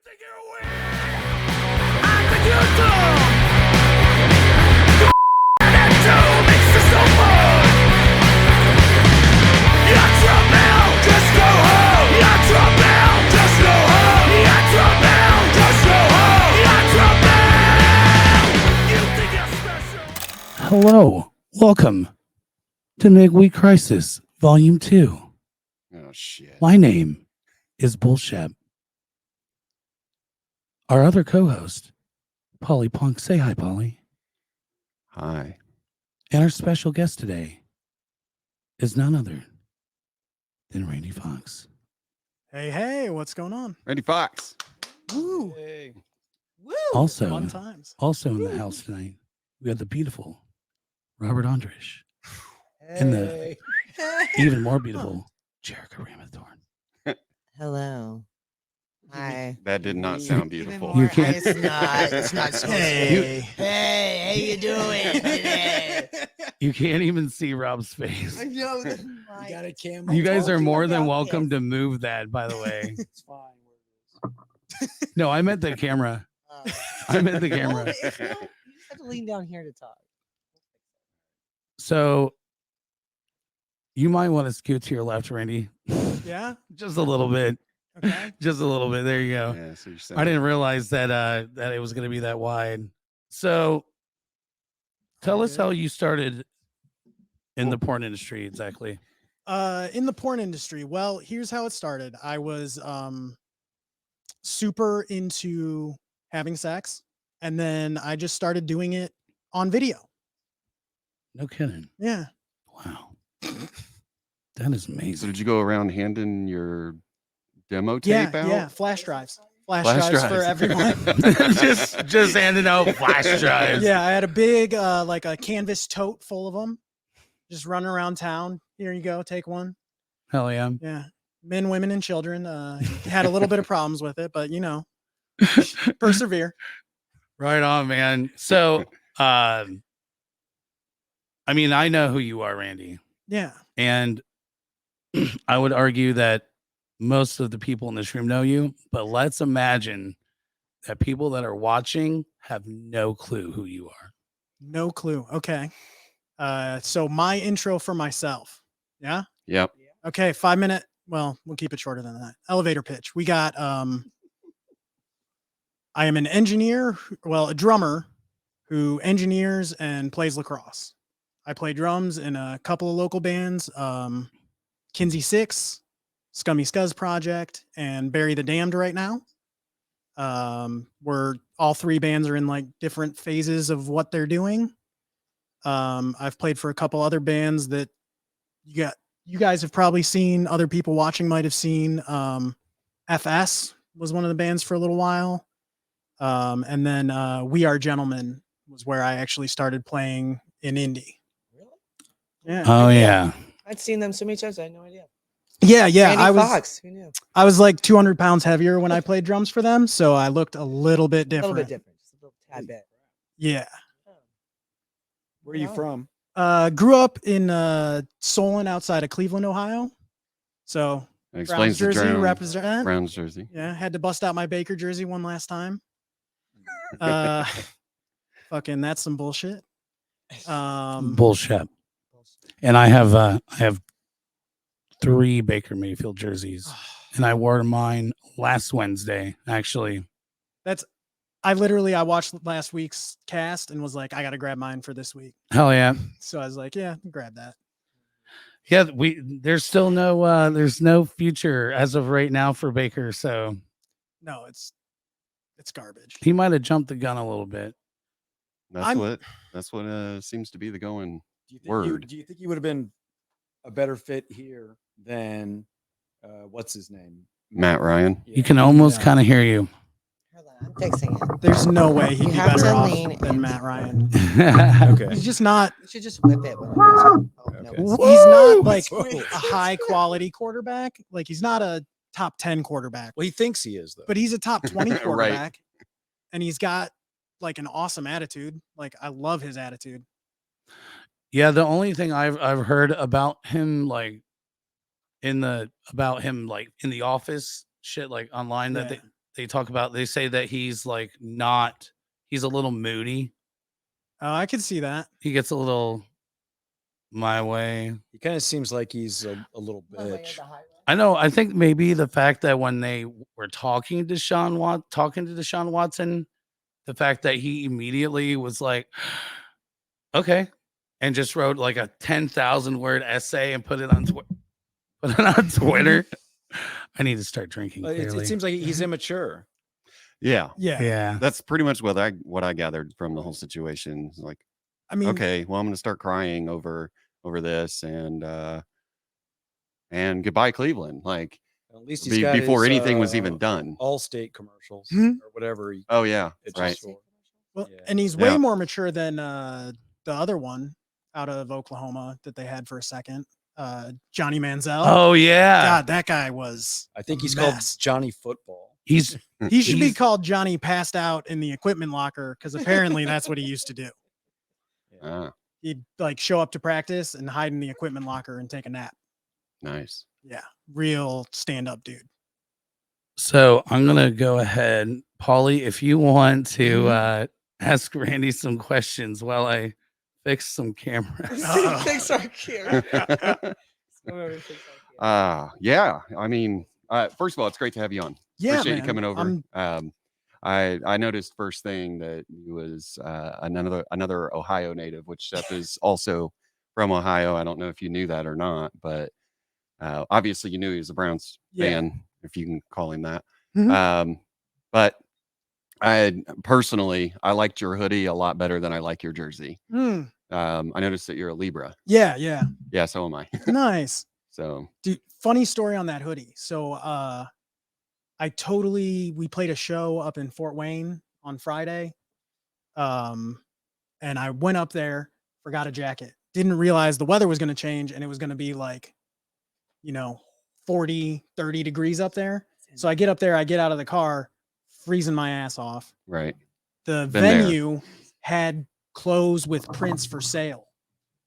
think you're weird. I think you're dumb. That too makes it so fun. You're trouble, just go home. You're trouble, just go home. You're trouble, just go home. You're trouble. You think you're special. Hello, welcome to Midweek Crisis, Volume 2. Oh, shit. My name is Bullshit. Our other co-host, Polly Punk. Say hi, Polly. Hi. And our special guest today is none other than Randy Fox. Hey, what's going on? Randy Fox. Woo! Hey. Woo! Also, Fun times. also in the house tonight, we have the beautiful Robert Andrish and the even more beautiful Jerica Ramathorn. Hello. Hi. That did not sound beautiful. You can't- It's not so Hey. Hey, how you doing today? You can't even see Rob's face. I know. You got a camera. You guys are more than about welcome this. to move that, by the way. It's fine. No, I meant the camera. I meant the camera. You just have to lean down here to talk. So you might want to scoot to your left, Randy. Yeah? Just a little bit. Okay. Just a little bit. There you go. Yeah, so you're saying I didn't realize that that it was going to be that wide. So tell us how you started in the porn industry exactly. In the porn industry, well, here's how it started. I was super into having sex, and then I just started doing it on video. No kidding. Yeah. Wow. That is So amazing. did you go around handing your demo tape out? Yeah, flash drives. Flash Flash drives for drives. everyone. just handing out flash drives. Yeah, I had a big like a canvas tote full of them. Just running around town. Here you go, take one. Hell yeah. Yeah. Men, women, and children. Had a little bit of problems with it, but persevere. Right on, man. So I mean, I know who you are, Randy. Yeah. And I would argue that most of the people in this room know you, but let's imagine that people that are watching have no clue who you are. No clue. Okay. So my intro for myself. Yeah. Yep. Okay. 5 minute. Well, we'll keep it shorter than that. Elevator pitch. We got, I am an engineer, a drummer who engineers and plays lacrosse. I play drums in a couple of local bands, Kinsey Six, Scummy Scuzz Project, and Bury the Damned right now. We're all three bands are in like different phases of what they're doing. I've played for a couple other bands that you guys have probably seen, other people watching might have seen. FS was one of the bands for a little while. And then We Are Gentlemen was where I actually started playing in indie. Really? Yeah. Oh yeah. I'd seen them so many times. I had no idea. Yeah. Randy I was Fox. Who knew? I was like 200 pounds heavier when I played drums for them, so I looked a little bit A different. little bit different. Just a little tad bit. Yeah. Where are you from? Grew up in Solon outside of Cleveland, Ohio. So That Browns explains the jersey drown. represent. Browns jersey. Yeah, had to bust out my Baker jersey one last time. Fucking that's some bullshit. Bullshit. And I have 3 Baker Mayfield jerseys, and I wore mine last Wednesday. Actually, I watched last week's cast and was like, I gotta grab mine for this week. hell yeah, So I was like, yeah, grab that. yeah. There's still there's no future as of right now for Baker, so No, it's garbage. he might have jumped the gun a little bit. That's what seems to be the going. Word. Do you think you would have been a better fit here than what's his name? Matt Ryan. You can almost Yeah. kind of hear you. Hold on, I'm fixing it. The's no way he'd You be have better to off lean than in. Matt Ryan. Okay. He's just not. You should just whip it. When I'm oh, no. Okay. He's not like Whoa. a high quality quarterback. Like he's not a top 10 quarterback, Well, he thinks he is though. but he's a top 20 Right. quarterback, and he's got like an awesome attitude. Like I love his attitude. Yeah, the only thing I've heard about him like in the office shit like online that Yeah. they say that he's like not, he's a little moody. I could see that. He gets a little my way. He kind of seems like he's a little bitch. I know. I think maybe the fact that when they were talking to Deshaun Watson, the fact that he immediately was like, okay, and just wrote like a 10,000 word essay and put it on Twitter. I need to start drinking. It seems like he's immature. Yeah. Yeah. That's pretty much what I gathered from the whole situation. It's like, I mean, okay, well, I'm going to start crying over this and goodbye Cleveland. Like, At least he's got before his, anything was even done. Allstate commercials Mhm. or whatever. Oh yeah, It's right. just for. well, Yeah. and he's way Yeah. more mature than the other one out of Oklahoma that they had for a second. Johnny Manziel. Oh yeah. God, that guy was. I think he's mess. called Johnny Football. He's He should be he's- called Johnny passed out in the equipment locker because apparently that's what he used to do. Ah, He'd like show up to practice and hide in the equipment locker and take a nap. nice. Yeah, real stand-up dude. So I'm gonna go ahead, Paulie, if you want to ask Randy some questions while I fix some cameras. Uh-oh. Fix our camera. Whoever fix our camera. Yeah. I mean, first of all, it's great to have you on. Yeah, Appreciate you man. coming over. I'm- I noticed first thing that you was another Ohio native, which Shep is also from Ohio. I don't know if you knew that or not, but obviously you knew he was a Browns Yeah. fan, if you can call him that. Mhm. But I personally, I liked your hoodie a lot better than I like your jersey. Mm, I noticed that you're a Libra. yeah. Yeah, so am I. Nice. So Dude, funny story on that hoodie. So we played a show up in Fort Wayne on Friday. And I went up there, forgot a jacket. Didn't realize the weather was going to change and it was going to be like, 40, 30 degrees up there. So I get up there, I get out of the car, freezing my ass off. right. The Been there. venue had clothes with prints for sale.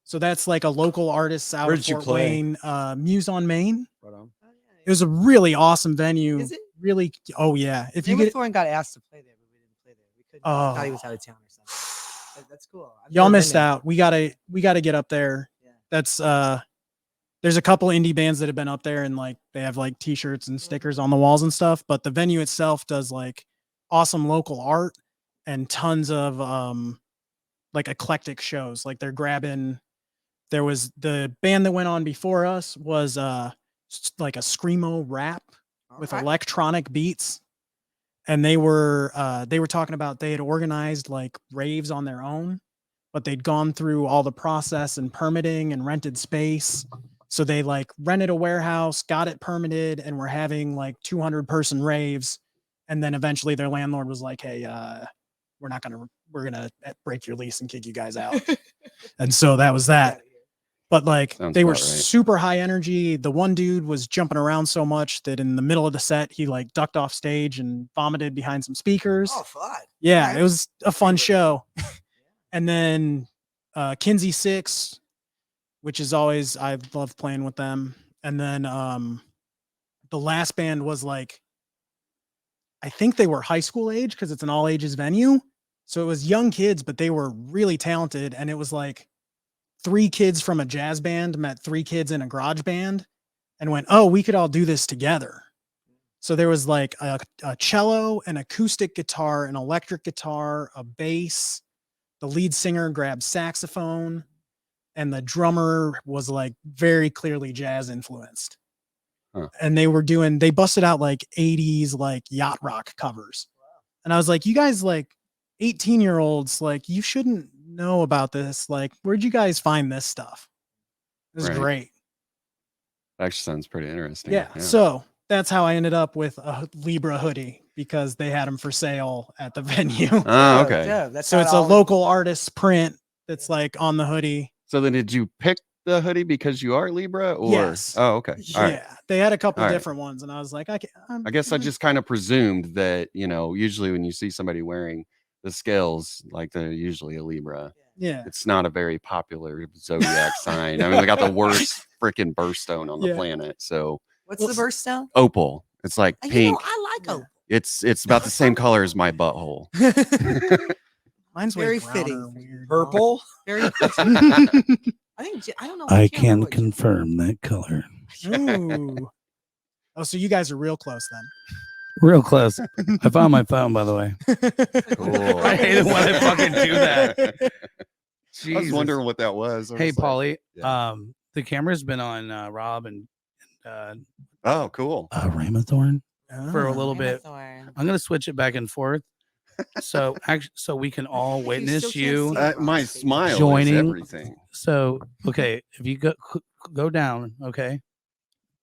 So that's like a local artist out Where'd of you Fort play? Wayne, Muse on Main. Right on. Oh, yeah, It was a really awesome venue. Is it? Really? Oh yeah. If you Game of get Thorn got asked to play there, but we didn't play there. We couldn't. I thought he was Oh. out of town or something. That's cool. I've y'all never been missed there. out. We gotta get up there. Yeah. That's there's a couple indie bands that have been up there and like they have like t-shirts and stickers on the walls and stuff, but the venue itself does like awesome local art and tons of like eclectic shows. Like there was the band that went on before us was like a screamo rap with Alright. electronic beats. And they were talking about they had organized like raves on their own, but they'd gone through all the process and permitting and rented space. So they like rented a warehouse, got it permitted, and were having like 200-person raves. And then eventually their landlord was like, hey, we're gonna break your lease and kick you guys out. And so that was that. But like Sounds they were about right. super high energy. The one dude was jumping around so much that in the middle of the set, he like ducked off stage and vomited behind some speakers. Oh, fun. Yeah, Alright. it was a fun Great. show. And then Kinsey Six, which is always, I love playing with them. And then the last band was like, I think they were high school age because it's an all ages venue. So it was young kids, but they were really talented. And it was like 3 kids from a jazz band met 3 kids in a garage band and went, oh, we could all do this together. So there was like a cello, an acoustic guitar, an electric guitar, a bass. The lead singer grabbed saxophone, and the drummer was like very clearly jazz influenced. Huh. And they busted out like 80s like yacht rock covers. And I was like, you guys like 18-year-olds, like you shouldn't know about this. Like, where'd you guys find this stuff? It was Right. great. Actually sounds pretty interesting. Yeah. So that's how I ended up with a Libra hoodie because they had them for sale at the venue. Oh, okay. Yeah, that's So how it's it a all- local artist print that's like on the hoodie. So then did you pick the hoodie because you are Libra or? Yes. Oh, okay. All right. Yeah, they had a couple All right. different ones, and I was like, I I just kind of presumed that, usually when you see somebody wearing the scales, like they're usually a Libra. yeah, It's not a very popular zodiac sign. I mean, they got the worst freaking birthstone on the Yeah. planet. So What's the birthstone? opal. It's like You pink. know, I like opal. It's about the same color as my butthole. Mine's way Very browner, fitting. weird. Purple. Very. I think I don't know. I can't can remember what you- confirm that color. Ooh. Oh, so you guys are real close Real close. I found my phone, by the way. then. Cool. I hate it when I fucking do that. I was Jesus. wondering what that was. I Hey, was like, Polly. yeah. The camera's been on Rob and Oh, cool. Ramathorn for a Oh. little bit. Ramathorn. I'm gonna switch it back and forth. So actually, so we can all witness still can't you. see it. My smile Joining- is everything. So okay, if you go down, okay.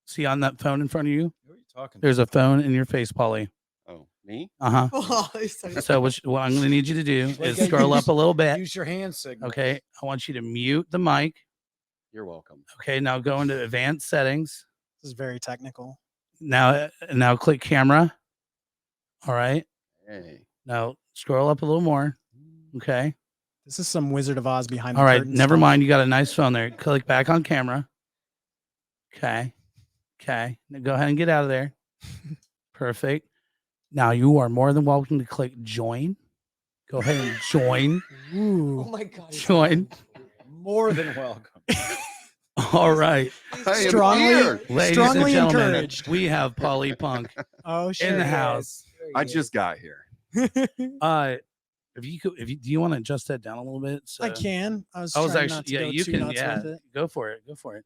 See on that phone in front of you, Who are you talking to? there's a phone in your face, Polly. Oh, me? Uh-huh. Oh, he's so- So what I'm gonna need you to do Well, you is gotta scroll use- up a little bit. Use your hand signal. Okay. I want you to mute the mic. You're welcome. Okay, now go into advanced settings. This is very technical. Now click camera. All right. Hey. Now scroll up a little more. Okay. This is some Wizard of Oz behind the All right. curtain Never stuff. mind. You got a nice phone there. Click back on camera. Okay. Okay. Now go ahead and get out of there. Perfect. Now you are more than welcome to click join. Go ahead and join. Oh Ooh. my god. he's Join. More than welcome. All right. I am Strongly- here. Ladies Strongly and gentlemen, encouraged. we have Polly Punk Oh, shit. in the house. I just got here. If you do you want to adjust that down a little bit? So I can. I was I was trying actually not to yeah, go you too can nuts yeah. with it. Go for it. Go for it.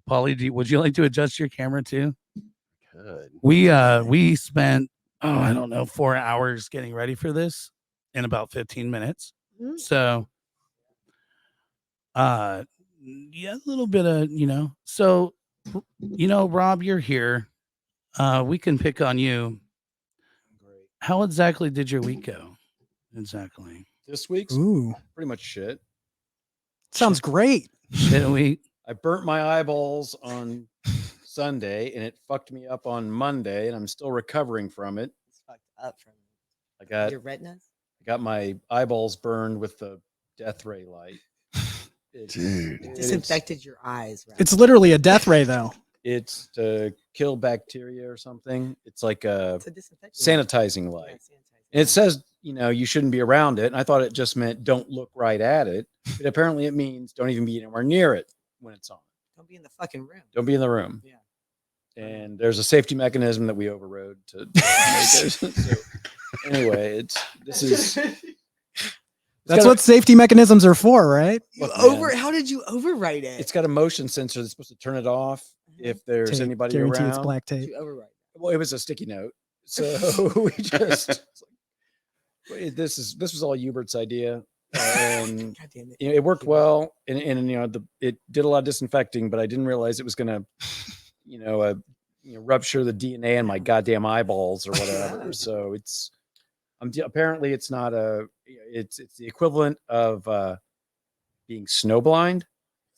Polly, would you like to adjust your camera too? Good. We spent I don't know 4 hours getting ready for this in about 15 minutes. Mhm. So yeah, a little bit of, So Rob, you're here. We can pick on you. Great. How exactly did your week go? Exactly. This week's Ooh. pretty much shit. Sounds great. Shit week. I burnt my eyeballs on Sunday and it fucked me up on Monday and I'm still recovering from it. It's fucked up from I got your retinas. my eyeballs burned with the death ray light. Dude. Disinfected your eyes. Right? It's literally a death ray, though. It's to kill bacteria or something. It's like a It's a disinfectant. sanitizing Yeah, light. sanitizing. And it says, you shouldn't be around it. And I thought it just meant don't look right at it. But apparently it means don't even be anywhere near it when it's on. Don't be in the fucking room. Don't be in the room. Yeah. And there's a safety mechanism that we overrode to make it. So anyway, That's what safety mechanisms are for, right? You Look, man. How did you overwrite it? it's got a motion sensor that's supposed to turn it off if there's Tape. anybody Guarantee around. it's black Did tape. you overwrite it? Well, it was a sticky note. So we just it's like, wait, this was all Hubert's idea. And God damn it. it worked well and it did a lot of disinfecting, but I didn't realize it was gonna rupture the DNA in my goddamn eyeballs or whatever. So apparently it's not it's the equivalent of being snowblind.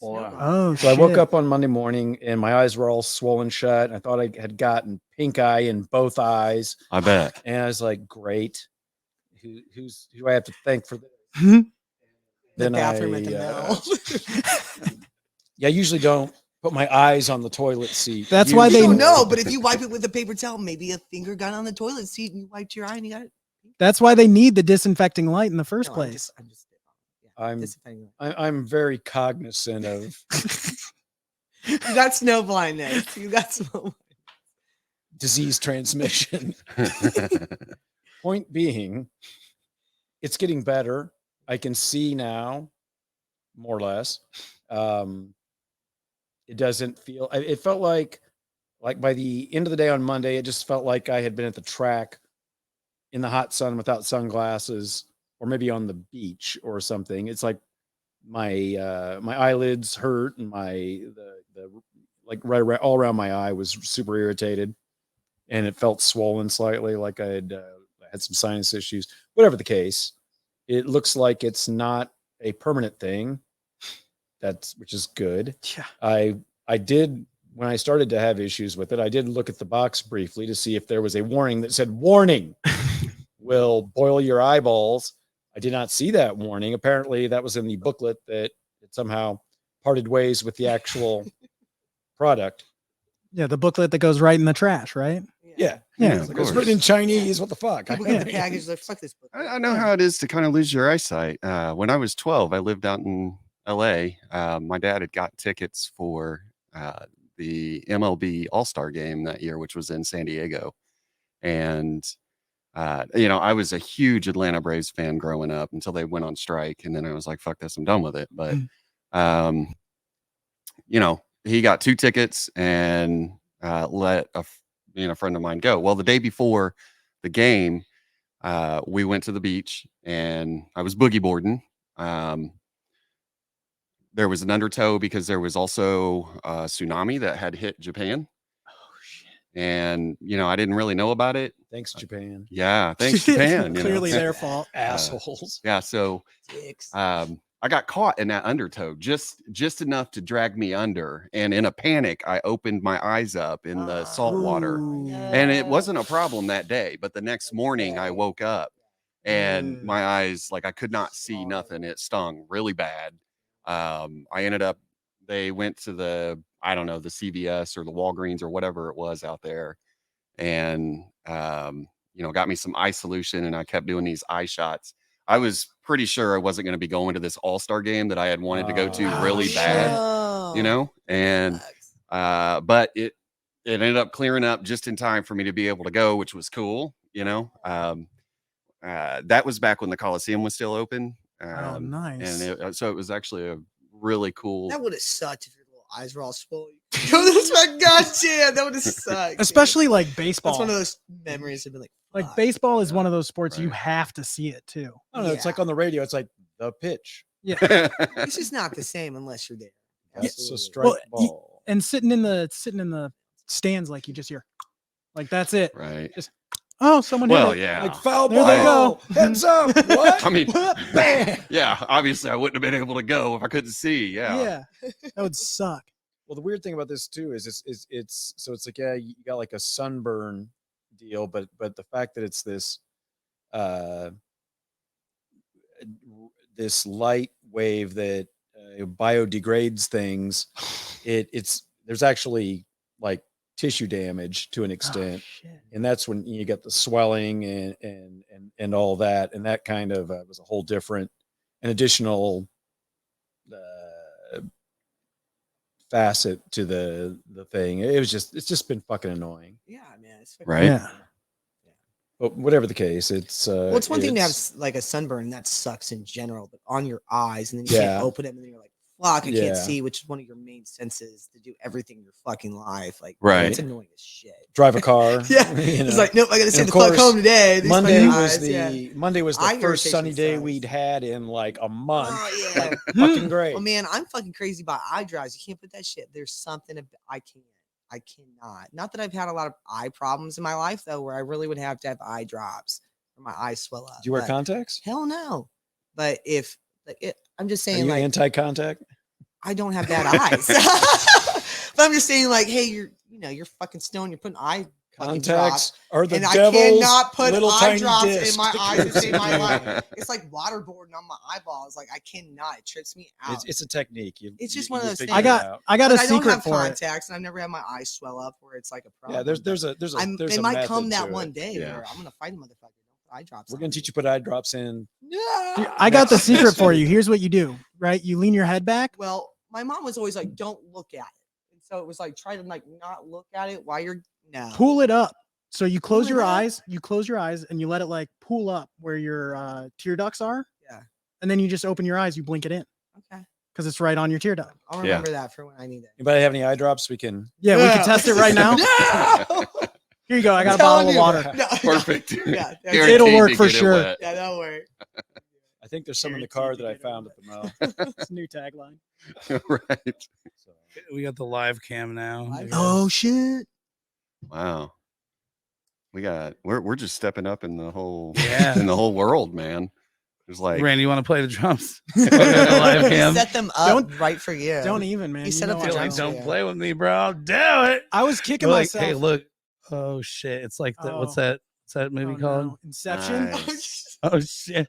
Oh, So I woke shit. up on Monday morning and my eyes were all swollen shut. I thought I had gotten pink eye in both eyes. I bet. And I was like, great. Who do I have to thank for this? The Then bathroom at the mill. I usually don't put my eyes on the toilet seat. That's why You they- don't know, but if you wipe it with a paper towel, maybe a finger got on the toilet seat and you wiped your eye and you got it. That's why they need the disinfecting light in the first No, place. I'm just I'm- disinfecting. I'm very cognizant of You got snow blindness. You got snow. disease transmission. Point being, it's getting better. I can see now, more or less. It doesn't feel. It felt like by the end of the day on Monday, it just felt like I had been at the track in the hot sun without sunglasses, or maybe on the beach or something. It's like my eyelids hurt and the like right around, all around my eye was super irritated, and it felt swollen slightly, like I had some sinus issues. Whatever the case, it looks like it's not a permanent thing. Which is good. Yeah. I did, when I started to have issues with it, I did look at the box briefly to see if there was a warning that said, warning, will boil your eyeballs. I did not see that warning. Apparently that was in the booklet that it somehow parted ways with the actual product. Yeah, the booklet that goes right in the trash, right? Yeah. Yeah, of It was course. written in Chinese. What the fuck? People get the package, like, fuck this book. I know how it is to kind of lose your eyesight. When I was 12, I lived out in LA. My dad had got tickets for the MLB All-Star game that year, which was in San Diego. And, I was a huge Atlanta Braves fan growing up until they went on strike. And then I was like, fuck this, I'm done with it. But, he got 2 tickets and let a friend of mine go. Well, the day before the game, we went to the beach and I was boogie boarding. There was an undertow because there was also a tsunami that had hit Japan. Oh shit! And, I didn't really know about it. Thanks, Japan. Yeah. Thanks, Japan. Clearly their fault. Assholes. Yeah. So Dicks. I got caught in that undertow just enough to drag me under. And in a panic, I opened my eyes up in the salt water. Ooh. And it wasn't a problem that day. But the next morning, I woke up and my eyes, like I could not see nothing. It stung really bad. They went to the CVS or the Walgreens or whatever it was out there and, got me some eye solution and I kept doing these eye shots. I was pretty sure I wasn't going to be going to this all-star game that I had wanted to go to really bad, and, but it ended up clearing up just in time for me to be able to go, which was cool. That was back when the Coliseum was still open. Oh, nice. And so it was actually a really cool. That would have sucked if your little eyes were all swollen. Goddamn, that would have sucked. Especially like baseball. That's one of those memories that have been like fuck. baseball is one of those sports you Right. have to see it too. I don't know. It's like on the radio. It's like the pitch. Yeah. It's just not the same unless you're there. It's a Absolutely. strike Well, ball. And sitting in the stands, like you just hear, like that's it. Right. Oh, someone hit Well, it. yeah. Like foul There they ball. Heads up. What? I mean, Bam. yeah, obviously I wouldn't have been able to go if I couldn't see. Yeah. That would suck. Well, the weird thing about this too is it's like, yeah, you got like a sunburn deal, but the fact that it's this this light wave that biodegrades things, there's actually like tissue damage to an extent, shit. and that's when you get the swelling and all that, and that kind of was a whole different, an additional facet to the thing. It's just been fucking annoying. Yeah, man. It's Right. Yeah. But whatever the case, it's Well, it's one thing to have like a sunburn that sucks in general, but on your eyes, and then you Yeah. can't open it, and then you're like, "Fuck, I Yeah. can't see," which is one of your main senses to do everything in your fucking life. Like, Right. it's annoying as shit. drive a car. Yeah, you it's know. like, nope, I gotta And stay of the fuck course, home today. These Monday fucking was eyes, the yeah. Monday was the Eye first sunny irritation day sucks. we'd had in like a month. Oh yeah. Like, fucking great. Well, man, I'm fucking crazy about eye drops. You can't put that shit. There's something I cannot. Not that I've had a lot of eye problems in my life though, where I really would have to have eye drops or my eyes swell up. Do you wear but contacts? hell no. But if I'm just Are saying, you like, anti-contact? I don't have bad eyes. But I'm just saying, like, hey, you're fucking stoned. You're putting eye fucking Contacts drops, are the and I devil's cannot put little eye tiny drops disc. in my eyes to save my life. It's like waterboarding on my eyeballs. Like I cannot. It trips me out. It's a technique. It's just you one of those figure I it got out. I got a But I don't secret have for it. contacts, and I've never had my eyes swell up where it's like a problem. Yeah, there's a it might come that one day. day Yeah. where I'm gonna fight a motherfucker. Don't put eye drops. We're on gonna me. teach you to put eye drops in. Dude, I got the secret for you. Here's what you do, right? You lean your head back. Well, my mom was always like, "Don't look at it," and so it was like, try to like not look at it while you're Pull it up. So you close Pull it your up? eyes. You close your eyes and you let it like pull up where your tear ducts are. Yeah. And then you just open your eyes. You blink it in Okay, because it's right on your tear duct. I'll remember that for when I need it. Anybody have any eye drops? We can. Yeah, we Yeah. can test it right now. No! Here you go. I got a telling bottle of you. water. No, Perfect. Yeah, that's- Guaranteed It'll work to for get it sure. wet. yeah, that'll work. I think there's some in the car that I found at the mall. It's a new tagline. Right. So, We got the live cam now. Live Oh shit! Wow. We're just stepping up in the whole Yeah. in the whole world, man. There's like Randy, you want to play the drums? The live cam. Set them up Don't- right for you. Don't even, man. You You set know up I the Feel like, drums. don't. don't Yeah. play with me, bro. I'll do it. I was kicking Like, myself. hey, look. Oh shit! It's like the what's Oh. that? What's that movie Oh, called? no. Inception. Nice. Oh shit!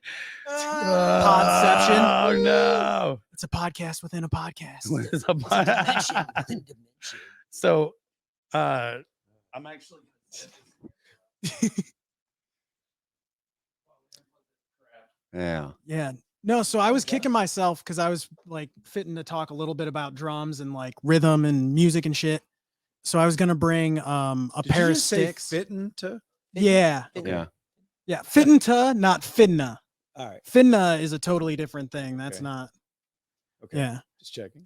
Podception. Oh no! It's a podcast within a podcast. It's a It's a dimension within dimension. So I'm actually. Yeah. Yeah. No, so I was kicking myself because I was like fitting to talk a little bit about drums and like rhythm and music and shit. So I was gonna bring a Did pair you of just say sticks. fitting to? Yeah. Yeah. Yeah. Fitting to, not fitna. All right. Fitna is a totally different thing. That's Okay. not. Okay. Yeah. Just checking.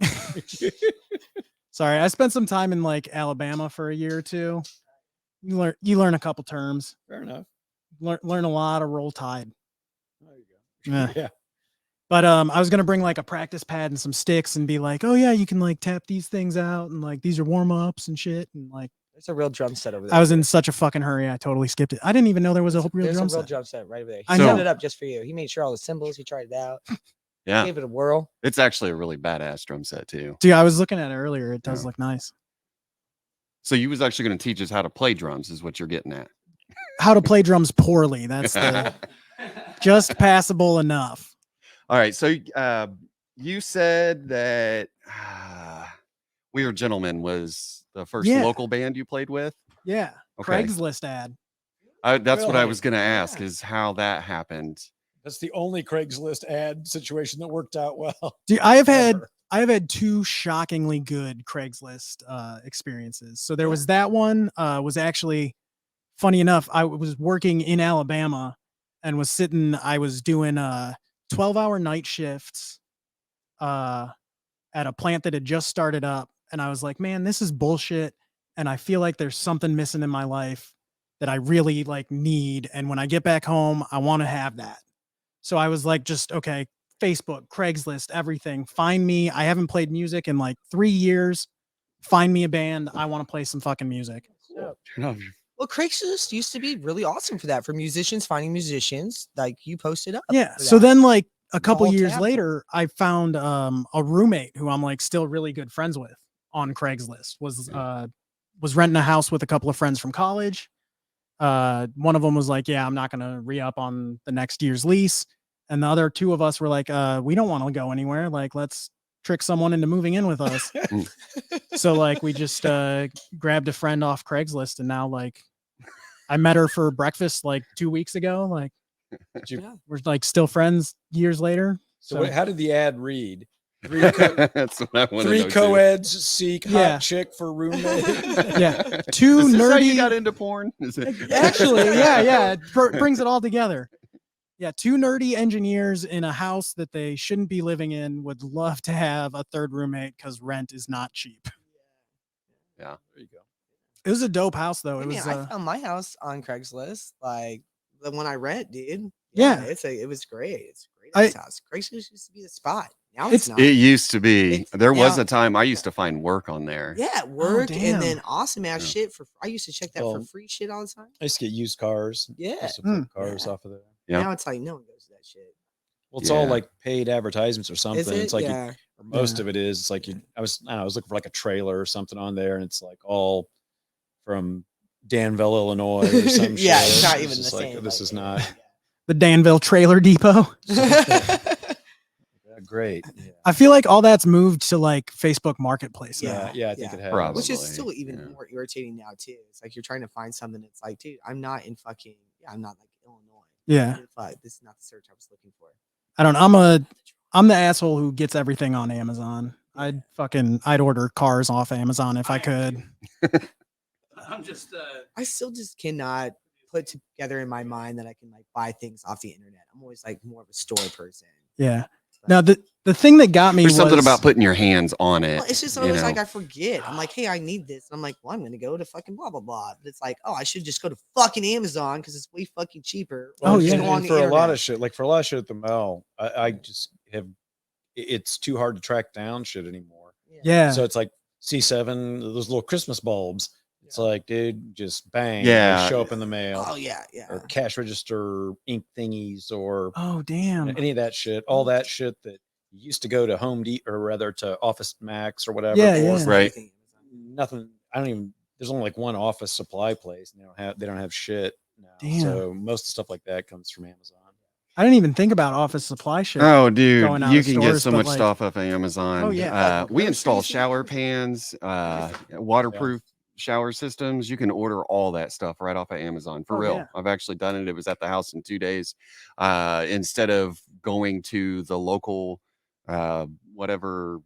Sorry. I spent some time in like Alabama for a year or two. You learn a couple terms. Fair enough. Learn a lot of Roll Tide. There you go. Yeah. Yeah. But I was gonna bring like a practice pad and some sticks and be like, oh yeah, you can like tap these things out and like these are warm ups and shit and like There's a real drum set over there. I was in such a fucking hurry, I totally skipped it. I didn't even know there was a real There's drum a real set. drum set right over there. He I set know. it up just for you. He made sure all the cymbals. He tried it out. Yeah. Gave it a whirl. It's actually a really badass drum set too. Dude, I was looking at it earlier. It does Yeah. look nice. So you was actually going to teach us how to play drums, is what you're getting at. How to play drums poorly. That's the just passable enough. All right. So you said that We Are Gentlemen was the first Yeah. local band you played with. Yeah. Okay. Craigslist ad. That's what I Really? was going to ask, Yeah. is how that happened. That's the only Craigslist ad situation that worked out well. Dude, I have Ever. had two shockingly good Craigslist experiences. So there was that one was actually funny enough. I was working in Alabama and I was doing 12-hour night shifts at a plant that had just started up. And I was like, man, this is bullshit. And I feel like there's something missing in my life that I really like need. And when I get back home, I want to have that. So I was like, just okay, Facebook, Craigslist, everything. Find me. I haven't played music in like 3 years. Find me a band. I want to play some fucking music. Well, Craigslist used to be really awesome for that, for musicians finding musicians. Like you posted up. Yeah. for So that. then like a couple all years tapped. later, I found a roommate who I'm like still really good friends with on Craigslist. Was renting a house with a couple of friends from college. One of them was like, yeah, I'm not going to re-up on the next year's lease. And the other two of us were like, we don't want to go anywhere. Like, let's trick someone into moving in with us. So like, we just grabbed a friend off Craigslist. And now like, I met her for breakfast like 2 weeks ago. Like we're like still friends years later. So how did the ad read? Three That's what I want to know. too. co-eds seek Yeah. hot chick for roommate. Yeah. Two Is this how nerdy. you got into porn? Is it? Actually, yeah. It brings it all together. Yeah. Two nerdy engineers in a house that they shouldn't be living in would love to have a third roommate because rent is not cheap. Yeah. There you go. It was a dope house though. I It mean, was I found my house on Craigslist, like the one I rent, dude. Yeah. it was great. It's a great I- ass house. Craigslist used to be the spot. Now it's, It's- not. It used to be. It's There was now- a time I used to find work on there. Yeah, work damn. and then awesome ass Yeah. shit for. I used to check that for Well, free shit all the time. I used to get used cars. Yeah. Just to flip cars Yeah. off of there. Yeah. Now it's like no one goes to that shit. Well, it's all Yeah. like paid advertisements or something. Is it? It's like yeah. or most Yeah. of it is. It's like I was looking for like a trailer or something on there, and it's like all from Danville, Illinois, or some shit. Yeah, it's not It's even just the like, same. This like, is not the Danville Trailer Depot. great. Yeah. I feel like all that's moved to like Facebook Marketplace now. Yeah, I think it has. Probably. Which is still even yeah. more irritating now too. It's like you're trying to find something. It's like, dude, I'm not in fucking. Yeah, I'm not like Illinois. Yeah. Fuck, this is not the search I was looking for. I don't know. I'm the asshole who gets everything on Amazon. I'd order cars off Amazon if I could. I'm just I still just cannot put together in my mind that I can like buy things off the internet. I'm always like more of a store person. Yeah. Now the thing that got me There's something was- about putting your hands on it. Well, it's just you always know? like I forget. I'm like, hey, I need this. And I'm like, well, I'm gonna go to fucking blah blah blah. But it's like, oh, I should just go to fucking Amazon because it's way fucking cheaper. Oh, Or just yeah. go And on the for a lot internet. of shit, like for a lot of shit at the mail, I just have. It's too hard to track down shit anymore. Yeah. So it's like C7, those little Christmas bulbs. It's like, dude, just bang, Yeah. they show up in the mail. Oh yeah, yeah. Or cash register ink thingies or Oh damn. any of that shit. All that shit that used to go to Home Depot or rather to Office Max or whatever. Yeah, for. yeah. Right. Everything Amazon. Nothing. I don't even. There's only like one office supply place. And they don't have shit now. Damn. So most of the stuff like that comes from Amazon. I didn't even think about office supply shit. Oh, dude, going out you of can get stores, so but, much like- stuff off of Amazon. Oh, yeah. We Groceries install and- shower pans, waterproof shower systems, you can order all that stuff right off of Amazon for Oh, real. yeah. I've actually done it. It was at the house in 2 days. Instead of going to the local, whatever,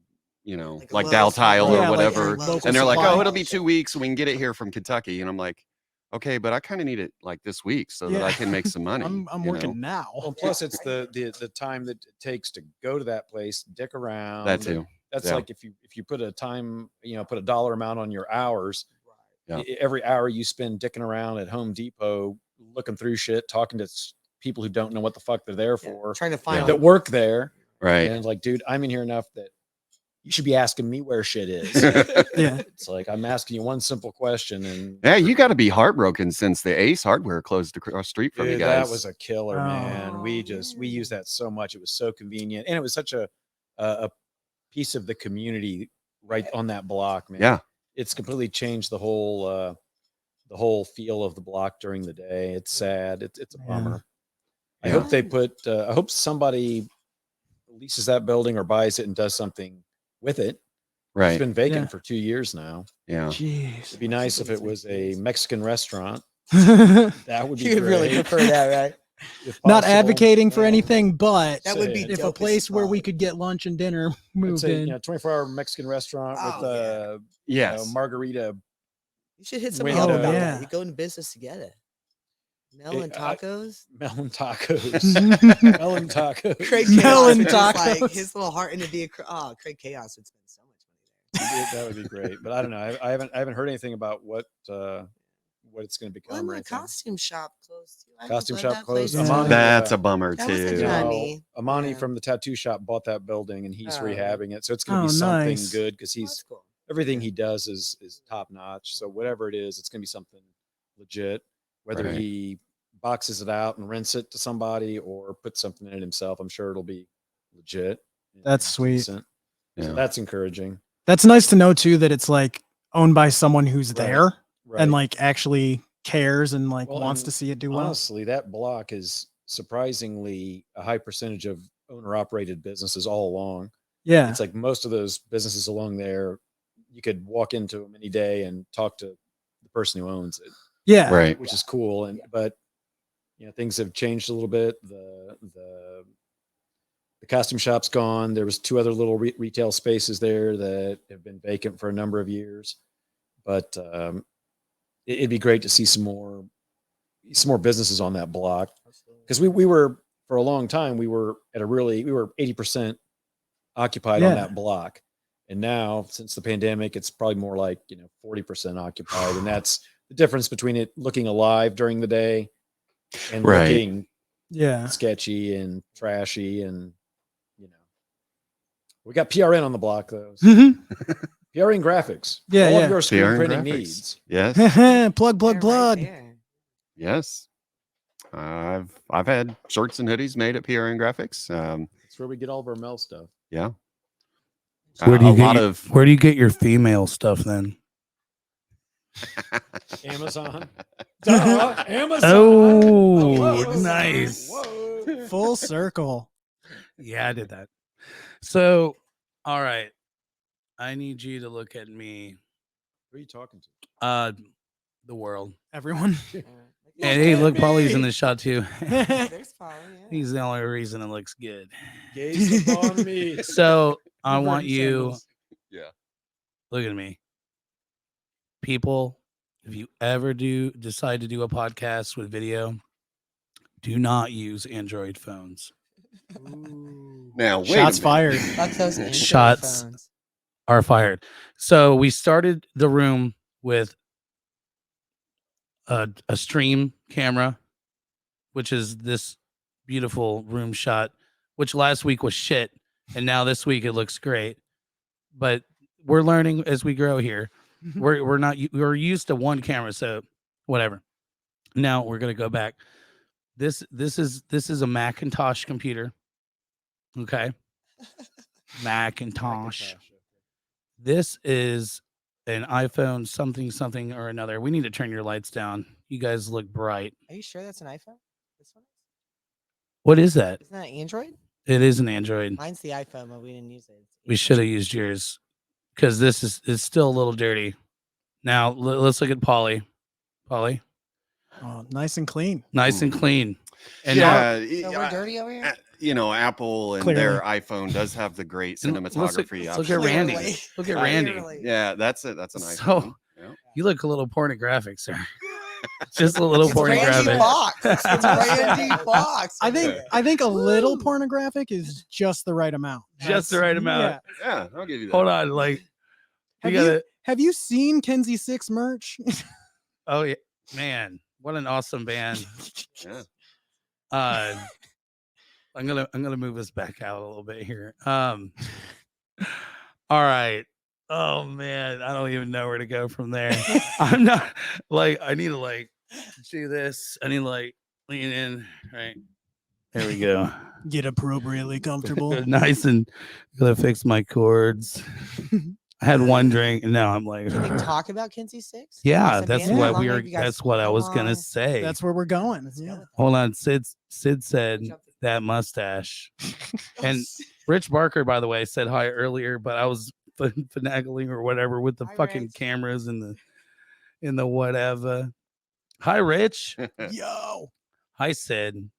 Like a like Lowe's Dow type Tile Yeah, or like whatever. Lowe's. And they're like, supply. oh, it'll be 2 weeks. We can get it here from Kentucky. And I'm like, okay, but I kind of need it like this week so that I Yeah. can make some money. I'm you working know? now. Well, plus it's the time that it takes to go to that place, dick around. That and too. That's Yeah. like if you put a time, put a dollar amount on your hours. Yeah. Every hour you spend dicking around at Home Depot, looking through shit, talking to people who don't know what the fuck they're there Yeah, for, trying to find that work there. Right. And it's like, dude, I'm in here enough that you should be asking me where shit is. Yeah. It's like I'm asking you one simple question, and Yeah, you got to be heartbroken since the Ace Hardware closed across the street from you dude, guys. that was a killer, Oh. man. We used that so much. It was so convenient, and it was such a piece of the community right on that block, man. Yeah. It's completely changed the whole feel of the block during the day. It's sad. It's a Yeah. bummer. I Yeah. hope they put. I hope somebody leases that building or buys it and does something with it. It's Right. been vacant Yeah. for 2 years now. Yeah. Jeez. It'd be nice if it was a Mexican restaurant. Not That would be You would really great, prefer that, right? if possible. advocating for Yeah. anything, but That would be Saying. if a dope as place where we fuck. could get lunch and dinner I'd moved say, in. 24-hour Mexican restaurant with Oh, Yes. margarita. You should hit somebody Window. up about Oh, that. yeah. You go into business together. Melon tacos. Melon tacos. Melon tacos. Craig Melon Chaos would just, tacos. like his little heart into be Craig Chaos would spend so much money there. That would be great. But I don't know. I haven't heard anything about what it's going to Well, become. and or the anything. costume shop closed too. I Costume love shop that place closed. Yeah. Amani, That's a bummer That was such too. a no, Amani. Amani Yeah. from the tattoo shop bought that building, and he's Oh, really? rehabbing it. So it's going to Oh, be something nice. good because Oh, he's that's cool. everything he does is top notch. So whatever it is, it's going to be something legit. Whether Right. he boxes it out and rents it to somebody or puts something in it himself, I'm sure it'll be legit. and That's sweet. decent. Yeah. So that's encouraging. That's nice to know too that it's like owned by someone who's Right. there Right. and like actually cares and like Well, wants and to see it do well. honestly, that block is surprisingly a high percentage of owner operated businesses all along. Yeah. It's like most of those businesses along there, you could walk into them any day and talk to the person who owns it, Yeah. Right. which is cool. And but things have changed a little bit. The costume shop's gone. There was 2 other little retail spaces there that have been vacant for a number of years. But it'd be great to see some more businesses on that block, because we were for a long time we were 80% occupied on Yeah. that block, and now since the pandemic it's probably more like 40% occupied, and that's the difference between it looking alive during the day and Right. looking Yeah. sketchy and trashy. And we got PRN on the block though. So Mhm. PRN graphics, Yeah, all yeah. of your screen PRN printing graphics. needs. Yes. plug, They're right plug. there. Yes. I've had shirts and hoodies made at PRN Graphics. That's where we get all of our mail stuff. Yeah. Where do a you lot get of where do you get your female stuff then? Amazon. Duh, Amazon. Oh, Whoa. nice. Whoa. Full circle. Yeah, I did that. So, all right. I need you to look at me. Who are you talking to? The world. Everyone. Yeah. And hey, look, at Polly's in me. the shot too. There's Polly. Yeah. He's the only reason it looks good. Gaze upon me. So I Over want in you sandals. Yeah. look at me. People, if you ever decide to do a podcast with video, do not use Android phones. Now wait. Shots a minute. fired. Fuck those Android Shots. phones. Are fired. So we started the room with a stream camera, which is this beautiful room shot, which last week was shit, and now this week it looks great. But we're learning as we grow here. We're used to one camera, so whatever. Now we're gonna go back. This is a Macintosh computer. Okay. Macintosh. This is an iPhone something or another. We need to turn your lights down. You guys look bright. Are you sure that's an iPhone? This one? What is that? Isn't that Android? It is an Android. Mine's the iPhone, but we didn't use it. It's We Android. should have used yours because it's still a little dirty. Now let's look at Polly. Polly, Oh, nice and clean. nice and clean. And yeah, So we're dirty over here. Apple and Clearly. their iPhone does have the great and let's cinematography. look at Randy. Clearly. Look at Randy. Clearly. Yeah, that's an So- iPhone. Yeah. You look a little pornographic, sir. Just a little It's Randy pornographic. Fox. It's Randy Fox. I think a little Woo. pornographic is just the right amount. Just the That's- right amount. yeah. Yeah, I'll give you that. Hold on, like Have we you, gotta. have you seen Kenzie Six merch? Oh yeah, man, what an awesome band. Yeah. I'm gonna move us back out a little bit here. All right. Oh man, I don't even know where to go from there. I'm not like I need to like do this. I need to like lean in. Right. There we go. Get appropriately comfortable. Nice and gonna fix my chords. I had one drink and now I'm like, Can we talk about Kinsey Six? yeah, Yes, that's again, how what long we have were. you guys That's what I come was gonna on? say. That's where we're going. Let's go Yeah. with that. Hold on, Sid said that mustache. And Rich Barker, by the way, said hi earlier, but I was finagling or whatever with the Hi, fucking Rich. cameras and the whatever. Hi, Rich. Yo. Hi, Sid.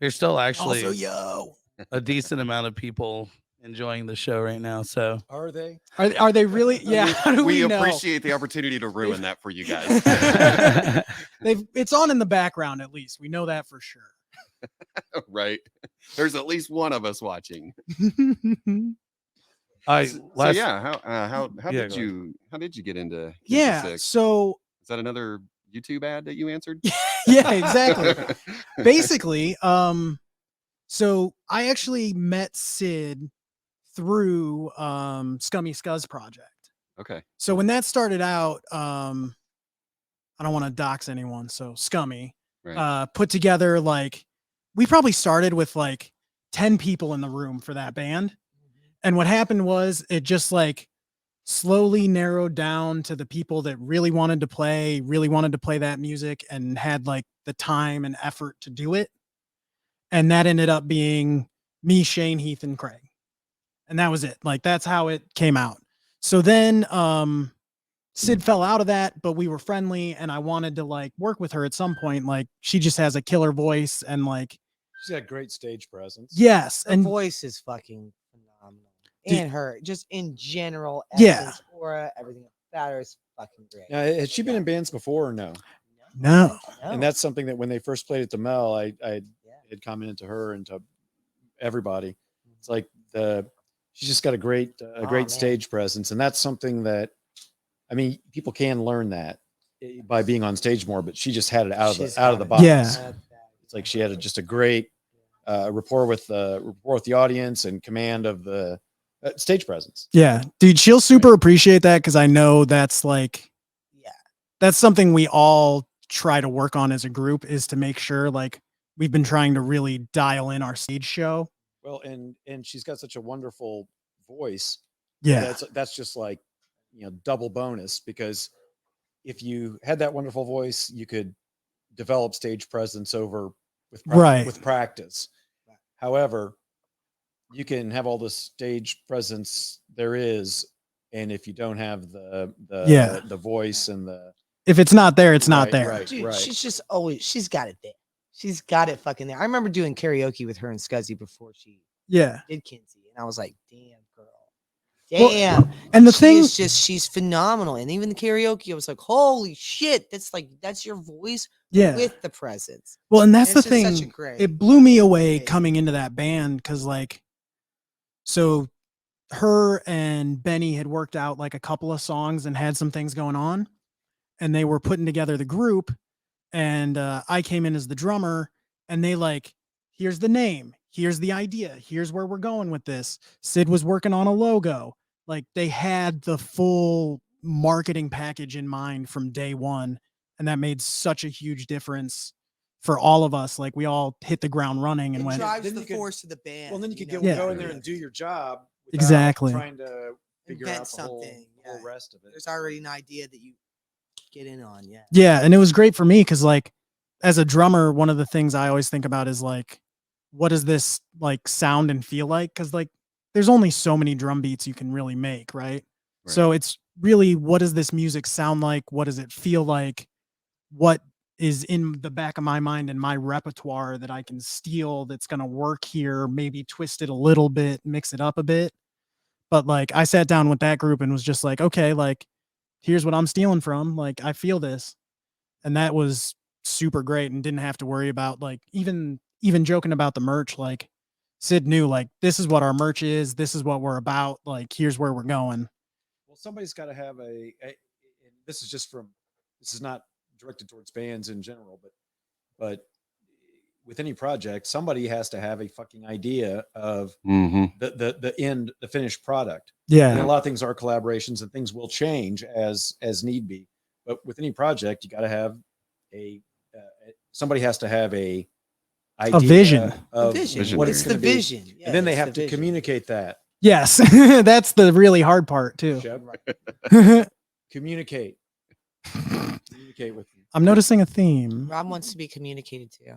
There's still actually Also, yo. a decent amount of people enjoying the show right now. So Are they? Are they really? Yeah. How do we we know? appreciate the opportunity to ruin that for you guys. It's on in the background at least. We know that for sure. Right. There's at least one of us watching. I So last yeah, how Yeah, did go you get into Kinsey Yeah. Six? So Is that another YouTube ad that you answered? yeah, exactly. Basically, so I actually met Sid through Scummy Scuzz project. Okay. So when that started out, I don't want to dox anyone, so Scummy Right. put together like we probably started with like 10 people in the room for that band. And what happened was it just like slowly narrowed down to the people that really wanted to play that music and had like the time and effort to do it. And that ended up being me, Shane, Heath, and Craig. And that was it. Like that's how it came out. So then Sid fell out of that, but we were friendly and I wanted to like work with her at some point. Like she just has a killer voice and like She's got great stage presence. yes. Her And voice is fucking phenomenal. Dude. And her, just in general, Yeah. essence, aura, everything about her is fucking great. Now, has she been in bands before or no? no. And that's something that when they first played at the Mel, I Yeah. had commented to her and to everybody. It's like she's just got a great Oh, great man. stage presence, and that's something that I mean people can learn that by being on stage more. But she just had it out She's of the got box. it. Yeah. It's like she had just a great rapport with the audience and command of the stage presence. Yeah, dude, she'll super appreciate that because I know that's like, Yeah. that's something we all try to work on as a group is to make sure like we've been trying to really dial in our stage show. Well, and she's got such a wonderful voice. Yeah, That's just like double bonus because if you had that wonderful voice, you could develop stage presence over Right. with practice. However, you can have all the stage presence there is, and if you don't have the voice and the if it's not there, it's not Right, there. right. Dude, she's got it there. She's got it fucking there. I remember doing karaoke with her and Scuzzy before she Yeah, did Kinsey, and I was like, damn, girl. Well, Damn. and the She thing, is just, she's phenomenal. And even the karaoke, I was like, holy shit, that's your voice yeah. with the presence. Well, and that's And the it's just such a thing. great- It blew me away great. coming into that band because like, so her and Benny had worked out like a couple of songs and had some things going on, and they were putting together the group. And I came in as the drummer, and they like, here's the name, here's the idea, here's where we're going with this. Sid was working on a logo. Like they had the full marketing package in mind from day one, and that made such a huge difference for all of us. Like we all hit the ground running and It went, drives Then the you could- force of the band. well, then you could know? Yeah. go in there and do your job without Exactly. trying to figure Invent out the whole, something, whole yeah. rest of it. There's already an idea that you get in on. Yeah. yeah. And it was great for me because like as a drummer, one of the things I always think about is like, what does this like sound and feel like? Because like there's only so many drum beats you can really make, right? So it's really, what does this music sound like? What does it feel like? What is in the back of my mind and my repertoire that I can steal that's going to work here, maybe twist it a little bit, mix it up a bit. But like, I sat down with that group and was just like, okay, like, here's what I'm stealing from. Like, I feel this. And that was super great, and didn't have to worry about like, even joking about the merch. Like, Sid knew, like, this is what our merch is. This is what we're about. Like, here's where we're going. Well, somebody's got to have and this is just this is not directed towards bands in general, but with any project, somebody has to have a fucking idea of the finished product. Yeah. And a lot of things are collaborations, and things will change as need be. But with any project, you got to have somebody has to have a idea vision. of Vision. what It's it's the going to be. vision. Yeah, And then they it's have the to vision. communicate that. Yes. That's the really hard part too. Communicate with them. I'm noticing a theme. Rob wants to be communicated to.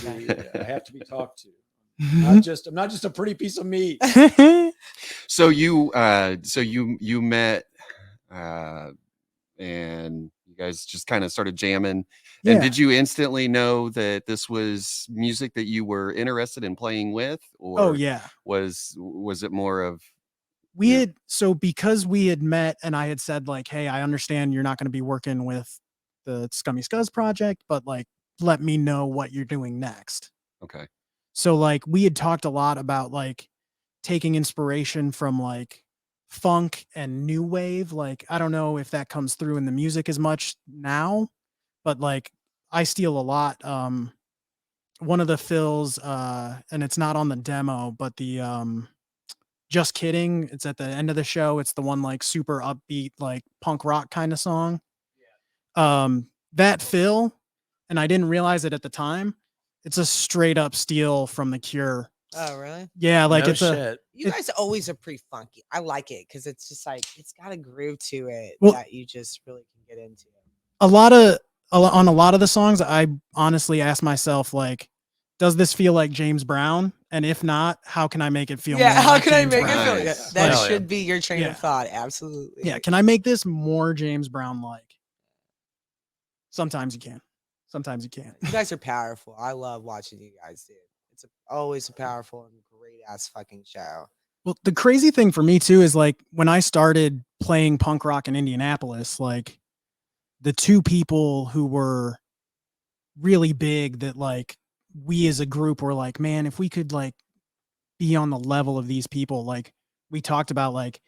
I have to be talked to. I'm not just a pretty piece of meat. So you met, and you guys just kind of started jamming. Yeah. And did you instantly know that this was music that you were interested in playing with, or Oh yeah. was it more of We had, so because we had met and I had said like, hey, I understand you're not going to be working with the Scummy Scuzz project, but like, let me know what you're doing next. okay? So like, we had talked a lot about like taking inspiration from like funk and new wave. Like, I don't know if that comes through in the music as much now, but like, I steal a lot. One of the fills, and it's not on the demo, but the Just Kidding, it's at the end of the show. It's the one like super upbeat, like punk rock kind of song. That fill, and I didn't realize it at the time, it's a straight up steal from The Cure. Oh, really? Yeah, like No it's shit. You guys always are pretty funky. I like it because it's just like, it's got a groove to it Well- that you just really can get into. on a lot of the songs. I honestly ask myself, like, does this feel like James Brown? And if not, how can I make it feel? Yeah, more how like can I James make Brown? it feel? Yeah, Nice. that Hell yeah. should be your train Yeah. of thought. Absolutely. Yeah, can I make this more James Brown like? Sometimes you can. Sometimes you can't. You guys are powerful. I love watching you guys do. It's always a powerful and great ass fucking show. Well, the crazy thing for me too is like when I started playing punk rock in Indianapolis, like the two people who were really big that like we as a group were like, man, if we could like be on the level of these people, like we talked about, like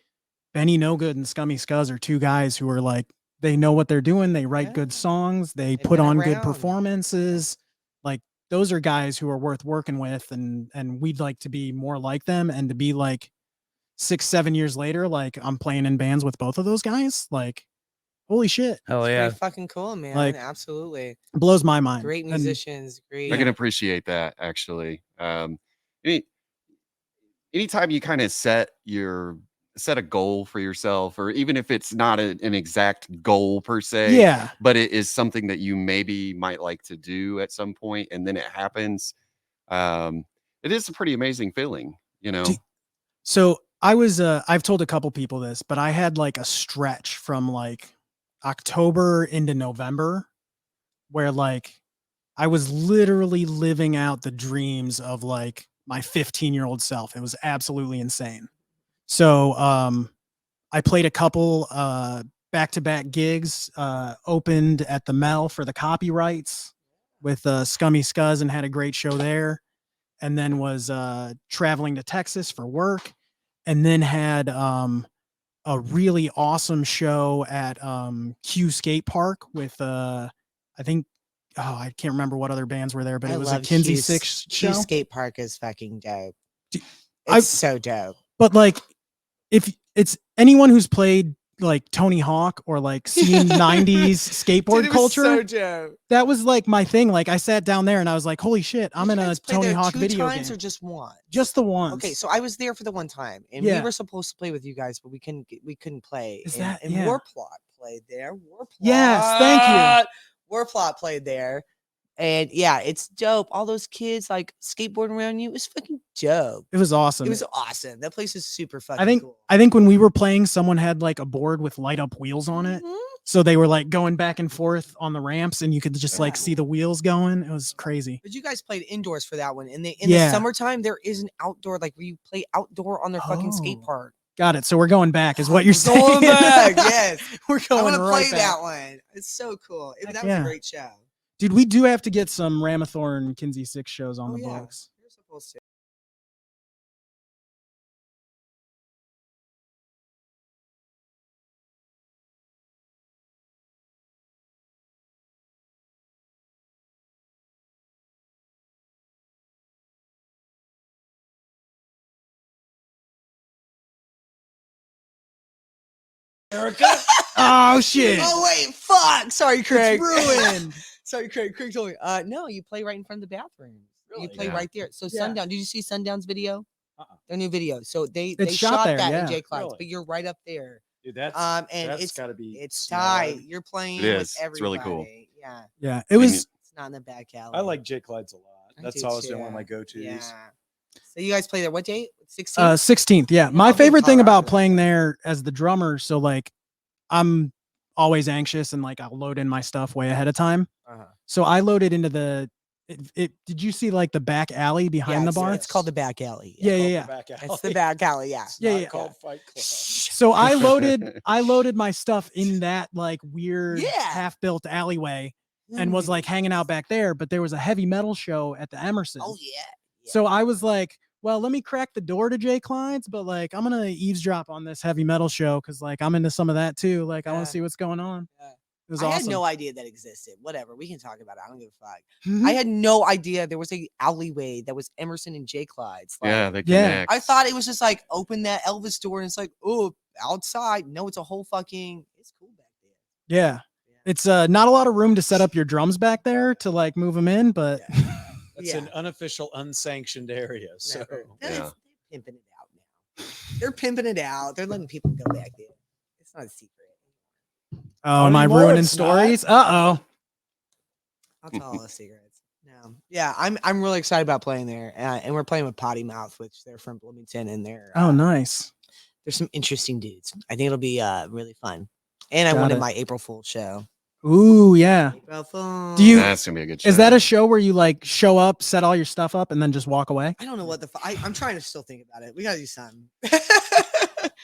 Benny No Good and Scummy Scuzz are two guys who are like, they know what they're doing. They write Yeah. good songs. They They've put been on good around. performances. Like those are guys who are worth working with. And we'd like to be more like them, and to be like 6-7 years later, like I'm playing in bands with both of those guys. Like, holy shit. Hell It's yeah. pretty fucking cool, man. Like, Absolutely. It blows my mind. Great And musicians. Great. I can appreciate that, actually. Anytime you kind of set a goal for yourself, or even if it's not an exact goal per se, yeah. but it is something that you maybe might like to do at some point, and then it happens. It is a pretty amazing feeling, you know. So I was, I've told a couple people this, but I had like a stretch from like October into November where like I was literally living out the dreams of like my 15-year-old self. It was absolutely insane. So I played a couple back-to-back gigs, opened at the Mel for the copyrights with Scummy Scuzz and had a great show there. And then was traveling to Texas for work, and then had a really awesome show at Q Skate Park with I think, I can't remember what other bands were there, but I it was a love Kinsey Q's- Six Q show. Skate Park is fucking dope. Do- It's so dope. But like, if it's anyone who's played like Tony Hawk or like seen 90s skateboard Dude, it was culture, so dope. that was like my thing. Like I sat down there and I was like, holy shit, I'm Did in you a guys play Tony there Hawk 2 video times game. or just one? Just the once. Okay, so I was there for the one time, and Yeah. we were supposed to play with you guys, but we couldn't play. Is and, that- and yeah. Warplot played there. Warplot. Yes, thank you. Warplot played there, And yeah, it's dope. All those kids like skateboarding around you. It was fucking dope. It was awesome. It was awesome. That place is super fucking I think cool. I think when we were playing, someone had like a board with light up wheels on it. Mhm. So they were like going back and forth on the ramps, and you could just like Yeah. see the wheels going. It was crazy. But you guys played indoors for that one. And in the Yeah. summertime, there is an outdoor, like where you play outdoor on their fucking skate Oh. park. Got it. So we're going back, is what you're We're saying. going back, yes. We're I going want to right play back. that one. It's so cool. Heck That was yeah. a great show. Dude, we do have to get some Ramathorn Kinsey 6 shows on Oh, the yeah. books. You're supposed to. Erica? Oh shit. Oh wait, fuck. Sorry, Craig. It's ruined. Sorry, Craig. Craig told me. No, you play right in front of the bathroom. Really? You play Yeah. right there. So Yeah. Sundown. Did you see Sundown's video? Uh-uh. Their new video. So they It's shot shot there, that yeah. in J. Clyde's, Really? but you're right up there. Dude, that's And that's it's gotta be it's snug. tight. You're playing It with is. everybody. It's really cool. Yeah, Yeah. It was it's not in the back alley. I like Jake Clyde's a lot. I That's do honestly one of too. my go-tos. Yeah. So you guys play there. What date? 16th. 16th. Yeah. My I'll be in favorite thing about Colorado. playing there as the drummer, so like I'm always anxious and like I'll load in my stuff way ahead of time. Uh-huh. So I loaded into the did you see like the back alley behind the it's, bar? it's called the back alley. Yeah, Called yeah, the yeah. back alley. It's the back alley. Yeah. It's Yeah, not yeah. called Fight Club. So I loaded my stuff in that like weird Yeah. half-built alleyway and was like hanging out back there, but there was a heavy metal show at the Emerson. Oh yeah. So I was like, well, let me crack the door to Jay Clyde's, but like I'm gonna eavesdrop on this heavy metal show because like I'm into some of that too. Like I want Yeah. to see what's going on. Yeah. It was I awesome. had no idea that existed. Whatever. We can talk about it. I don't give a fuck. I had no idea there was a alleyway that was Emerson and J. Clyde's. Like, Yeah, they Yeah. connect. I thought it was just like open that Elvis door and it's like, oh, outside. No, it's a whole fucking. It's cool back there. Yeah. It's not a lot of room to set up your drums back there to like move them in, but It's an unofficial, unsanctioned area. So Never. Yeah. They're pimping it out now. They're pimping it out. They're letting people go back there. It's not a secret. oh, am I anymore, ruining it's not. stories? Uh-oh. I'll tell all the secrets. No. Yeah, I'm really excited about playing there. And we're playing with Potty Mouth, which they're from Bloomington, and they're Oh, nice. there's some interesting dudes. I think it'll be really fun. And I Got wanted it. my April Fool's show. Ooh, yeah. April Fool. Do you- That's gonna be a good show. Is that a show where you like show up, set all your stuff up, and then just walk away? I don't know what the I'm trying to still think about it. We gotta do something.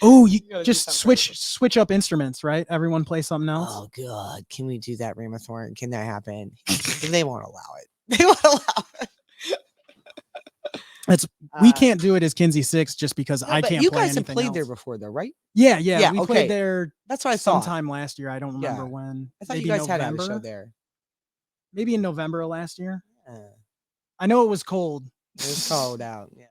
Oh, you gotta do just something switch up instruments, right? Everyone play something else. Oh god, can we do that, Ramathorn? Can that happen? They won't allow it. They won't allow it. We can't do it as Kinsey 6 just because No, I but can't. you play guys have anything played there else. before, though, right? Yeah, Yeah, we okay. played there That's what I thought. sometime last year. I don't remember Yeah. when. I thought Maybe you guys had a November? show there. Maybe in November of last year. Yeah. I know it was cold. It was cold out. Yeah.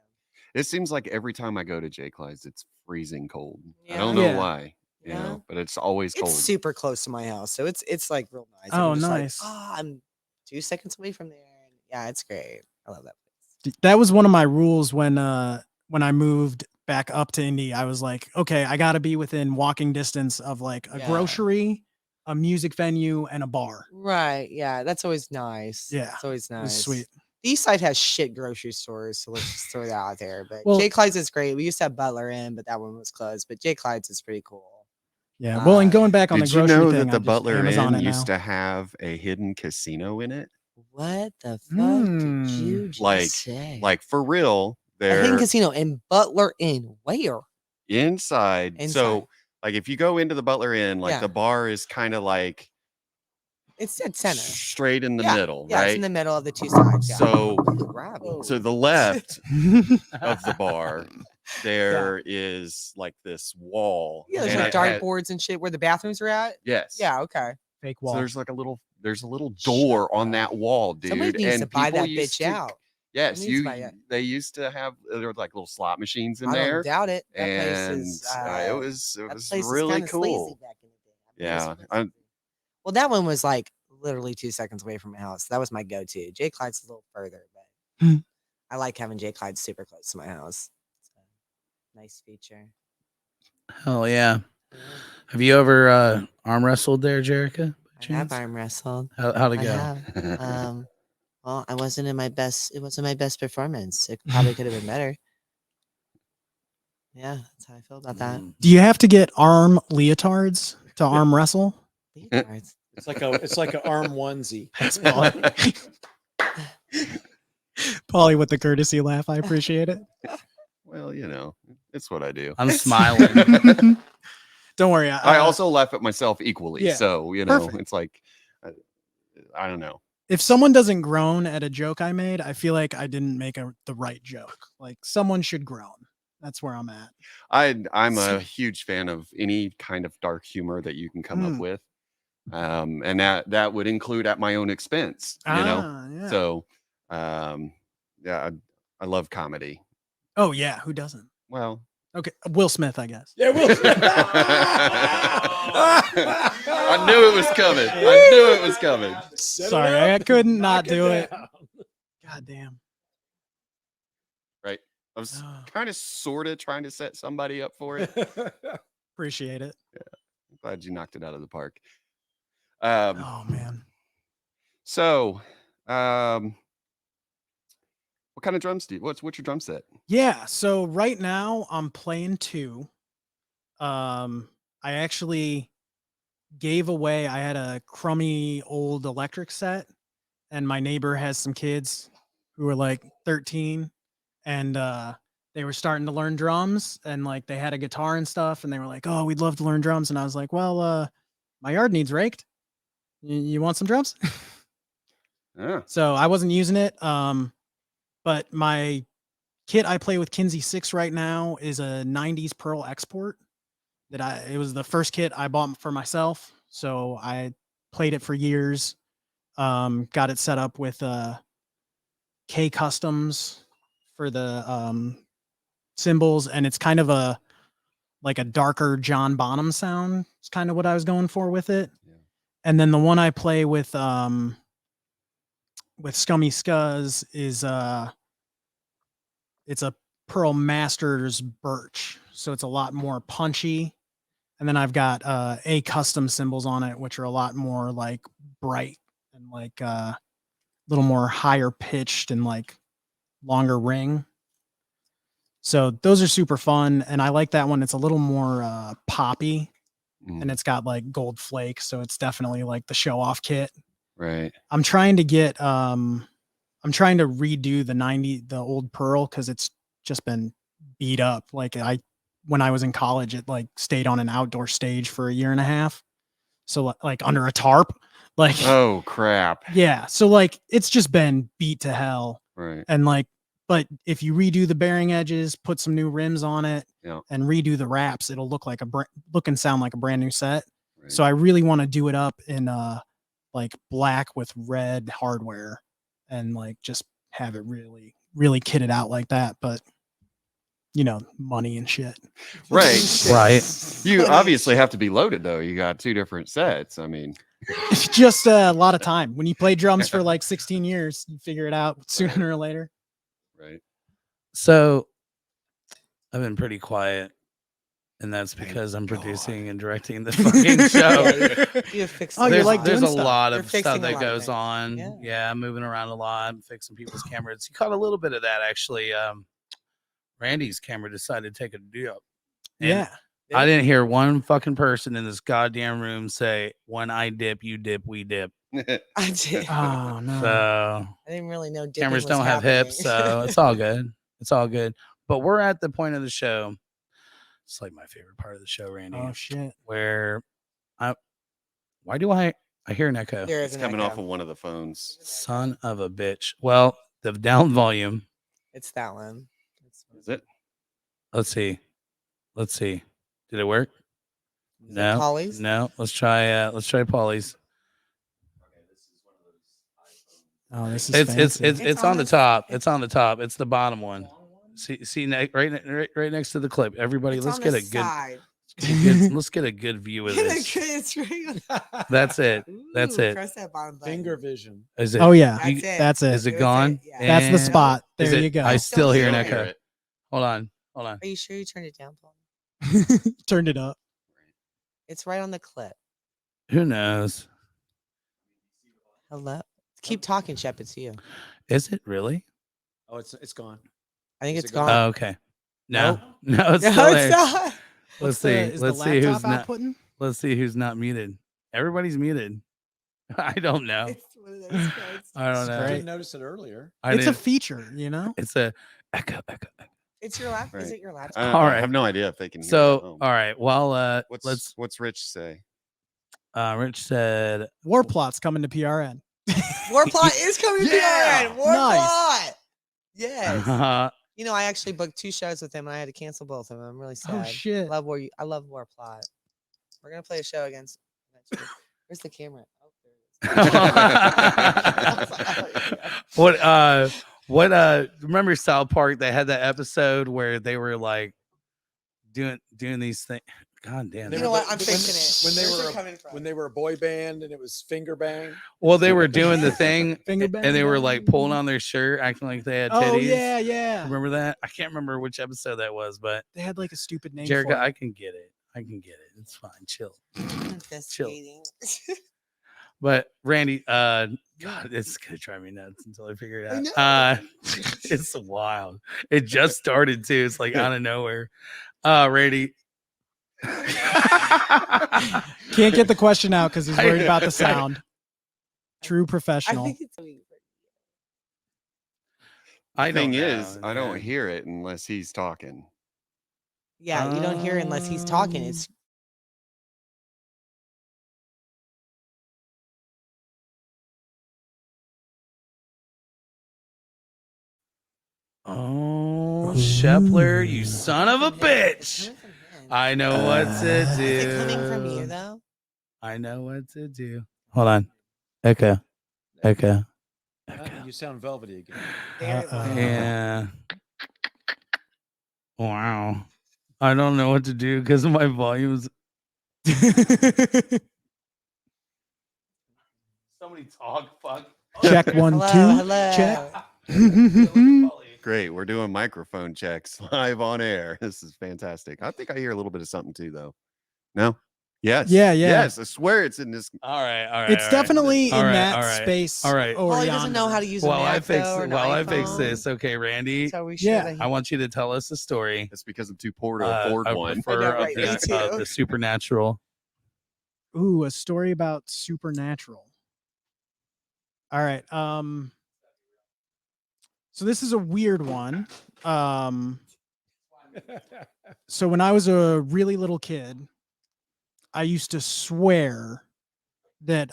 It seems like every time I go to J. Clyde's, it's freezing cold. I Yeah. don't know Yeah. why, you Yeah. know, but it's always cold. It's super close to my house, so it's like real nice. Oh, I'm just like, nice. I'm 2 seconds away from there. And yeah, it's great. I love that place. That was one of my rules when I moved back up to Indy. I was like, okay, I got to be within walking distance of like a Yeah. grocery, a music venue, and a bar. Right. Yeah, that's always nice. Yeah, It's always It was nice. sweet. The East Side has shit grocery stores, so let's just throw that out there. But Well- J. Clyde's is great. We used to have Butler in, but that one was closed. But J. Clyde's is pretty cool. Yeah. Well, and going back on Did the you grocery know thing, that the I just Butler Amazon Inn it used now. to have a hidden casino in it? What the fuck did you Hmm. just Like- say? Like for real, a hidden they're casino in Butler Inn. Where? inside. So Inside. like if you go into the Butler Inn, like Yeah. the bar is kind of like It's dead center. straight in the Yeah, middle, Yeah, right? it's in the middle of the two sides. Yeah. So Ooh, Robbie. so the left of the bar, there is like this wall. Yeah, there's and like it had- dartboards and shit where the bathrooms are at. Yes. Yeah, okay. Fake So wall. there's a little door on that wall, dude. Somebody needs and to buy people that used bitch to- out. Yes, Somebody needs to buy it. they used to have there were like little slot machines in I there. don't doubt it. That And place is. it was that was place is really kinda sleazy cool. back in the day. I bet Yeah, it's I'm- sleazy. Well, that one was like literally 2 seconds away from my house. That was my go-to. J. Clyde's a little further, but Hmm. I like having J. Clyde super close to my house. It's a nice feature. Hell yeah. Have you ever arm wrestled there, Jerica? by I have chance? arm wrestled. How'd it I go? have. Well, I wasn't in my best. It wasn't my best performance. It probably could have been better. Yeah, that's how I feel about that. Mm. Do you have to get arm leotards to arm wrestle? Leotards. It's like a arm onesie. Thanks, Paulie. Paulie with the courtesy laugh. I appreciate it. Well, it's what I do. I'm smiling. Don't worry. I also laugh at myself equally. yeah, So, perfect. it's like, I don't know. If someone doesn't groan at a joke I made, I feel like I didn't make the right joke. Like someone should groan. That's where I'm at. I'm a huge fan of any kind of dark humor that you can come up with. And that would include at my own expense, Yeah. So, yeah, I love comedy. Oh yeah, who doesn't? Well, Okay, Will Smith, I guess. Yeah, Will. I knew it was coming. I knew it was coming. Sorry, I couldn't not do it. God damn. Right. I was Oh. kind of sort of trying to set somebody up for it. Appreciate it. I'm glad you knocked it out of the park. Oh man. So, what kind of drums what's your drum set? Yeah, so right now I'm playing 2. I actually gave away, I had a crummy old electric set, and my neighbor has some kids who were like 13, and they were starting to learn drums, and like they had a guitar and stuff, and they were like, "Oh, we'd love to learn drums." And I was like, "Well, my yard needs raked. You want some drums?" Yeah. So I wasn't using it. But my kit I play with Kinsey 6 right now is a 90s Pearl Export it was the first kit I bought for myself. So I played it for years. Got it set up with K Customs for the cymbals, and it's kind of like a darker John Bonham sound. It's kind of what I was going for with it. Yeah. And then the one I play with Scummy Scuzz is it's a Pearl Masters Birch, so it's a lot more punchy. And then I've got A Custom cymbals on it, which are a lot more like bright and like a little more higher pitched and like longer ring. So those are super fun, and I like that one. It's a little more poppy, and it's got like gold flakes, so it's definitely like the show off kit. Right. I'm trying to redo the old Pearl because it's just been beat up. Like when I was in college, it like stayed on an outdoor stage for a year and a half. So like under a tarp, like, Oh crap. yeah. So like, it's just been beat to hell. Right. And like, but if you redo the bearing edges, put some new rims on it, Yeah. and redo the wraps, it'll look and sound like a brand new set. Right. So I really want to do it up in like black with red hardware and like just have it really, really kitted out like that. But money and shit. Right. Right. You obviously have to be loaded though. You got 2 different sets. I mean, It's just a lot of time. When you play drums for like 16 years, you figure it out sooner or later. right. So I've been pretty quiet, and that's because I'm God. producing and directing the fucking show. You fix. Oh, you're there's like there's doing a stuff. lot You're of fixing stuff a that lot of goes things. on. Yeah. I'm moving around a lot, fixing people's cameras. You caught a little bit of that actually. Randy's camera decided to take a dip. And Yeah. I didn't hear one fucking person in this goddamn room say, "When I dip, you dip, we dip." I did. Oh no. So I didn't really know dipping cameras was don't have happening. hips, so it's all good. It's all good. But we're at the point of the show. It's like my favorite part of the show, Randy, Oh shit. where why do I hear an echo? There is It's an coming off echo. of one of the phones. Son of a bitch. Well, the down volume. It's that one. Is it? Let's see. Did it work? Is it No. Polly's? No. Let's try Paulie's. Oh, this is It's fancy. it's on the top. It's on the top. It's the bottom one. See right next to the clip. Everybody, It's let's on get the a good side. let's get a good view of this. It's right. That's it. That's Ooh, it. Press that bottom button. Finger vision. Is it? Oh yeah. That's it. That's it. Is it It was gone? it, yeah. That's the And- spot. Is There it- you go. I still hear an Don't hear echo. it. Hold on. Are you sure you turned it down, Paul? Turned it up. It's right on the clip. Who knows? Hello. Keep talking, Shep. It's you. Is it really? Oh, it's gone. I think Is it's it gone? gone. Oh, okay. No, Nope. no, it's No, still it's there. not. Let's see. Is Let's the see laptop who's not. outputting? Let's see who's not muted. Everybody's muted. I don't know. It's one of those phones. I don't I know. didn't notice it earlier. I It's a didn't- feature, you know. It's a echo. It's your laptop. Is Right. it your I, laptop? All I right. have no idea if they can hear. So, it at home. all right. Well, let's. What's Rich say? Rich said, War plot's coming to PRN. Warplot is coming to Yeah, PRN. Warplot. nice. Yes. You know, I actually booked 2 shows with him, and I had to cancel both of them. I'm really sad. Oh shit! I love Warplot. We're gonna play a show against. Where's the camera? Oh, there it is. remember South Park? They had that episode where they were like doing these things. God damn. You it. know what? I'm fixing it. When they Where's it were coming from? when they were a boy band and it was finger bang. Well, they were doing the thing Finger and they were bang. like pulling on their shirt, acting like they had titties. Oh yeah. Remember that? I can't remember which episode that was, but They had like a stupid name. Jericho, for it. I can get it. It's fine. Chill. Investigating. But Randy, God, it's gonna drive me nuts until I figure it I out. know. It's wild. It just started too. It's like out of nowhere. Randy. Can't get the question out because he's worried about the sound. True I professional. think it's. I Thing don't know, is, I don't man. hear it unless he's talking. Yeah, you don't hear it unless he's talking. It's Oh, Shepler, you son of a It's bitch. coming from him. I know what to do. Is it coming from you though? I know what to do. Hold on. Echo. You sound velvety again. Yeah. Wow. I don't know what to do because my volume's. Somebody talk. Fuck. Check 1 2. Hello. Check. Great, we're doing microphone checks live on air. This is fantastic. I think I hear a little bit of something too, though. No? Yes. Yeah. Yes, I swear it's in this. All right. It's definitely All in right, that all right, space. all right. or Well, he doesn't know yonder. how to use a While I Mac, fix though, or an iPhone. this, okay, Randy. So we Yeah. should. I want you to tell us a story. It's because I'm too poor to afford I one. prefer I know, right? of Me too. the supernatural. Ooh, a story about supernatural. All right. So this is a weird one. So when I was a really little kid, I used to swear that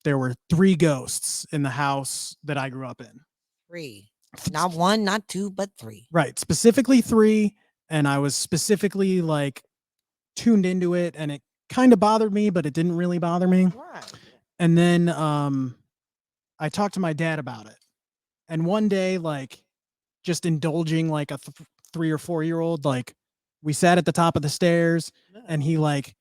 there were 3 ghosts in the house that I grew up in. 3, not 1, not 2, but 3. Right, specifically 3, and I was specifically like tuned into it, and it kind of bothered me, but it didn't really bother me. Right. And then I talked to my dad about it. And one day, like, just indulging like a 3 or 4 year old, like, we sat at the top of the stairs, and he like,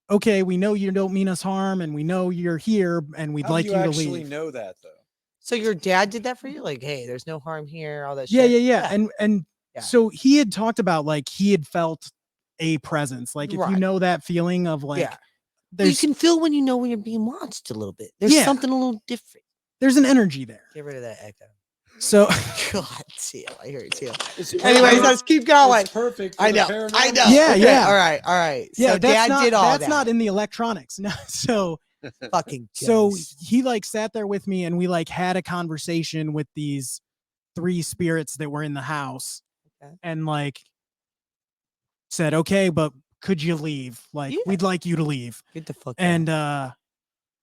okay, we know you don't mean us harm, and we know you're here, and we'd How do like you you to actually leave. know that though? So your dad did that for you? Like, hey, there's no harm here, all that Yeah, shit. yeah. And Yeah. so he had talked about like he had felt a presence. Like if you Right. know that feeling of like Yeah. Well, you there's can feel when you're being watched a little bit. There's Yeah. something a little different. there's an energy there. Get rid of that echo. So God, too. I hear it too. It's Anyways, perfect- let's keep going. It's perfect. I for the know. I paranormal. know. Yeah, Okay, yeah. All right. yeah, So Dad did all that's that. not in the electronics. No, so Fucking so ghost. he like sat there with me and we like had a conversation with these 3 spirits that were in the house Okay. and like said, okay, but could you leave? Like Yeah. we'd like you to leave. Get the fuck out. And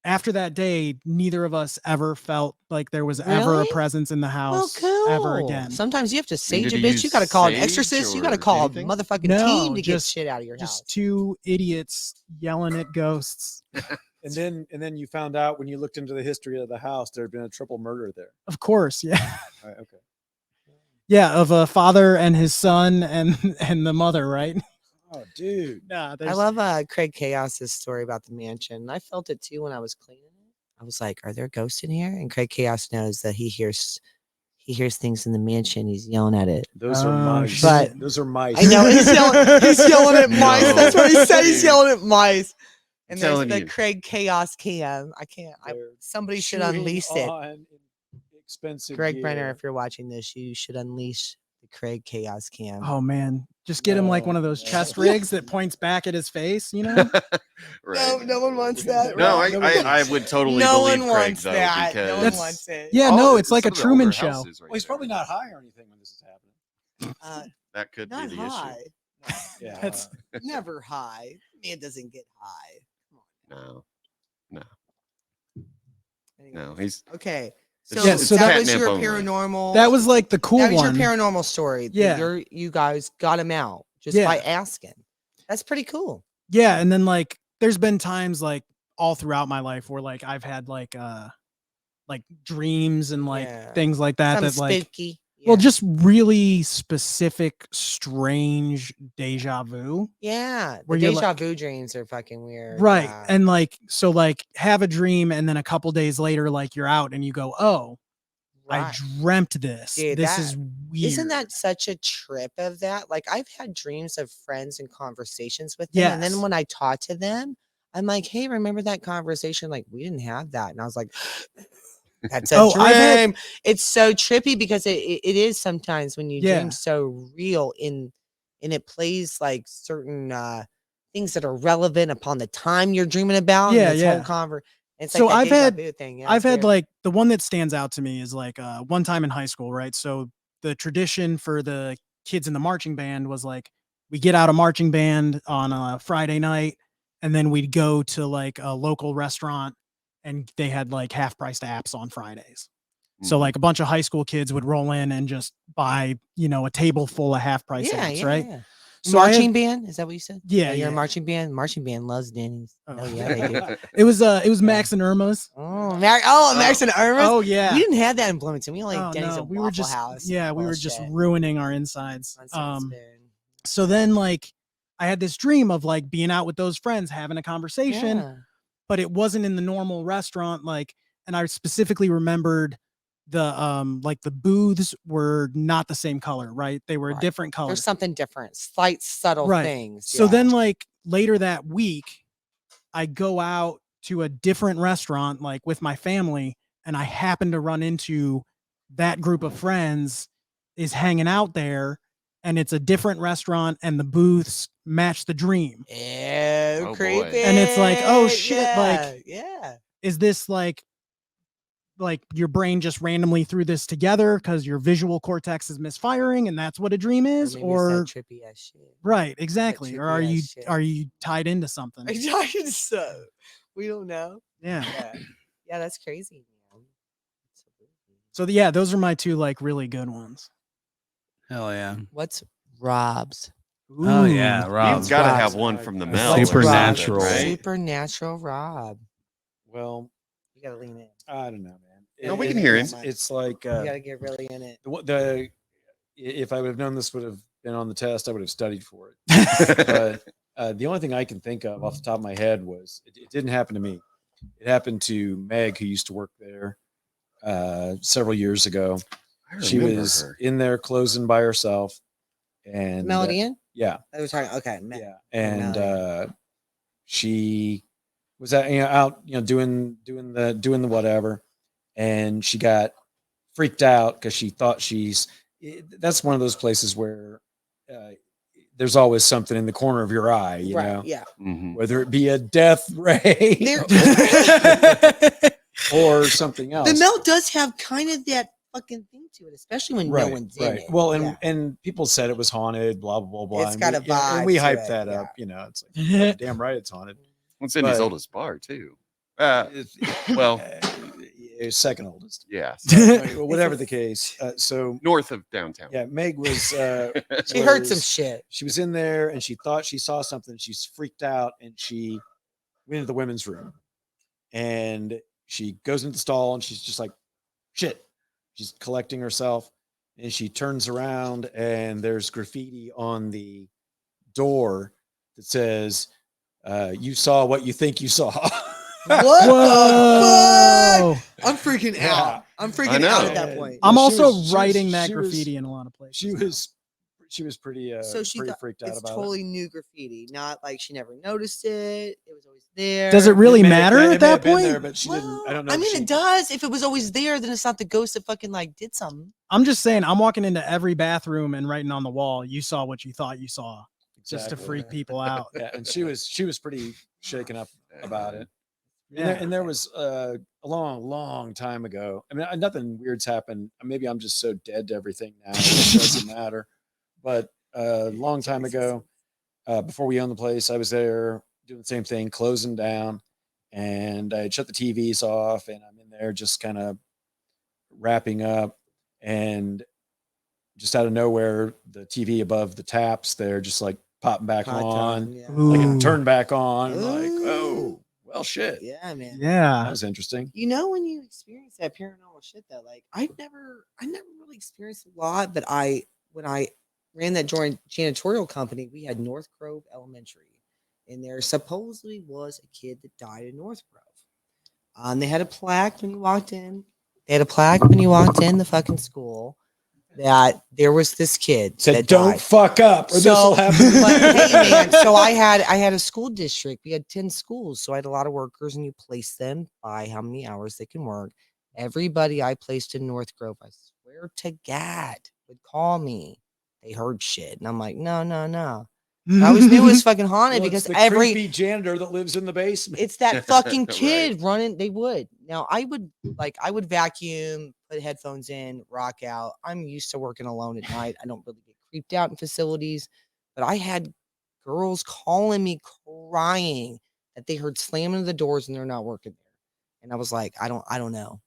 after that day, neither of us ever felt like there was ever a Really? presence in the Well, house cool. ever again. Sometimes you have to sage did a he bitch. You use got to call an sage exorcist. You got to or call anything? a motherfucking No, team to just- get shit out of your Just house. 2 idiots yelling at ghosts. And then you found out when you looked into the history of the house, there had been a triple murder there. Of course, yeah. All right, okay. Yeah, of a father and his son and the mother, right? Oh, dude. Nah, I love Craig Chaos's story about the mansion. I felt it too when I was cleaning it. I was like, "Are there ghosts in here?" And Craig Chaos knows that he hears things in the mansion. He's yelling at it. Those are Oh, mice. shit. But- those are mice. I know he's yelling at mice. No. That's what he said. He's yelling at mice. And there's telling the you. Craig Chaos Cam. I can't. They're Somebody should chewing unleash it. on expensive Greg Brenner, gear. if you're watching this, you should unleash the Craig Chaos Cam. Oh man, just get him like one of those No. chest rigs that points back at his face. You know? Right. No one wants that. No, Rob. I would totally No believe one Craig wants though, that. because No one That's- wants it. Yeah, all no, the- it's like a some of the Truman older Show. houses right Well, he's probably there. not high or anything when this is happening. That could be Not the high. Yeah, That's- Never high. Man doesn't get high. Come on. No, Anyways. he's Okay. It's- So, it's that was catnip your only. paranormal. That was like the cool that was one. your paranormal story. that Yeah. You guys got him out just Yeah. by asking. That's pretty cool. Yeah, and then like there's been times like all throughout my life where like I've had like dreams and like Yeah. things like that Some that like spooky. well Yeah. just really specific strange deja vu. Yeah. The where you're deja like- vu dreams are fucking weird. Right. Yeah. And like so like have a dream and then a couple days later like you're out and you go, "Oh, I Right. dreamt this. Dude, this that- is weird." Isn't that such a trip of that? Like I've had dreams of friends and conversations with them. And Yes. then when I talk to them, I'm like, hey, remember that conversation? Like, we didn't have that. And I was like, that's a Oh, I've had- dream. It's so trippy because it is sometimes when you Yeah. dream so real and it plays like certain things that are relevant upon the time you're dreaming about. Yeah, and this yeah. whole it's So like that I've deja had- vu thing. Yeah, I've it's had weird. like the one that stands out to me is like one time in high school, right? So the tradition for the kids in the marching band was like we get out of marching band on a Friday night and then we'd go to like a local restaurant and they had like half priced apps on Fridays. So Mhm. like a bunch of high school kids would roll in and just buy, a table full of half price apps, right? Yeah. So I had- marching band? Is that what you said? Yeah, You're a yeah. marching band? Marching band loves Denny's. Oh. Oh, yeah, they do. It was Max and Irma's. Oh, Max and Irma's? Oh yeah. We didn't have that in Bloomington. We only Oh, had Denny's no, and we Waffle were just House. we were just Bullshit. ruining our insides. One silver spoon. So then like I had this dream of like being out with those friends having a conversation, Yeah. but it wasn't in the normal restaurant. Like, and I specifically remembered the booths were not the same color, right? They were a Right. different color. There's something different, slight, subtle Right. things. So yeah. then like later that week, I go out to a different restaurant, like with my family, and I happen to run into that group of friends is hanging out there, and it's a different restaurant, and the booths match the dream. Ew, Oh, boy. creepy. And it's like, oh, shit, like- yeah. Is this like your brain just randomly threw this together because your visual cortex is misfiring and that's what a dream is? maybe it's that Or trippy ass shit. right, exactly. Or trippy ass shit. are you tied into something? So we don't know. Yeah. Yeah, that's crazy, man. Absolutely. So yeah, those are my two like really good ones. Hell yeah. What's Rob's? Oh yeah, Ooh. Rob. You've got to Rob's have one from the Mel. Supernatural. Right? Supernatural Rob. Well, You gotta lean in. I don't know, man. No, we can hear him. It's like You gotta get really in it. if I would have known this would have been on the test, I would have studied for it. But the only thing I can think of off the top of my head was it didn't happen to me. It happened to Meg, who used to work there several years ago. I She remember was her. in there closing by herself, and Melody in? yeah, I was talking. Okay. yeah, and Melody. she was out doing the whatever, and she got freaked out because she thought that's one of those places where there's always something in the corner of your eye, you know, Yeah. Mhm. whether it be a death ray or something else. The Mel does have kind of that fucking thing to it, especially when no one's in it. Well, Yeah. and people said it was haunted, blah blah blah blah. It's and got a we- and we vibe to hyped it, that yeah. up. It's like damn right, it's haunted. It's Indy's but- oldest bar too. Well, Second oldest. yeah, Well, whatever the case. So north of downtown. yeah, Meg was. She heard some was- shit. She was in there and she thought she saw something. She's freaked out and she went into the women's room, and she goes into the stall and she's just like, shit. She's collecting herself, and she turns around and there's graffiti on the door that says, "You saw what you think you saw." What Whoa. the fuck? I'm freaking Yeah. out. I'm I freaking know. out at that point. I'm She also was- she was- writing that she was- graffiti in a lot of places. she She was pretty So she pretty thought freaked out it's about totally new graffiti, not like she never noticed it. It was always there. Does it it. really It may have matter been- at it may that have been point? there, but she didn't. I don't know. I if mean, she- it does. If it was always there, then it's not the ghost that fucking like did something. I'm just saying, I'm walking into every bathroom and writing on the wall, "You saw what you thought you saw," just to Exactly. freak people out. Yeah, and she was pretty shaken up about it. Yeah. And there was a long time ago. I mean, nothing weird's happened. Maybe I'm just so dead to everything now. It doesn't matter. But a long time ago, before we owned the place, I was there doing the same thing, closing down, and I had shut the TVs off, and I'm in there just kind of wrapping up, and just out of nowhere, the TV above the taps there just like popping back on, Yeah. like Ooh. it turned back on. I'm like, Ooh. oh, well, shit. Yeah, man. That Yeah. was interesting. You know, when you experience that paranormal shit, though, like I never really experienced a lot, but when I ran that janitorial company, we had North Grove Elementary, and there supposedly was a kid that died in North Grove. They had a plaque when you walked in. They had a plaque when you walked in the fucking school that there was this kid Said, that don't died. fuck up, or this will happen. But hey, man, so I had a school district. We had 10 schools, so I had a lot of workers, and you place them by how many hours they can work. Everybody I placed in North Grove, I swear to God, would call me. They heard shit, and I'm like, no. I always knew it was fucking haunted Well, it's because the creepy janitor that lives in the basement. it's that fucking Right. kid running. They would. Now I would vacuum, put headphones in, rock out. I'm used to working alone at night. I don't really get creeped out in facilities, but I had girls calling me crying that they heard slamming of the doors and they're not working there. And I was like, I don't know.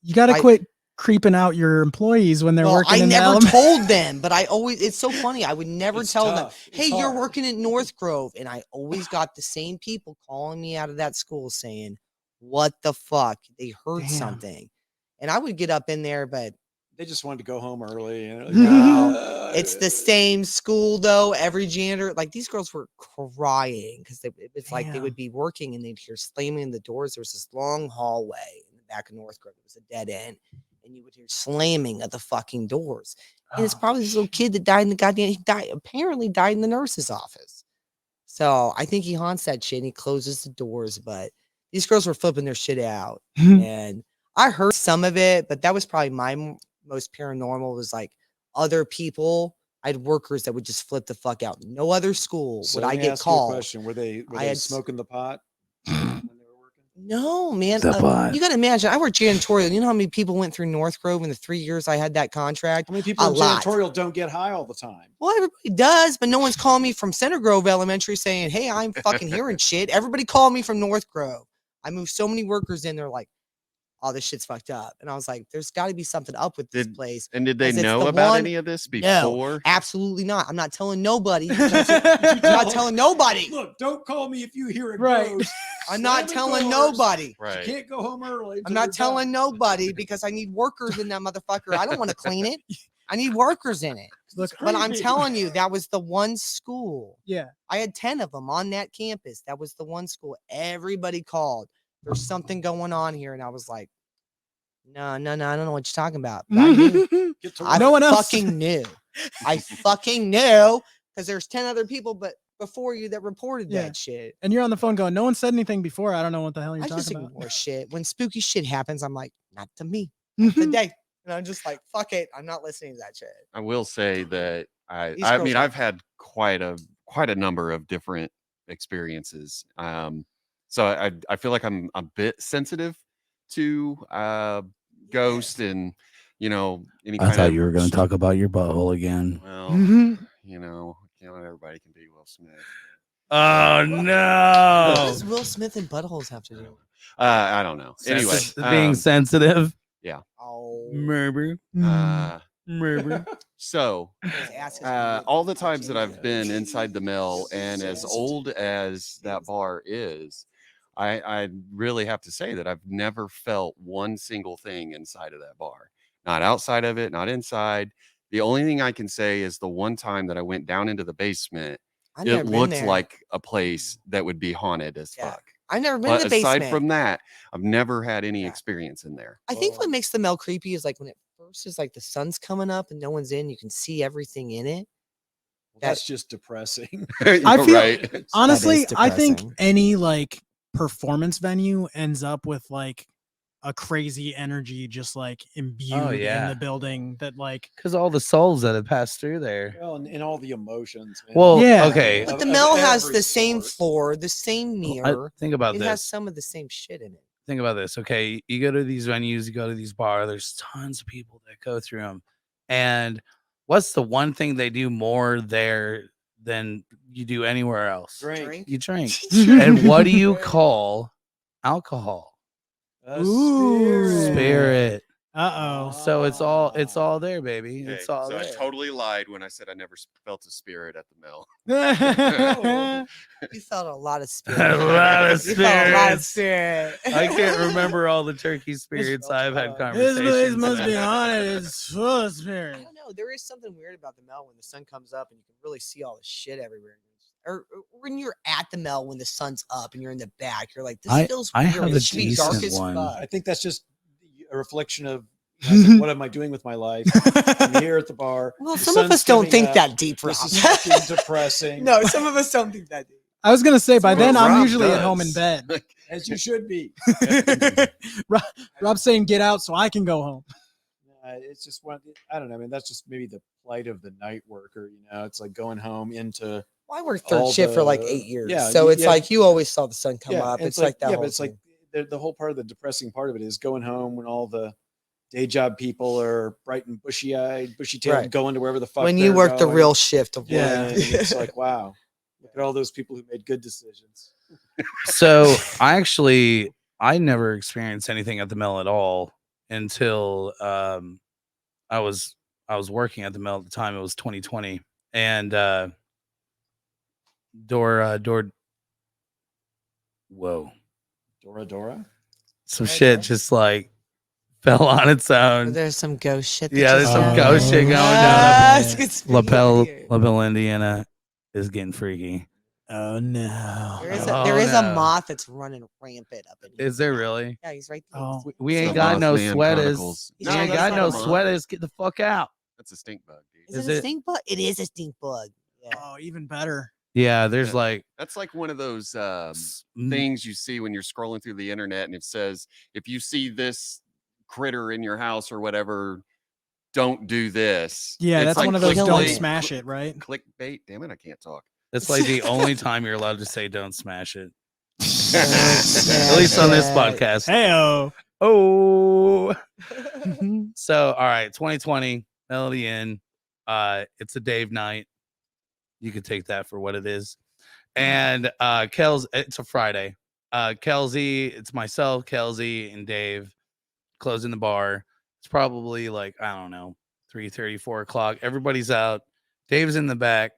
You got to I- quit creeping out your employees when they're Well, working I in the never element. told them, but it's so funny. I would never It's tell them, tough. It's hey, you're hard. working at North Grove. And I always got the same people calling me out of that school saying, what the fuck? They heard Damn. something. And I would get up in there, but They just wanted to go home early. You know, No, it's the same school though. Every janitor, like these girls were crying because it's like they Damn. would be working and they'd hear slamming in the doors. There was this long hallway in the back of North Grove. It was a dead end. And you would hear slamming of the fucking doors. And it's Oh, probably this little kid that died in the goddamn, apparently died in the nurse's office. So I think he haunts that shit and he closes the doors. But these girls were flipping their shit out. And I heard some of it, but that was probably my most paranormal was like other people. I had workers that would just flip the fuck out. No other school So would let I me get ask you a called. question. Were they I had smoking the pot when they were working? No, man. The pot. You got to imagine. I worked janitorial. You know how many people went through North Grove in the 3 years I had that contract? How many people A in lot. janitorial don't get high all the time? Well, everybody does, but no one's calling me from Center Grove Elementary saying, hey, I'm fucking hearing shit. Everybody called me from North Grove. I moved so many workers in. They're like, oh, this shit's fucked up. And I was like, there's got to be something up with this place. And did they 'Cause it's know the about one- any of this No, before? absolutely not. I'm not telling nobody. because I'm not telling nobody. Look, don't call me if you hear a Right. ghost. I'm not Slam the telling doors. nobody. You Right. can't go home early. I'm until not you're telling done. nobody because I need workers in that motherfucker. I don't want to clean it. I need workers in it. Look, But I'm creepy. telling you, that was the one school. yeah. I had 10 of them on that campus. That was the one school. Everybody called. There's something going on here. And I was like, no, I don't know what you're talking about. But I knew. Get to I work. No one else- fucking knew. I fucking knew because there's 10 other people but before you that reported Yeah. that shit. And you're on the phone going, no one said anything before. I don't know what the hell you're I just talking about. ignore shit. When spooky shit happens, I'm like, not to me. Mm-hmm. Today. And I'm just like, fuck it. I'm not listening to that shit. I will say that These I girls mean are- I've had quite a number of different experiences. So I feel like I'm a bit sensitive to ghost and any I kind thought of you were going to talk about your butthole again. well, everybody can be Will Smith. Oh What no! does Will Smith and buttholes have to do? I don't know. Anyway, being sensitive. Oh, Maybe. uh, Maybe. so his ass is all the times that I've been inside the mill, and as old as that bar is, I really have to say that I've never felt one single thing inside of that bar. Not outside of it, not inside. The only thing I can say is the one time that I went down into the basement, I've never it been looked there. like a place that would be haunted as Yeah. fuck. I've never been But in the aside basement. from that, I've never had any Yeah. experience in there. I think what makes the Mel creepy is like when it first is like the sun's coming up and no one's in, you can see everything in it. That's just depressing. I feel- right. Honestly, is I think depressing. any like performance venue ends up with like a crazy energy just like imbued in yeah. the building that like Because all the souls that have passed through there. Well, and all the emotions, man. Well, Yeah. okay. But Of- the of mill has every the same sort. floor, the same mirror. Think about It this. has some of the same shit in it. Think about this. Okay, you go to these venues, you go to these bars. There's tons of people that go through them, and what's the one thing they do more there than you do anywhere else? Drink. You drink. And what do you call alcohol? Ooh. Spirit. Uh So it's all there, baby. Okay, It's all so there. I totally lied when I said I never felt a spirit at the mill. oh. You felt a lot of spirit. A lot of You felt a lot of spirits. spirit. I can't remember all the turkey spirits I've had This conversations. place must be with. haunted. It's full of I spirit. don't know. There is something weird about the mill when the sun comes up and you can really see all the shit everywhere. Or when you're at the mill when the sun's up and you're in the back, you're like, this feels I weird. have It a should be dark decent as one. fuck. I think that's just a reflection of you know, what am I doing with my life? I'm here at the bar. Well, the some of sun's us don't coming think up, that deep, Rob. This is fucking depressing. No, some of us don't think that deep. I was gonna say by Well, then I'm Rob usually at home in does. bed. As you should be. Rob's saying get out so I can go home. It's just one. I don't know. I mean, that's just maybe the plight of the night worker. You know, it's like going home into. Well, I worked third all shift for like the- 8 years. yeah, So you- it's yeah. like you always saw the sun come Yeah, up. and It's like that. yeah, whole but it's like thing. the whole part of the depressing part of it is going home when all the day job people are bright and bushy-eyed, bushy-tailed, Right. going to wherever the fuck. When you they're work the going. real shift of Yeah. work. And it's like, wow, look at all those people who made good decisions. So I never experienced anything at the mill at all until I was working at the mill at the time. It was 2020, and whoa, Dora. some Dora shit Dora? just like fell on its own. There's some ghost shit. That Yeah, there's just some happened. ghost shit going Ah, down. it's conspiracy theory. LaBelle, Indiana is getting freaky. Oh no. There is a no. moth that's running rampant up in here. Is there really? Yeah, he's right there. Oh. We ain't The got no Mothman sweaters. Chronicles. We No, ain't that's got not no a moth. sweaters. Get the fuck out. That's a stink bug, dude. Is Is it a it? stink bug? It is a stink bug. Yeah. Oh, even better. Yeah, there's Yeah. like That's like one of those s- things you see when you're scrolling through the internet, and it says if you see this critter in your house or whatever, don't do this. Yeah, It's that's like one of those clickbait. don't clickbait- smash it, right? Clickbait. Damn it, I can't talk. That's like the only time you're allowed to say "don't smash it." smash At least on this it. podcast. Heyo. Oh. So, all right, 2020, Melody Inn. It's a Dave night. You could take that for what it is. And it's a Friday. Kelsey, it's myself, Kelsey, and Dave closing the bar. It's probably like, I don't know, 3:30, 4 o'clock. Everybody's out. Dave's in the back,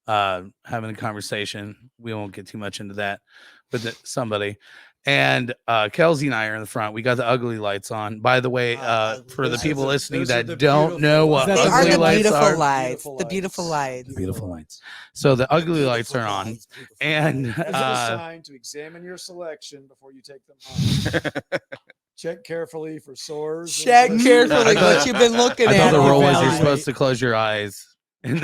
having a conversation. We won't get too much into that with somebody. And Kelsey and I are in the front. We got the ugly lights on. By the way, for the Those are people the- listening those are that the don't know what lights. They are ugly the lights beautiful are, lights. The beautiful lights. beautiful lights. So the ugly lights are on, Beautiful and lights. As a sign to examine your selection before you take them home. Check carefully for sores. and Check blisters. carefully I thought- what you've been looking I at. thought the rule was you're Evaluate. supposed to close your eyes, and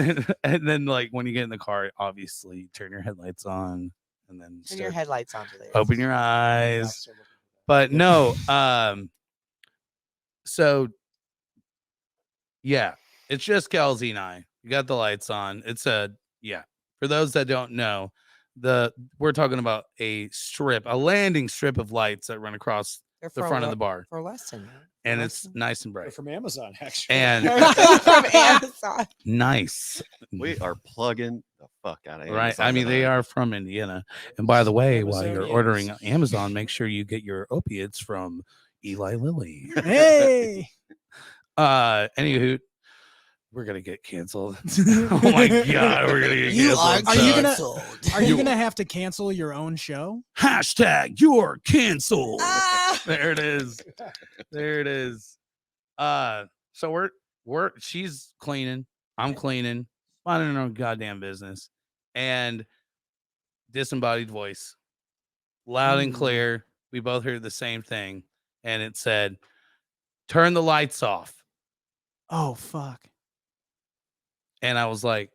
then like when you get in the car, obviously turn your headlights on, and then Turn your start, headlights on today. open your eyes. But no, so yeah, it's just Kelsey and I. You got the lights on. It's for those that don't know, we're talking about a landing strip of lights that run across They're the for front of le- the bar, for lesson, man. and For it's lesson. nice and They're bright. from Amazon, actually. And from Amazon. nice. We are plugging the fuck out of Right. Amazon I mean, they tonight. are from Indiana. And by the way, while you're Amazonians. ordering Amazon, make sure you get your opiates from Eli Lilly. Hey. Anywho, we're gonna get canceled. Oh my god, we're gonna get You are canceled. Are you gonna- canceled. Are you gonna have to cancel your own show? hashtag you're canceled? Ah! There it is. There it is. So she's cleaning, I'm cleaning, minding our own goddamn business, and disembodied voice, loud and clear. We both heard the same thing, and it said, "Turn the lights off." Oh fuck. And I was like,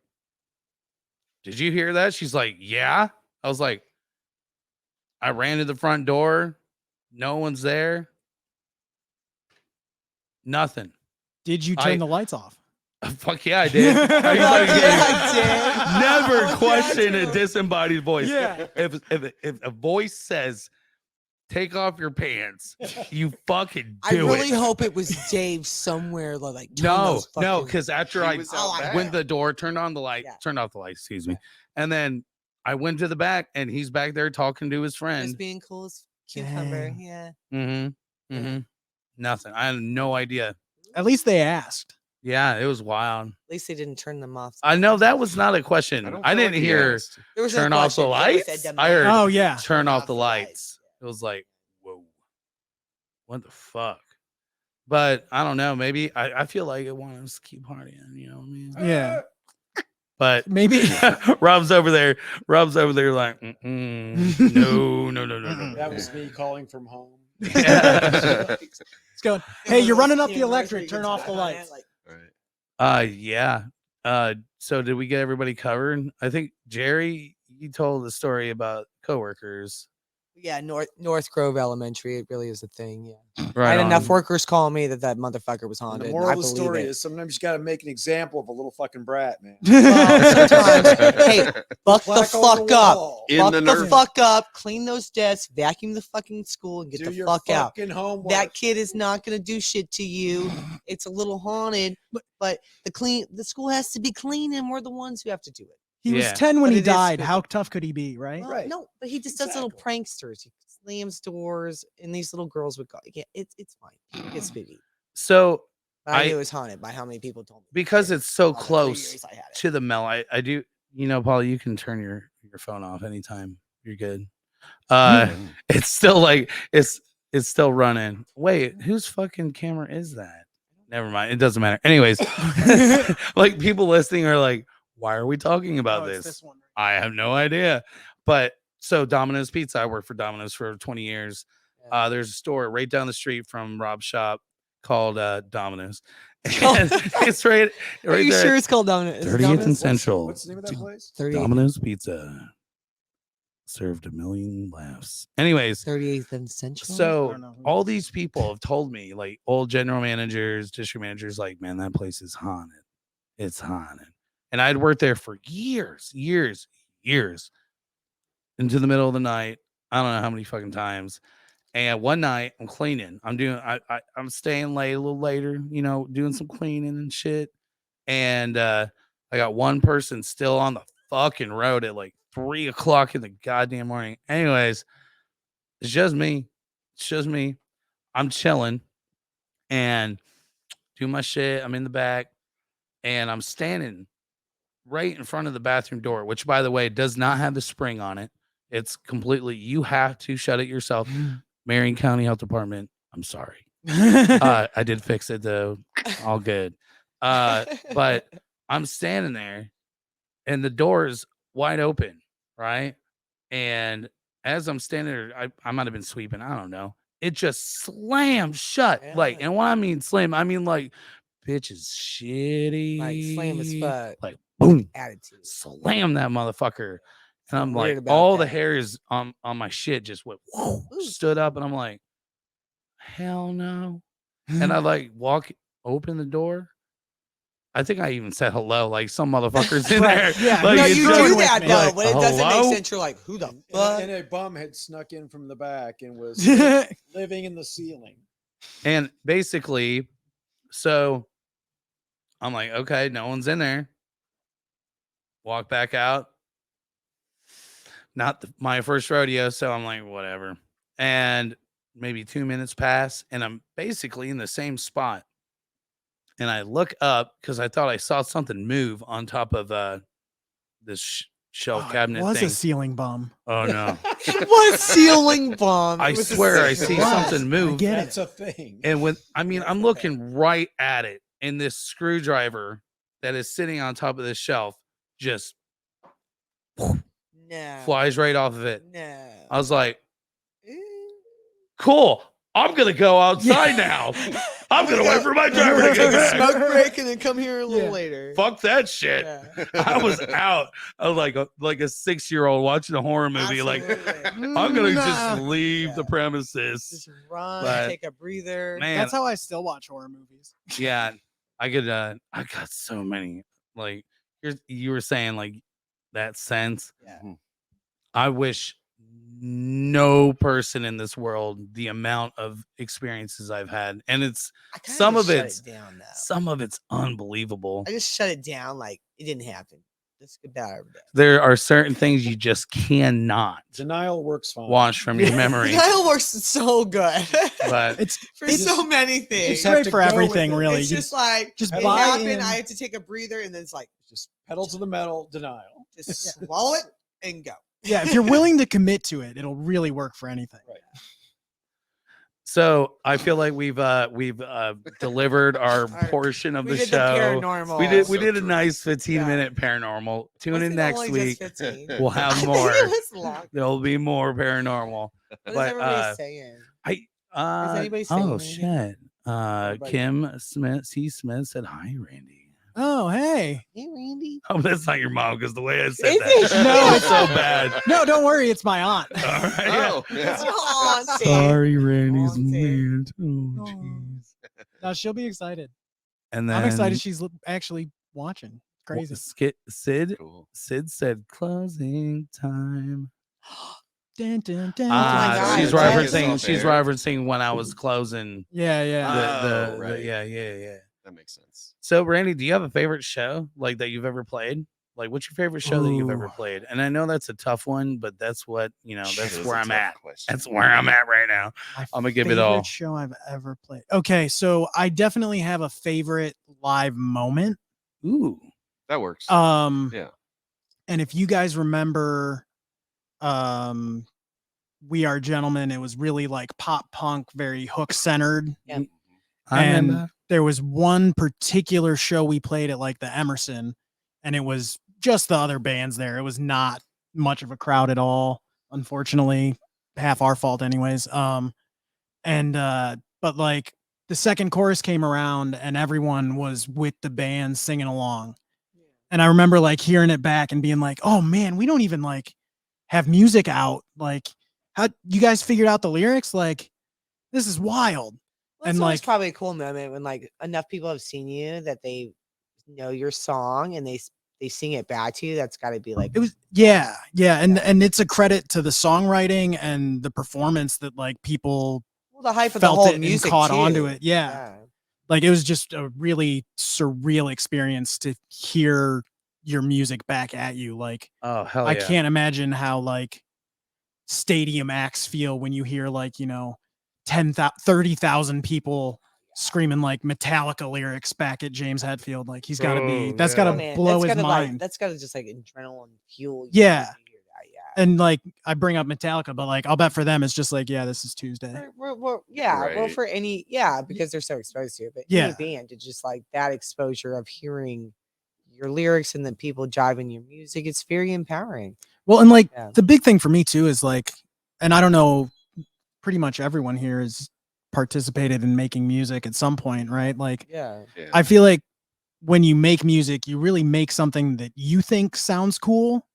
did you hear that? She's like, yeah. I was like, I ran to the front door. No one's there. Nothing. Did you turn I- the lights off? Fuck yeah, I did. Are you Yeah, fucking kidding me? I did. Never question a disembodied voice. Yeah. If a voice says, take off your pants, you fucking I do really it. hope it was Dave somewhere. Like turn No, those no, fucking- because after He I was out went back. went to the door, turned on the light, Yeah. turned off the light, excuse me. And then I went to the back and he's back there talking to his just friend. being cool as cucumber. Dang. Yeah. Mm-hmm. Yeah. Mm-hmm. Nothing. I had no idea. At least they asked. Yeah, it was wild. At least they didn't turn them off. I know that was not a question. don't I feel didn't like he hear asked. There was turn no off the question. It was lights. a I heard demand. Oh yeah. turn off the lights. It was like, whoa, what the fuck? But I don't know. Maybe I feel like it wants us to keep partying. You know what I mean? Yeah. But Maybe. Rob's over there. Rob's over there like, no. That was me calling from home. Yeah. It's going. Hey, you're running up the electric. Turn off the lights. Right. Yeah. So did we get everybody covered? I think Jerry, you told the story about coworkers. Yeah, North Grove Elementary. It really is a thing. Yeah. Right. I had enough on. work calling me that motherfucker was And haunted. the and moral I of the believe story it. is sometimes you got to make an example of a little fucking brat, man. Well, sometimes, hey, buck the Plaque on fuck the up. wall. In Fuck the the nerve. fuck up. Clean those desks. Vacuum the fucking school and get Do the your fuck out. fucking homework. That kid is not gonna do shit to you. It's a little haunted, but the school has to be clean, and we're the ones who have to do it. He was Yeah. 10 when But he it is died. spooky. How tough could he be, right? Well, Right. No, but he just does little Exactly. pranksters. He slams doors, and these little girls would go. Yeah, it's fine. It's spooky. So But I I- knew it was haunted by how many people told me. because Yeah. it's so All the 3 close years I had it. to the Mel, I do. You know, Paul, you can turn your phone off anytime. You're good. It's still like it's still running. Wait, whose fucking camera is that? Never mind. It doesn't matter. Anyways, like people listening are like, why are we talking about Oh, it's this? one. I have no idea. But so Domino's Pizza, I worked for Domino's for 20 years. Yeah. There's a store right down the street from Rob's shop called Domino's. And it's right Are you there. sure it's called Domino's? 30th and Central. What's the name of that place? Domino's Pizza served 1 million laughs. Anyways, 38th and Central. I so don't know who all this these people have told me, like old general managers, district managers, like, man, that place is haunted. It's haunted. And I'd worked there for years, into the middle of the night. I don't know how many fucking times. And one night I'm cleaning. I'm staying late a little later, you know, doing some cleaning and shit. And I got one person still on the fucking road at like 3 o'clock in the goddamn morning. Anyways, it's just me. I'm chilling and do my shit. I'm in the back and I'm standing right in front of the bathroom door, which, by the way, does not have the spring on it. It's completely, you have to shut it yourself. Marion County Health Department, I'm sorry. I did fix it though. All good. But I'm standing there and the door is wide open, right? And as I'm standing there, I might have been sweeping, I don't know. It just slammed shut. Yeah. Like, and when I mean slam, I mean like, bitch is shitty. Like slam as fuck. Like, boom, Attitude. slam that motherfucker. And I'm Weird like, about all the that. hairs on my shit just went, whoa, stood up. And I'm like, hell no. And I like open the door. I think I even said hello, like some motherfuckers in there. Right, yeah. Like, No, it's you just do with that me. though. like, When it doesn't hello? make sense, you're like, who the And fuck? a bum had snuck in from the back and was living in the ceiling. And basically, so I'm like, okay, no one's in there. Walk back out. Not my first rodeo, so I'm like, whatever. And maybe 2 minutes pass, and I'm basically in the same spot. And I look up because I thought I saw something move on top of this shelf Oh, cabinet it was thing. a ceiling bum. Oh no! What ceiling bomb? I It was a swear I ceiling see bomb. something I move. get That's it. a thing. And I'm Yeah. looking right at it, and this screwdriver that is sitting on top of this shelf just No. flies right off of it. No. I was like, Eh. cool. I'm gonna go outside now. I'm gonna wait for my driver to Take get a back. smoke break and then come here a little Yeah. later. Fuck that shit. Yeah. I was out. I was like a 6-year-old watching a horror movie. Like, Absolutely. I'm gonna Nah. just leave Yeah. the premises. Just run, But, take a breather. Man, That's how I still watch horror movies. yeah, I could. I got so many. Like, you were saying, like that sense. Yeah. I wish no person in this world the amount of experiences I've had, and it's I kinda some just of shut it's it down though. some of it's unbelievable. I just shut it down like it didn't happen. Let's get better over that. There are certain things you just cannot Denial works fine. wash from your memory. Denial works so good. But It's for it's so many things. it's have great to for go with everything, it. really. It's You just like just it buy happened. in. I have to take a breather and then it's like Just pedal to the metal, denial. just swallow it and go. yeah, if you're willing to commit to it, it'll really work for anything. Right. so I feel like we've delivered our Our- portion of We the did show. the paranormal. We So did a true. nice 15-minute Yeah. paranormal. Tune Was in it next only week. just 15? We'll I have think more. It was long. There'll be more paranormal. What is But everybody saying? oh anybody saying anything? shit. Everybody- Kim Smith, C. Smith said hi, Randy. Oh, hey. Hey, Randy. Oh, that's not your mom because the way I said Is that. it? No, No, it's so bad. No, don't worry, it's my aunt. All right. yeah. Oh, yeah. It's your auntie. Sorry, Randy's Auntie. man. Oh, Oh. jeez. No, she'll be excited. And then I'm excited she's actually watching. Crazy. Sid Cool. said closing time. Dun, dun, dun, Ah, God, she's that is referencing. off She's air. referencing when I was closing. Yeah, yeah. Oh, right. Yeah. That makes sense. So, Randy, do you have a favorite show like that you've ever played? Like, what's your favorite show that you've ever Ooh. played? And I know that's a tough one, but that's what That that's is where a I'm tough at. question. That's where I'm at right now. My I'm gonna give it all. favorite show I've ever played. Okay, so I definitely have a favorite live moment. Ooh, That works. Yeah. Yeah. And if you guys remember, We Are Gentlemen, it was really like pop punk, very hook centered. Yeah. I And remember. there was one particular show we played at like the Emerson, and it was just the other bands there. It was not much of a crowd at all, unfortunately. Half our fault, anyways. But like the second chorus came around and everyone was with the band singing along. And I remember like hearing it back and being like, oh man, we don't even like have music out. Like, how you guys figured out the lyrics? Like, this is wild. Well, And, that's always like- probably a cool moment when like enough people have seen you that they know your song and they sing it back to you. That's got to be like It was yeah. And it's a credit to the songwriting and the performance that like people well, the hype of the felt whole it and music caught too. onto it. Yeah. Like it was just a really surreal experience to hear your music back at you. Like Oh hell I yeah! can't imagine how like stadium acts feel when you hear like, 30,000 people screaming like Metallica lyrics back at James Hetfield. Like he's got to be, Oh, that's yeah. got Oh, to man, blow that's his gotta, mind. Like, that's got to just like adrenaline fuel. You Yeah. when you hear that, yeah. And like I bring up Metallica, but like I'll bet for them it's just like, yeah, this is Tuesday. Well, Right. for any, because they're so exposed to it. But Yeah. any band, it's just like that exposure of hearing your lyrics and then people jiving your music. It's very empowering. Well, and like Yeah. the big thing for me too is like, and I don't know, pretty much everyone here has participated in making music at some point, right? Like Yeah. Yeah. I feel like when you make music, you really make something that you think sounds cool.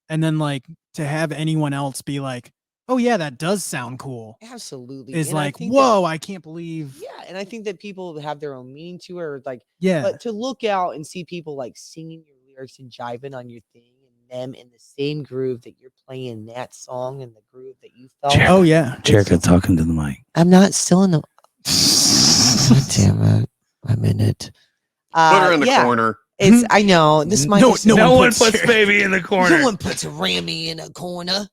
And then like to have anyone else be like, oh yeah, that does sound cool. Absolutely. Is And I like, think whoa, I can't believe. yeah. And I think that people have their own meaning to it, or like, Yeah. but to look out and see people like singing your lyrics and jiving on your thing and them in the same groove that you're playing that song and the groove that you felt. Jared. Oh yeah. Jericho talking to the mic. I'm not still in the. God damn it. I'm in it. Put her in the yeah, corner. It's, I know. This might No- be no No one one puts puts Jared- baby in the corner. No one puts Rammy in a corner.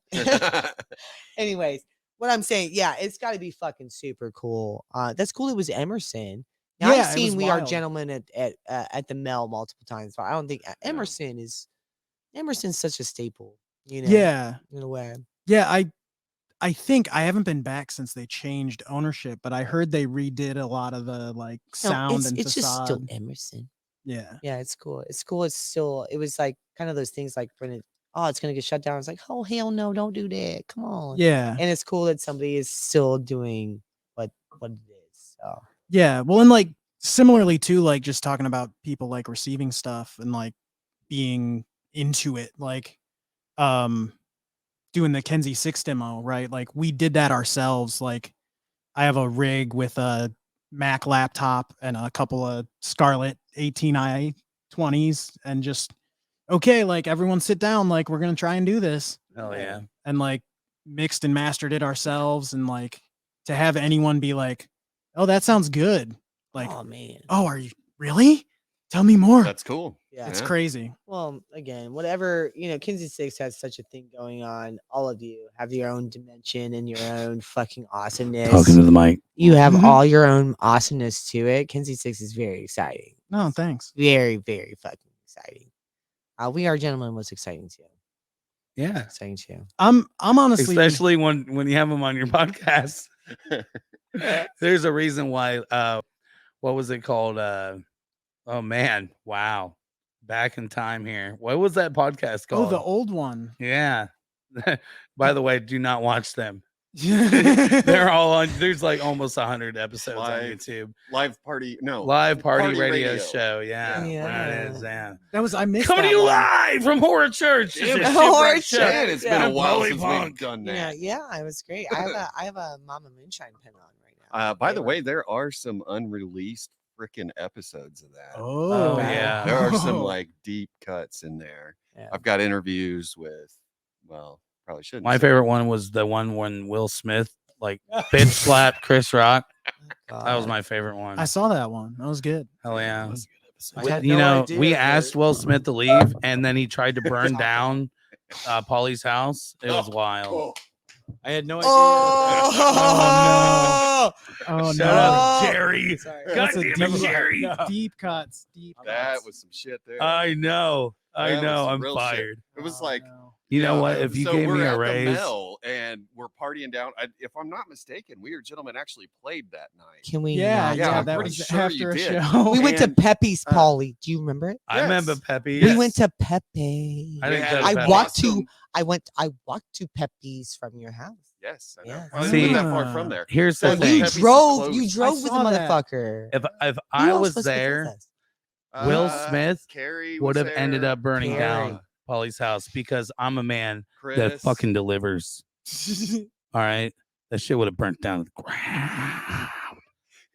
Anyways, what I'm saying, yeah, it's got to be fucking super cool. That's cool. It was Emerson. Now, Yeah, I've it seen was We Are wild. Gentlemen at the Mel multiple times, but I don't think Emerson's such a staple. Yeah. in a way. Yeah. I think I haven't been back since they changed ownership, but I heard they redid a lot of the like No, sound and it's just still facade. Emerson. Yeah. Yeah, it's cool. It's cool. It's still. It was like kind of those things like when it's gonna get shut down. It's like, oh hell no, don't do that. Come on. Yeah. And it's cool that somebody is still doing what it is. So Yeah. Well, and like similarly too, like just talking about people like receiving stuff and like being into it, like doing the Kenzie 6 demo, right? Like we did that ourselves. Like I have a rig with a Mac laptop and a couple of Scarlett 18i20s and just okay, like everyone sit down, like we're gonna try and do this. Hell yeah. And like mixed and mastered it ourselves, and like to have anyone be like, oh, that sounds good. Like, oh man. oh, are you really? Tell me more. That's cool. Yeah. It's crazy. Well, again, whatever, Kinsey 6 has such a thing going on. All of you have your own dimension and your own fucking awesomeness. Talking to the mic. You have Mhm. all your own awesomeness to it. Kinsey 6 is very exciting. No, thanks. Very, very fucking exciting. We Are Gentlemen was exciting too. Yeah. Exciting too. I'm honestly Especially when you have them on your podcast. There's a reason why what was it called? Oh man, wow. Back in time here. What was that podcast called? oh, the old one. Yeah. By the way, do not watch them. They're all on. There's like almost 100 episodes on Live. YouTube. Live party. No. Live party, Party radio, radio. show. Yeah, Yeah. that is. Yeah. That was I missed Coming to that you one. live from Horror Church. Damn It's a it. Horror shipwreck show. Church. Man, it's been Yeah. a while Holy since punk. we've done that. Yeah, it was great. I have a Mama Moonshine pin on right now. By the They were- way, there are some unreleased freaking episodes of that. Oh, yeah. There are some like deep cuts in there. Yeah. I've got interviews with, well, probably shouldn't. My say favorite one was the one when Will Smith like bitch slapped Chris Rock. That was my favorite one. I saw that one. That was good. Hell yeah. I We- had you no know, idea we that- asked Will Smith to leave, and then he tried to burn down Polly's house. It was wild. I had no idea. Oh, Oh Shut no. up, Jerry. Sorry. God That's a damn it, deep- Jerry. Deep cuts. Deep That cuts. was some shit there. I know. I That know. was I'm real shit. fired. It was Oh, like, no. You know yeah, what? If you so gave we're me a at the raise, Mel and we're partying down. If I'm not mistaken, We Are Gentlemen actually played that night. Can we? Yeah, not yeah, yeah, talk that I'm about pretty was sure after you a did. show. We went to And, Pepe's, Polly. Do you remember it? I remember Yes. Pepe. We went to Pepe. I didn't Yeah, go to I Pepe's. walked to. awesome. I walked to Pepe's from your house. Yes, I know. Yeah. I didn't live that far Ah. from there. Here's the Well, thing. You Pepe's is drove. You closed. drove with the saw that. motherfucker. If Who I else was with there, us? Will Smith Carrie would was have ended there, up burning Carrie. down Polly's house because I'm a man that Chris. fucking delivers. All right. That shit would have burnt down to the ground.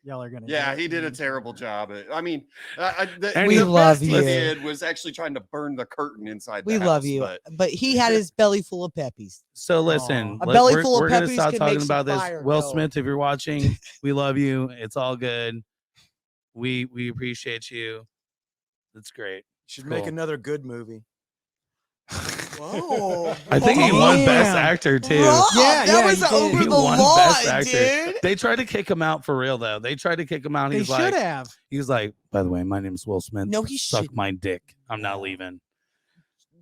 Y'all are gonna. Yeah, hate he did a me. terrible job. I mean, the, And We the love best he you. did was actually trying to burn the curtain inside. We the love house, you, but but he had his belly full of Peppies. So listen, Aw. A belly we're, full of we're gonna peppies stop can talking make some about this. fire Will go. Smith, if you're watching, we love you. It's all good. We appreciate you. That's great. Should make Cool. another good movie. Whoa! I think he won Best Damn. Actor too. Rob, Yeah, that yeah, was he did. over He the won line, Best Actor. dude. They tried to kick him out for real though. They tried to kick him out. They He's should like, have. he was like, by the way, my name's Will Smith. No, he Suck shouldn't. my dick. I'm not leaving.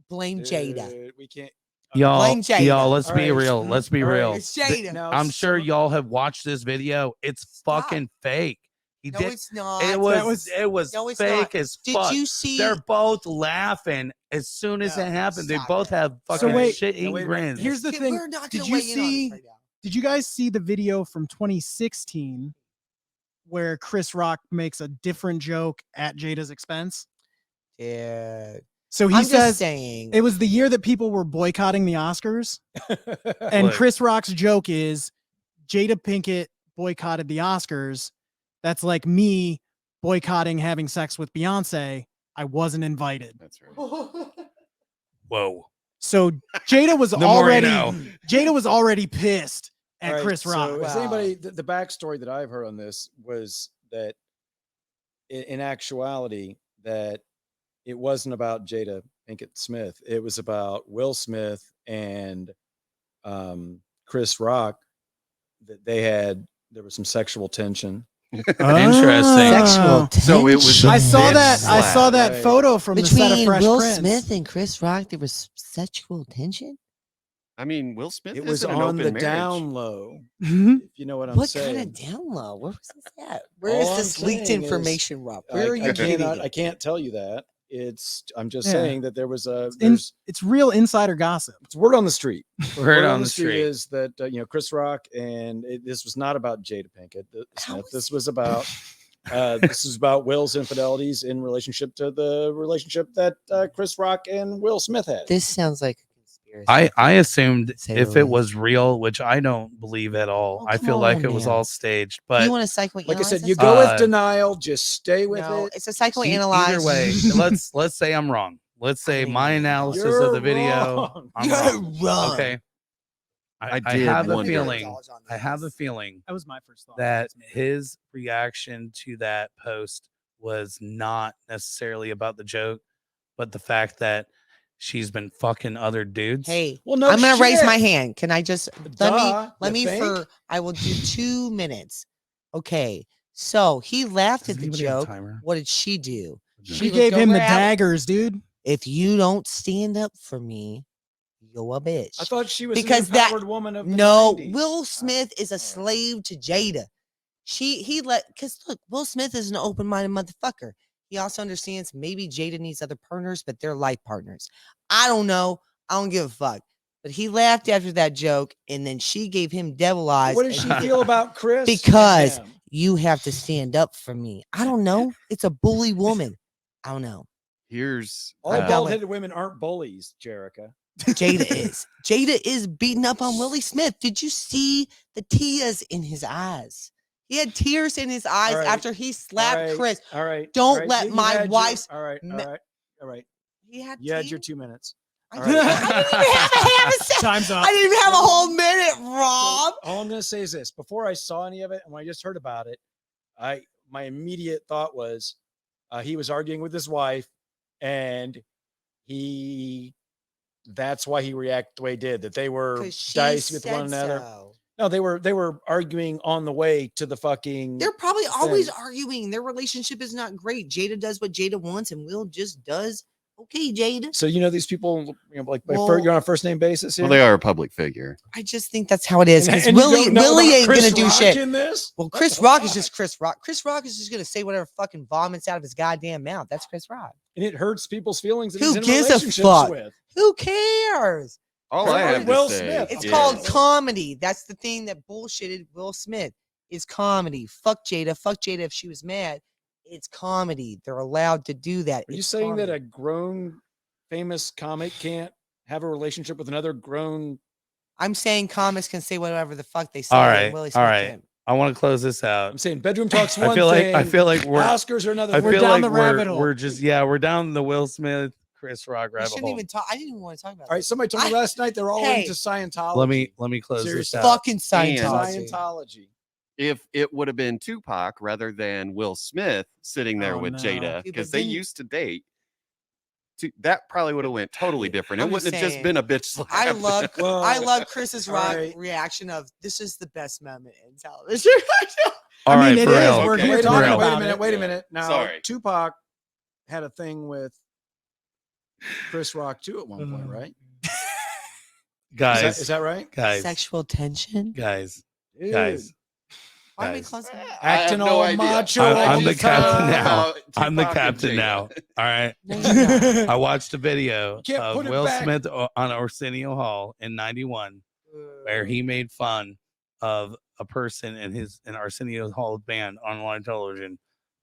Blame Jada. Dude, we can't. Y'all, Blame Jada. y'all, let's All be right. real. Let's be All right. real. It's Jada. Now, I'm sure some- y'all have watched this video. It's Stop. fucking fake. He No, did. it's not. It was No, it's fake not. as Did fuck. you see? They're both laughing as soon as No, it happened. They stop both it. have fucking wait, shit-eating no, wait a minute. grins. Here's the thing. We're not Did gonna you weigh in on see? this right now. Did you guys see the video from 2016 where Chris Rock makes a different joke at Jada's expense? Dude. So he I'm just says saying. it was the year that people were boycotting the Oscars, and Look. Chris Rock's joke is Jada Pinkett boycotted the Oscars. That's like me boycotting having sex with Beyonce. I wasn't invited. that's right. Whoa. So Jada was The more you already know. Jada was already pissed at All right, Chris Rock. So, is Wow. anybody the backstory that I've heard on this was that in actuality that it wasn't about Jada Pinkett Smith. It was about Will Smith and Chris Rock. That there was some sexual tension. Interesting. Sexual So it was. I saw bitch that. I slap. saw that Right. photo from the set of Between Fresh Will Prince. Smith and Chris Rock, there was sexual tension. I mean, Will Smith. It was isn't an on open the marriage. down low. Mhm. If you know what I'm What saying. kind of down low? Where was this at? Where All is I'm this leaked saying is, information, Rob? I- Where are I you getting cannot- it? I can't tell you that. I'm just Yeah. saying that there was there's It's real insider gossip. it's word on the street. Word on the street. is that Chris Rock and this was not about Jada Pinkett Smith. This was about this is about Will's infidelities in relationship to the relationship that Chris Rock and Will Smith had. This sounds like a conspiracy. I assumed Say if the it least. was real, which I don't believe at all. Oh, I come feel like on, it was man. all staged. You But want to psychoanalyze? Like I said, this? you go with Uh, denial, just stay with No, it. it's a psychoanalyze. either way, let's say I'm wrong. Let's say think my you're analysis You're of the video. wrong. I'm You're wrong. wrong. Okay. I did have a wonder. feeling. I have a feeling That was my first thought. that his reaction to that post was not necessarily about the joke, but the fact that she's been fucking other dudes. Hey, Well, no, I'm gonna raise shit. my hand. Can I just Duh, let you me think? for I will do 2 minutes. Okay. So he laughed Does at the anybody have a joke. timer? What did she do? She was gave him the going out- daggers, dude. If you don't stand up for me, you're a bitch. I thought she was Because an that- empowered woman of the No, 90s. Will Smith is a Oh. slave to Jada. Because look, Will Smith is an open-minded motherfucker. He also understands maybe Jada needs other partners, but they're life partners. I don't know. I don't give a fuck. But he laughed after that joke, and then she gave him devil eyes. What does and she he did- feel about Chris? and Because him? you have to stand up for me. I don't know. It's a bully woman. I don't know. Here's all I'm done bald-headed women aren't bullies, Jerica. Jada is. Jada is beating up on Willie Smith. Did you see the tears in his eyes? He had tears in his eyes All right. after he slapped All right. Chris. All right. Don't all right. let You my had your- wife's all right. me- All right. All right. He had You had your tears? 2 minutes. I all didn't, right. I didn't even have a half a second. Time's up. I didn't even have a whole minute, Rob. All I'm going to say is this: before I saw any of it, and when I just heard about it, my immediate thought was he was arguing with his wife, and that's why he reacted the way he did. That they were 'Cause she dicey with said one another. so. No, they were arguing on the way to the fucking. They're probably always thing. arguing. Their relationship is not great. Jada does what Jada wants, and Will just does. Okay, Jada. So these people, like Well- you're on a first name basis here. well, they are a public figure. I just think that's how it is. Because And you Willie don't know about ain't Chris gonna do Rock shit. in this? Well, What Chris the Rock is fuck? just Chris Rock. Chris Rock is just gonna say whatever fucking vomits out of his goddamn mouth. That's Chris Rock. And it hurts people's feelings that Who he's in gives a relationships fuck? with. Who cares? All Or I have Will to say, Smith. It's Yeah. called comedy. That's the thing that bullshitted Will Smith is comedy. Fuck Jada. Fuck Jada if she was mad. It's comedy. They're allowed to do that. Are you It's saying that comedy. a grown famous comic can't have a relationship with another grown? I'm saying comics can say whatever the fuck they say. All and right, Willie all Smith right. can't. I want to close this out. I'm saying bedroom talks I one feel thing. like we're Oscars are another. I We're feel down like the rabbit hole. we're just we're down the Will Smith, Chris Rock We rabbit shouldn't hole. even talk. I didn't even want to talk about All right, this. somebody told me last night they're all Hey. into Scientology. Let me close this Seriously. out. Fucking Scientology. Scientology. if it would have been Tupac rather than Will Smith sitting there Oh, with no. Jada, Yeah, because but they then- used to date, that probably would have went totally different. It I'm wouldn't just have just been a bitch slap. I love Well, I love Chris's all rock right. reaction of this is the best moment in television. All I right, mean, it for is. real. We're Okay. here Wait, For talking real. wait a about minute. it. Wait a Yeah. minute. Now, Sorry. Tupac had a thing with Chris Rock too at one point, right? Guys, Is that right? guys, Sexual tension. guys, Dude. guys. Why are we guys. closing? I have Acting no all idea. macho I'm all the the captain time. now. I'm the Tupac and captain Jada. now. All right. No, you're not. I watched a video You can't of put it Will back. Smith on Arsenio Hall in '91, where he made fun of a person in Arsenio Hall's band on live television,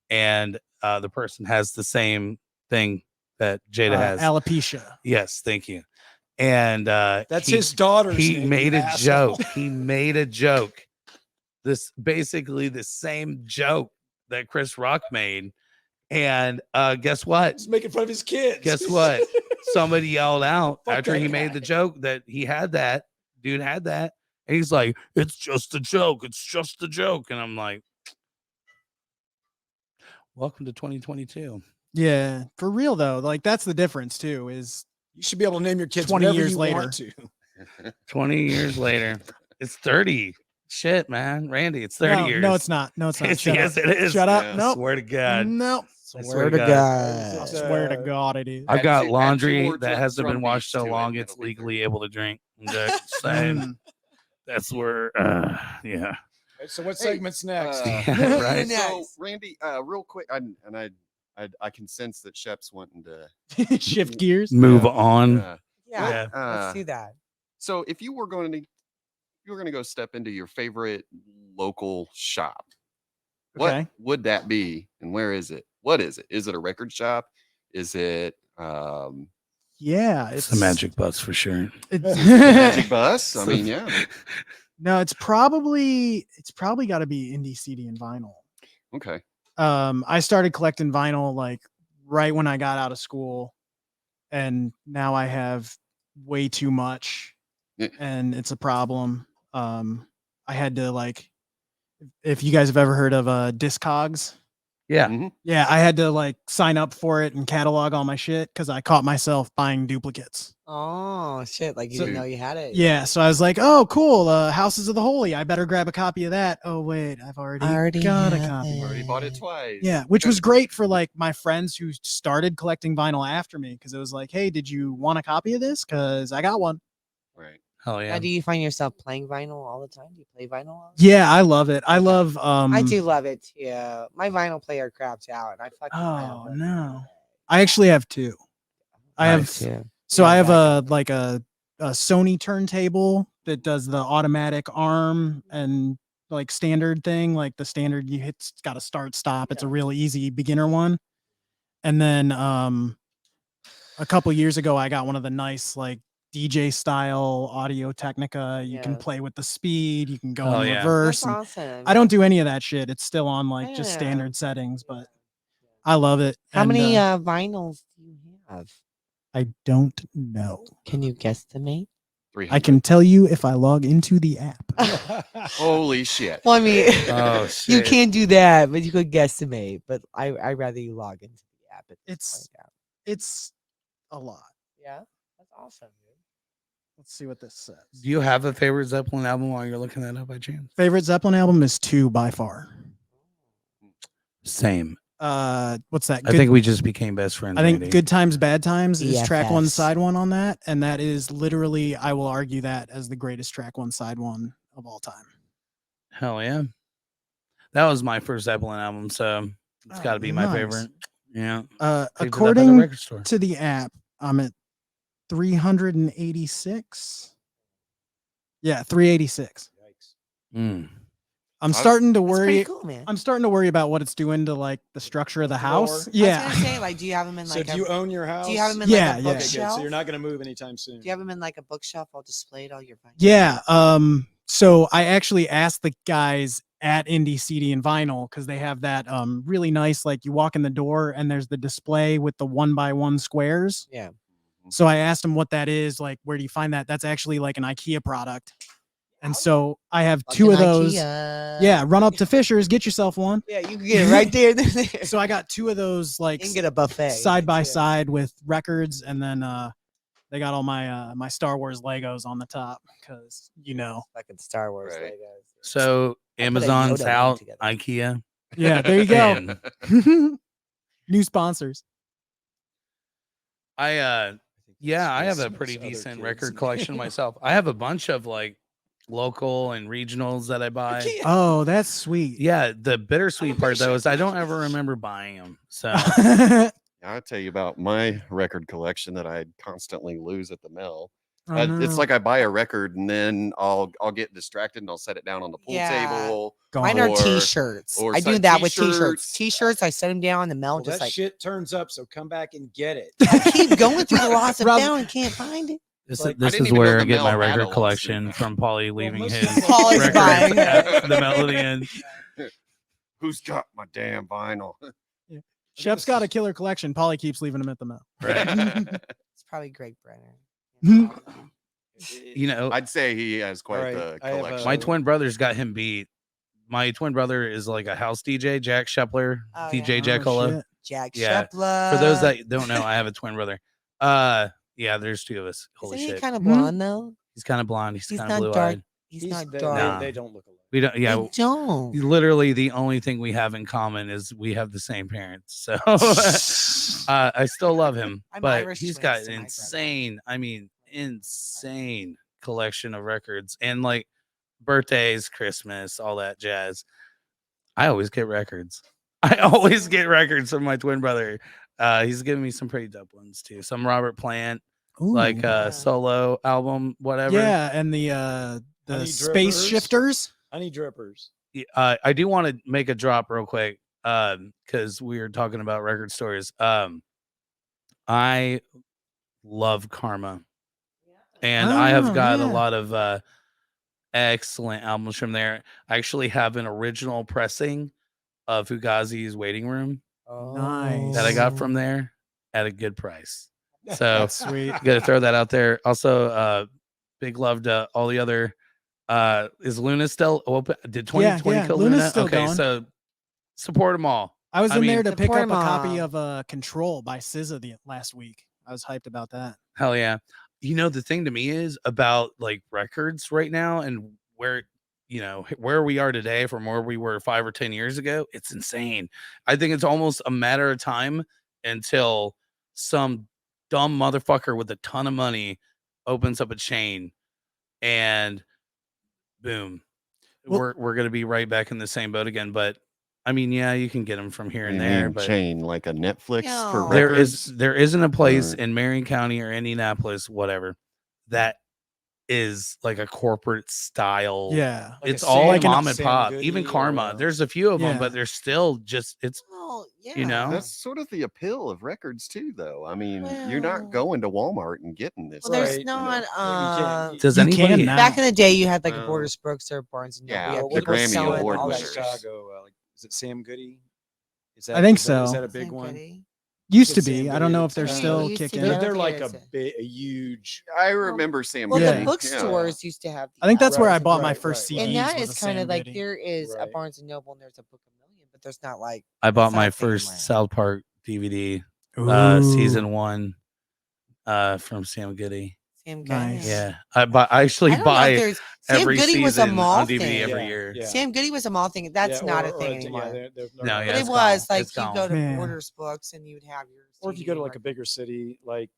and the person has the same thing that Jada has. Alopecia. Yes, thank you. And That's his daughter's he name, made you a asshole. joke. He made a joke. This basically the same joke that Chris Rock made. And guess what? He's making fun of his kids. Guess what? Somebody yelled out Fuck after that he guy. made the joke that he had that. Dude had that. And he's like, it's just a joke. It's just a joke. And I'm like, welcome to 2022. Yeah, for real though. Like that's the difference too. Is You should be able to name your kids 20 whatever years you later. want to. 20 years later. It's 30. Shit, man. Randy, it's 30 no, years. no, it's not. No, it's not. Yes, Shut yes, up. it is. Shut up. Yeah. Nope. Swear to God. Nope. I Swear to God. I God. swear to God, it is. I've got Add laundry two more that hasn't been drum washed so beats to it, long and it's it'll be legally able to drink. I'm just saying. Mm. That's where, yeah. Right, so what Hey, segment's next? Yeah, right. So, Next. Randy, real quick, I I can sense that Shep's wanting to Shift gears. Move Yeah. on. Yeah. Yeah, Yeah. let's do that. So if you were going to go step into your favorite local shop, what Okay. would that be, and where is it? What is it? Is it a record shop? Is it Yeah, It's the Magic Bus for sure. Magic Bus? I mean, yeah. No, it's probably got to be indie CD and vinyl. Okay. I started collecting vinyl like right when I got out of school, and now I have way too much, Yeah. and it's a problem. I had to like, if you guys have ever heard of Discogs, Yeah. Mhm. yeah, I had to like sign up for it and catalog all my shit because I caught myself buying duplicates. Oh shit! Like you So- didn't know you had it. Yeah, so I was like, oh, cool, Houses of the Holy. I better grab a copy of that. Oh wait, I've already got a have copy. Already bought it twice. Yeah, which was great for like my friends who started collecting vinyl after me because it was like, hey, did you want a copy of this? Because I got one. Right. Hell Now, yeah. do you find yourself playing vinyl all the time? Do you play vinyl? All the Yeah, I love it. I love. I do love it too. My vinyl player craps out, and I fucking. Oh no, I actually have two. I have too. so Yeah, I have exactly. a Sony turntable that does the automatic arm and like standard thing, like the standard you hit. It's got a start stop. It's a Yeah. real easy beginner one. And then a couple years ago, I got one of the nice like DJ style Audio Technica. You can Yeah. play with the speed. You can go Hell in yeah. reverse. That's And awesome. I don't do any of that shit. It's still on like just Yeah. standard settings, Yeah. but I love it. How And, many vinyls do you have? I don't know. Can you guesstimate? 300. I can tell you if I log into the app. Holy shit. Well, I mean, Oh you shit. can't do that, but you could guesstimate. But I'd rather you log into the app. At this It's- point, It's a lot. yeah, that's awesome, dude. Let's see what this says. Do you have a favorite Zeppelin album while you're looking that up by chance? Favorite Zeppelin album is 2 by far. Same. What's that? I think we just became best friends. I think Randy. Good Times, Bad Times is track 1, BFFs. side 1 on that. And that is literally, I will argue that as the greatest track 1, side 1 of all time. Hell yeah. That was my first Zeppelin album, so it's Oh, got to be my nice. favorite. Yeah. Picked it up at the According record store. to the app, I'm at 386. Yeah, 386. Mm. I'm That's- starting to That's pretty worry. cool, man. I'm starting to worry about what it's doing to like the structure of the Floor. house. I was I Yeah. was gonna say, like, do you have them in So like? do you own your house? Do you have them in Yeah, like a yeah. Okay, good. bookshelf? So you're not going to move anytime soon. Do you have them in like a bookshelf all displayed, all your vinyl? Yeah. So I actually asked the guys at Indie CD and Vinyl because they have that really nice, like you walk in the door and there's the display with the 1x1 squares. Yeah. So I asked them what that is, like where do you find that? That's actually like an IKEA product. And so I have two of those. Yeah, run up to Fisher's, get yourself one. Yeah, you can get it right there. There. So I got two of those like You can get a buffet side by too. side with records, and then they got all my my Star Wars Legos on the top because Fucking Star Wars Right. Legos. So I put a Amazon's Yoda one out, together. IKEA. yeah, there you go. And New sponsors. I have a pretty decent record collection myself. I have a bunch of like local and regionals that I buy. Oh, that's sweet. Yeah, the bittersweet part though is I don't ever remember buying them. So I'll tell you about my record collection that I constantly lose at the mill. Oh, It's no. like I buy a record and then I'll get distracted and I'll set it down on the pool Yeah. table. Gone. Mine are or- t-shirts. or I do some that with t-shirts. t-shirts. T-shirts, I set them down in the mail, Well, just that like shit turns up, so come back and get it. I keep going through the lost and Rob- found and can't find it. this, Like, I this didn't is even know where the I get my Mel had a record lost collection and from Polly leaving most his people- Paul's records buying at the melody end. Who's got my damn vinyl? Shep's got a killer collection. Polly keeps leaving them at the mill. It's probably Greg Brenner. You know, I'd say he has quite Alright, the I have a- collection. my twin brother's got him beat. My twin brother is like a house DJ, Jack Shepler, Oh, DJ yeah. Jack Oh, Jacola. shit. Jack Yeah. Shepler. For those that don't know, I have a twin brother. Yeah, there's two of us. Holy Isn't he shit. kind of Hmm? blonde though? He's kind of blonde. He's He's kind not of blue dark. eyed. He's not they, dark. Nah. they don't look alike. We don't. Yeah, They don't. literally the only thing we have in common is we have the same parents. So I still love him, I'm but Irish he's twins got to an my brother. insane, I mean, insane collection of records and like birthdays, Christmas, all that jazz. I always get records. I always get records from my twin brother. He's giving me some pretty dope ones too. Some Robert Plant, like Ooh. Yeah. solo album, whatever. Yeah, and the Honey space drippers. shifters. Honey drippers. I do want to make a drop real quick, because we were talking about record stores. I love Karma, and I have Oh, got a yeah. lot of excellent albums from there. I actually have an original pressing of Fugazi's Waiting Room Nice. that I got from there at a good price. So That's sweet. gotta throw that out there. Also, big love to all the other. Is Luna still open? Did 2020 yeah, kill Luna's Luna? still Okay, going. so support them all. I was I in there mean, to pick support up a copy 'em. of Control by SZA last week. I was hyped about that. Hell yeah. You know, the thing to me is about like records right now and where, where we are today from where we were 5 or 10 years ago. It's insane. I think it's almost a matter of time until some dumb motherfucker with a ton of money opens up a chain and boom, Well- we're going to be right back in the same boat again. But I mean, yeah, you can get them from here What and do you there, mean but chain like a Netflix for No. records? there isn't a place Or- in Marion County or Indianapolis, whatever, that is like a corporate style. Yeah. Like a It's all Sam- mom and Sam pop. Goody Even or, Karma. There's a few of them, Yeah. but there's still just Well, yeah. You know? That's sort of the appeal of records too, though. I mean, you're Well- not going to Walmart and getting this. Well, there's Right, you know, not. you can't- does You anybody can now. Back in the day, you had like a Well, Borders Bookstore, Barnes and Noble. yeah, You had the people Grammy selling Award all that winners. shit. Chicago, is it Sam Goody? Is I think is so. that a big Sam one? Goody. Used to Sam be. I Goody, don't know if it's, they're uh, still used to kicking. be. They're, I they're don't like think a huge. I remember Sam Well, Goody. the bookstores used to have. I think that's where I albums bought and my right, first right, CDs. And that was is a kind of Sam like Goody. there is a Right. Barnes and Noble and there's a Book a Million, but there's not like I bought That's my not first family. South Park DVD, Ooh, season 1, from Sam Goody. Sam Goody. Nice. Yeah. I actually I don't know if buy there's Sam every Goody was a season mall on DVD thing. every Yeah, year. yeah. Sam Goody was a mall thing. That's not a thing anymore. they're No, not- yeah, But it's it was gone. like It's you gone. go to Man. Borders Books and you would have your. Or if you CD go to like a record. bigger city, like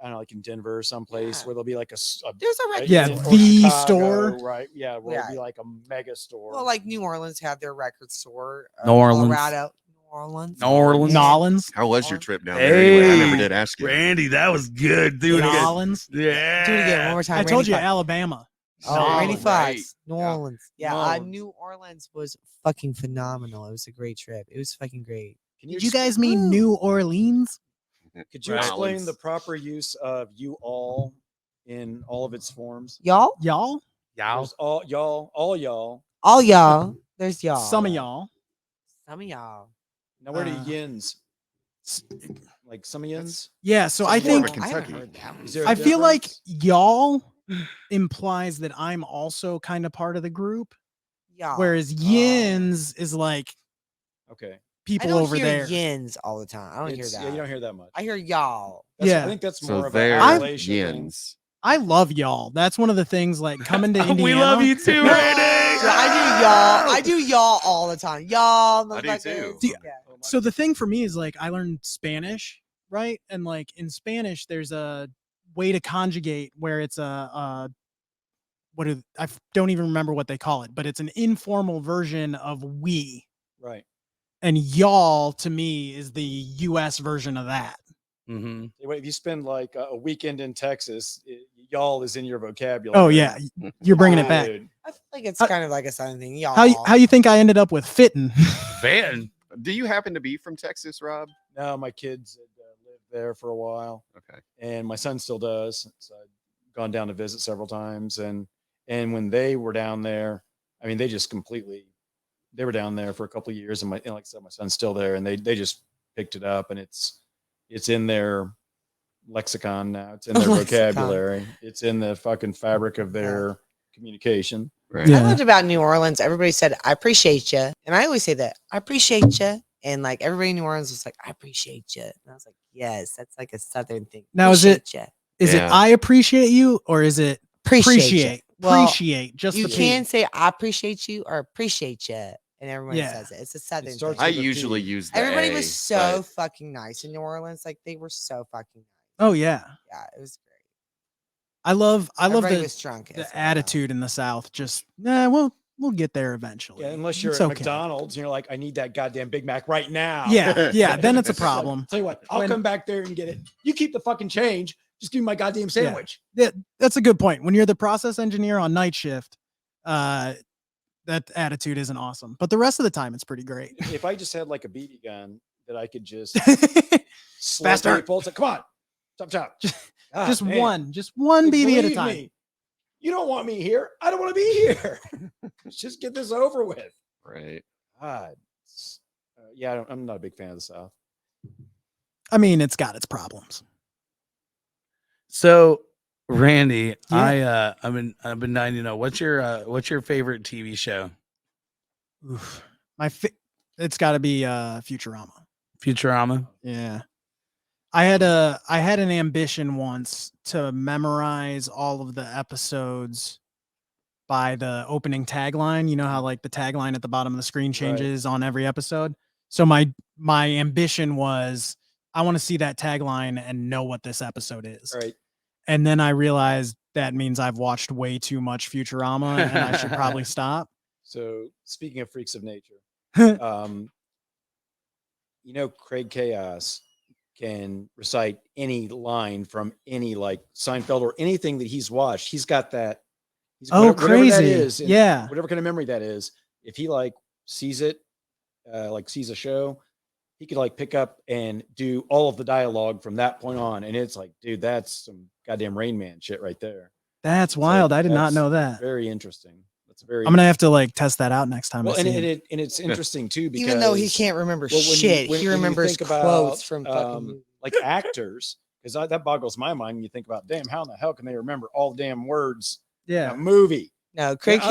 I don't know, like in Denver or someplace Yeah. where there'll be like a There's a record. Yeah, store. or the Chicago, store. right? Yeah, where it'll be Yeah. like a mega store. Well, like New Orleans had their record store. New Orleans. Colorado, New Orleans. New Orleans. Yeah. Nolans. How was your trip down there? Anyway, I never Hey, did ask you. Randy, that was good. Do it again. Nolans. Yeah. Do it again one more time. I told Randy you, Fox. Alabama. Oh, Randy Nolans. Fox, Right. New Yeah. Orleans. Yeah, New Orleans. New Orleans was fucking phenomenal. It was a great trip. It was fucking great. Did you guys mean New Orleans? Could you Right. explain the proper use of you all in all of its forms? Y'all, Y'all? There's all y'all, all y'all. all y'all. There's y'all. Some of y'all. Some of y'all. Now where do Uh, yins? Like some yins? Yeah, so Some I more think of a I haven't Kentucky. heard that one. Is there a I feel like difference? y'all implies that I'm also kind of part of the group, Y'all. whereas yins is like Okay. I people don't over hear there. yins all the time. I don't hear It's- that. Yeah, you don't hear that much. I hear y'all. That's- Yeah. I think that's So more of a they're appellation thing. yins. I love y'all. That's one of the things like coming to Indiana. We love you too, No, Randy. I do y'all. I do y'all all the time. Y'all. I do motherfuckers. too. Do you- Yeah. Oh, my- So the thing for me is like I learned Spanish, right? And like in Spanish, there's a way to conjugate where it's I don't even remember what they call it, but it's an informal version of we. right. And y'all to me is the US version of that. Mm-hmm. If you spend like a weekend in Texas, y'all is in your vocabulary. Oh yeah, you're bringing it back. Dude. I feel like it's I- kind of like a southern thing. Y'all. How you think I ended up with fitting? Van. Do you happen to be from Texas, Rob? No, my kids had lived there for a while, Okay. and my son still does. So I've gone down to visit several times, and when they were down there, I mean, they just completely. They were down there for a couple of years, and like I said, my son's still there, and they just picked it up, and it's in their lexicon now. It's in their Lexicon. vocabulary. It's in the fucking fabric of their communication. Right. Yeah. I loved about New Orleans. Everybody said, "I appreciate you," and I always say that, "I appreciate you," and like everybody in New Orleans was like, "I appreciate you," and I was like, "Yes, that's like a southern thing." Now, is it- Appreciate ya. Is it Yeah. I appreciate you or is it Appreciate? ya. Well, appreciate just you the can P. say "I appreciate you" or "appreciate you," and everyone Yeah. says it. It's a southern thing. starts I with a usually P. use the Everybody A, was so but fucking nice in New Orleans. Like they were so fucking nice. Oh yeah. Yeah, it was great. I love Everybody the was drunk. as the well. attitude in the South. Just well, we'll get there eventually. Yeah, unless you're It's at okay. McDonald's and you're like, I need that goddamn Big Mac right now. Yeah, then it's a It's like, problem. tell you what, I'll When- come back there and get it. You keep the fucking change. Just give me my goddamn sandwich. That's a good point. When you're the process engineer on night shift, that attitude isn't awesome. But the rest of the time, it's pretty great. If I just had like a BB gun that I could just slow Faster. people, it's like, come on, chop. God just damn. one Like, BB at a believe time. me, you don't want me here. I don't want to be here. Let's just get this over with. Right. God. Yeah, I'm not a big fan of the South. I mean, it's got its problems. So, Randy, Yeah. I've been dying to know what's your favorite TV show? Oof. It's got to be Futurama. Futurama. Yeah. I had an ambition once to memorize all of the episodes by the opening tagline. You know how like the tagline at the bottom of the screen changes on every episode? So my ambition was I want to see that tagline and know what this episode is. All right. And then I realized that means I've watched way too much Futurama and I should probably stop. So speaking of freaks of nature, Craig Chaos can recite any line from any like Seinfeld or anything that he's watched. He's got that. Oh, whatever that crazy. is, and Yeah. whatever kind of memory that is. If he like sees it, like sees a show, he could like pick up and do all of the dialogue from that point on. And it's like, dude, that's some goddamn Rain Man shit right there. That's So wild. I did not that's know that. Very interesting. That's very. I'm going to have to like test that out next time. Well, I see him. and it's interesting too because Even though he can't remember well, when you- shit, when he you remembers think about, quotes from fucking movies. like actors, because that boggles my mind when you think about, damn, how in the hell can they remember all the damn words in Yeah. a movie? No, Craig Yeah,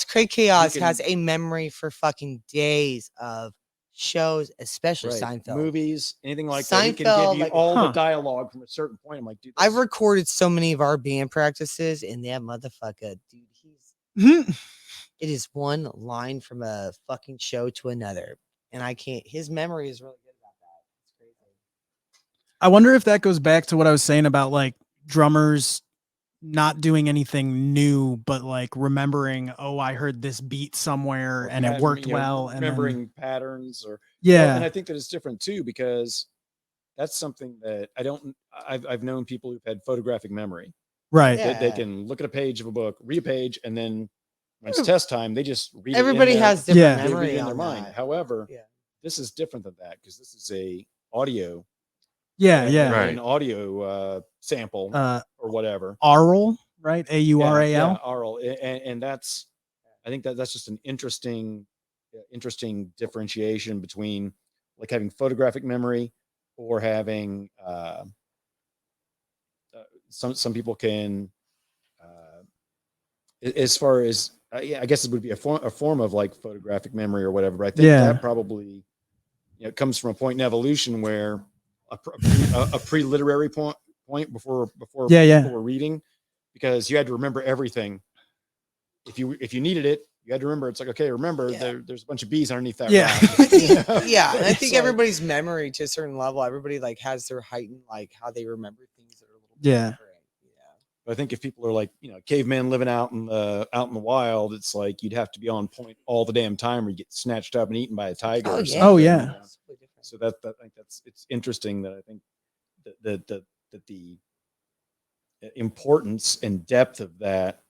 Chaos can- has a memory for fucking days of shows, especially Right. Seinfeld. Movies, anything like that. He can Seinfeld, give you like- all Huh. the dialogue from a certain point. I'm like, dude, I've that's- recorded so many of our band practices, and that motherfucker, dude, it is one line from a fucking show to another, and I can't. His memory is really good about that. It's crazy. I wonder if that goes back to what I was saying about like drummers not doing anything new, but like remembering, oh, I heard this beat somewhere and it pattern, worked you know, well. And then, remembering patterns or yeah. and I think that it's different too because that's something that I've known people who've had photographic memory. Right. Yeah. They can look at a page of a book, read a page, and then when it's test time, they just read it. Everybody in their- has different Yeah. they read memory it in on their mind. that. However, Yeah. this is different than that because this is a audio, Yeah. an audio sample or whatever. Aural, right? AURAL. Yeah, aural, and that's I think that's just an interesting differentiation between like having photographic memory or having some people can as far as I guess it would be a form of like photographic memory or whatever. But I think that probably comes from a point in evolution where a pre-literary point before people were reading, because you had to remember everything. If you needed it, you had to remember. It's like, okay, remember there's a bunch of bees underneath that. Yeah. rock. I think, yeah, and I It's think like- everybody's memory to a certain level, everybody like has their heightened like how they remember things that are a little bit Yeah. different. But I think if people are like, cavemen living out in the wild, it's like you'd have to be on point all the damn time or you get snatched up and eaten by a tiger. Oh, or yeah. something, Oh, yeah. you know? It's totally different. So I think it's interesting that I think that the importance and depth of that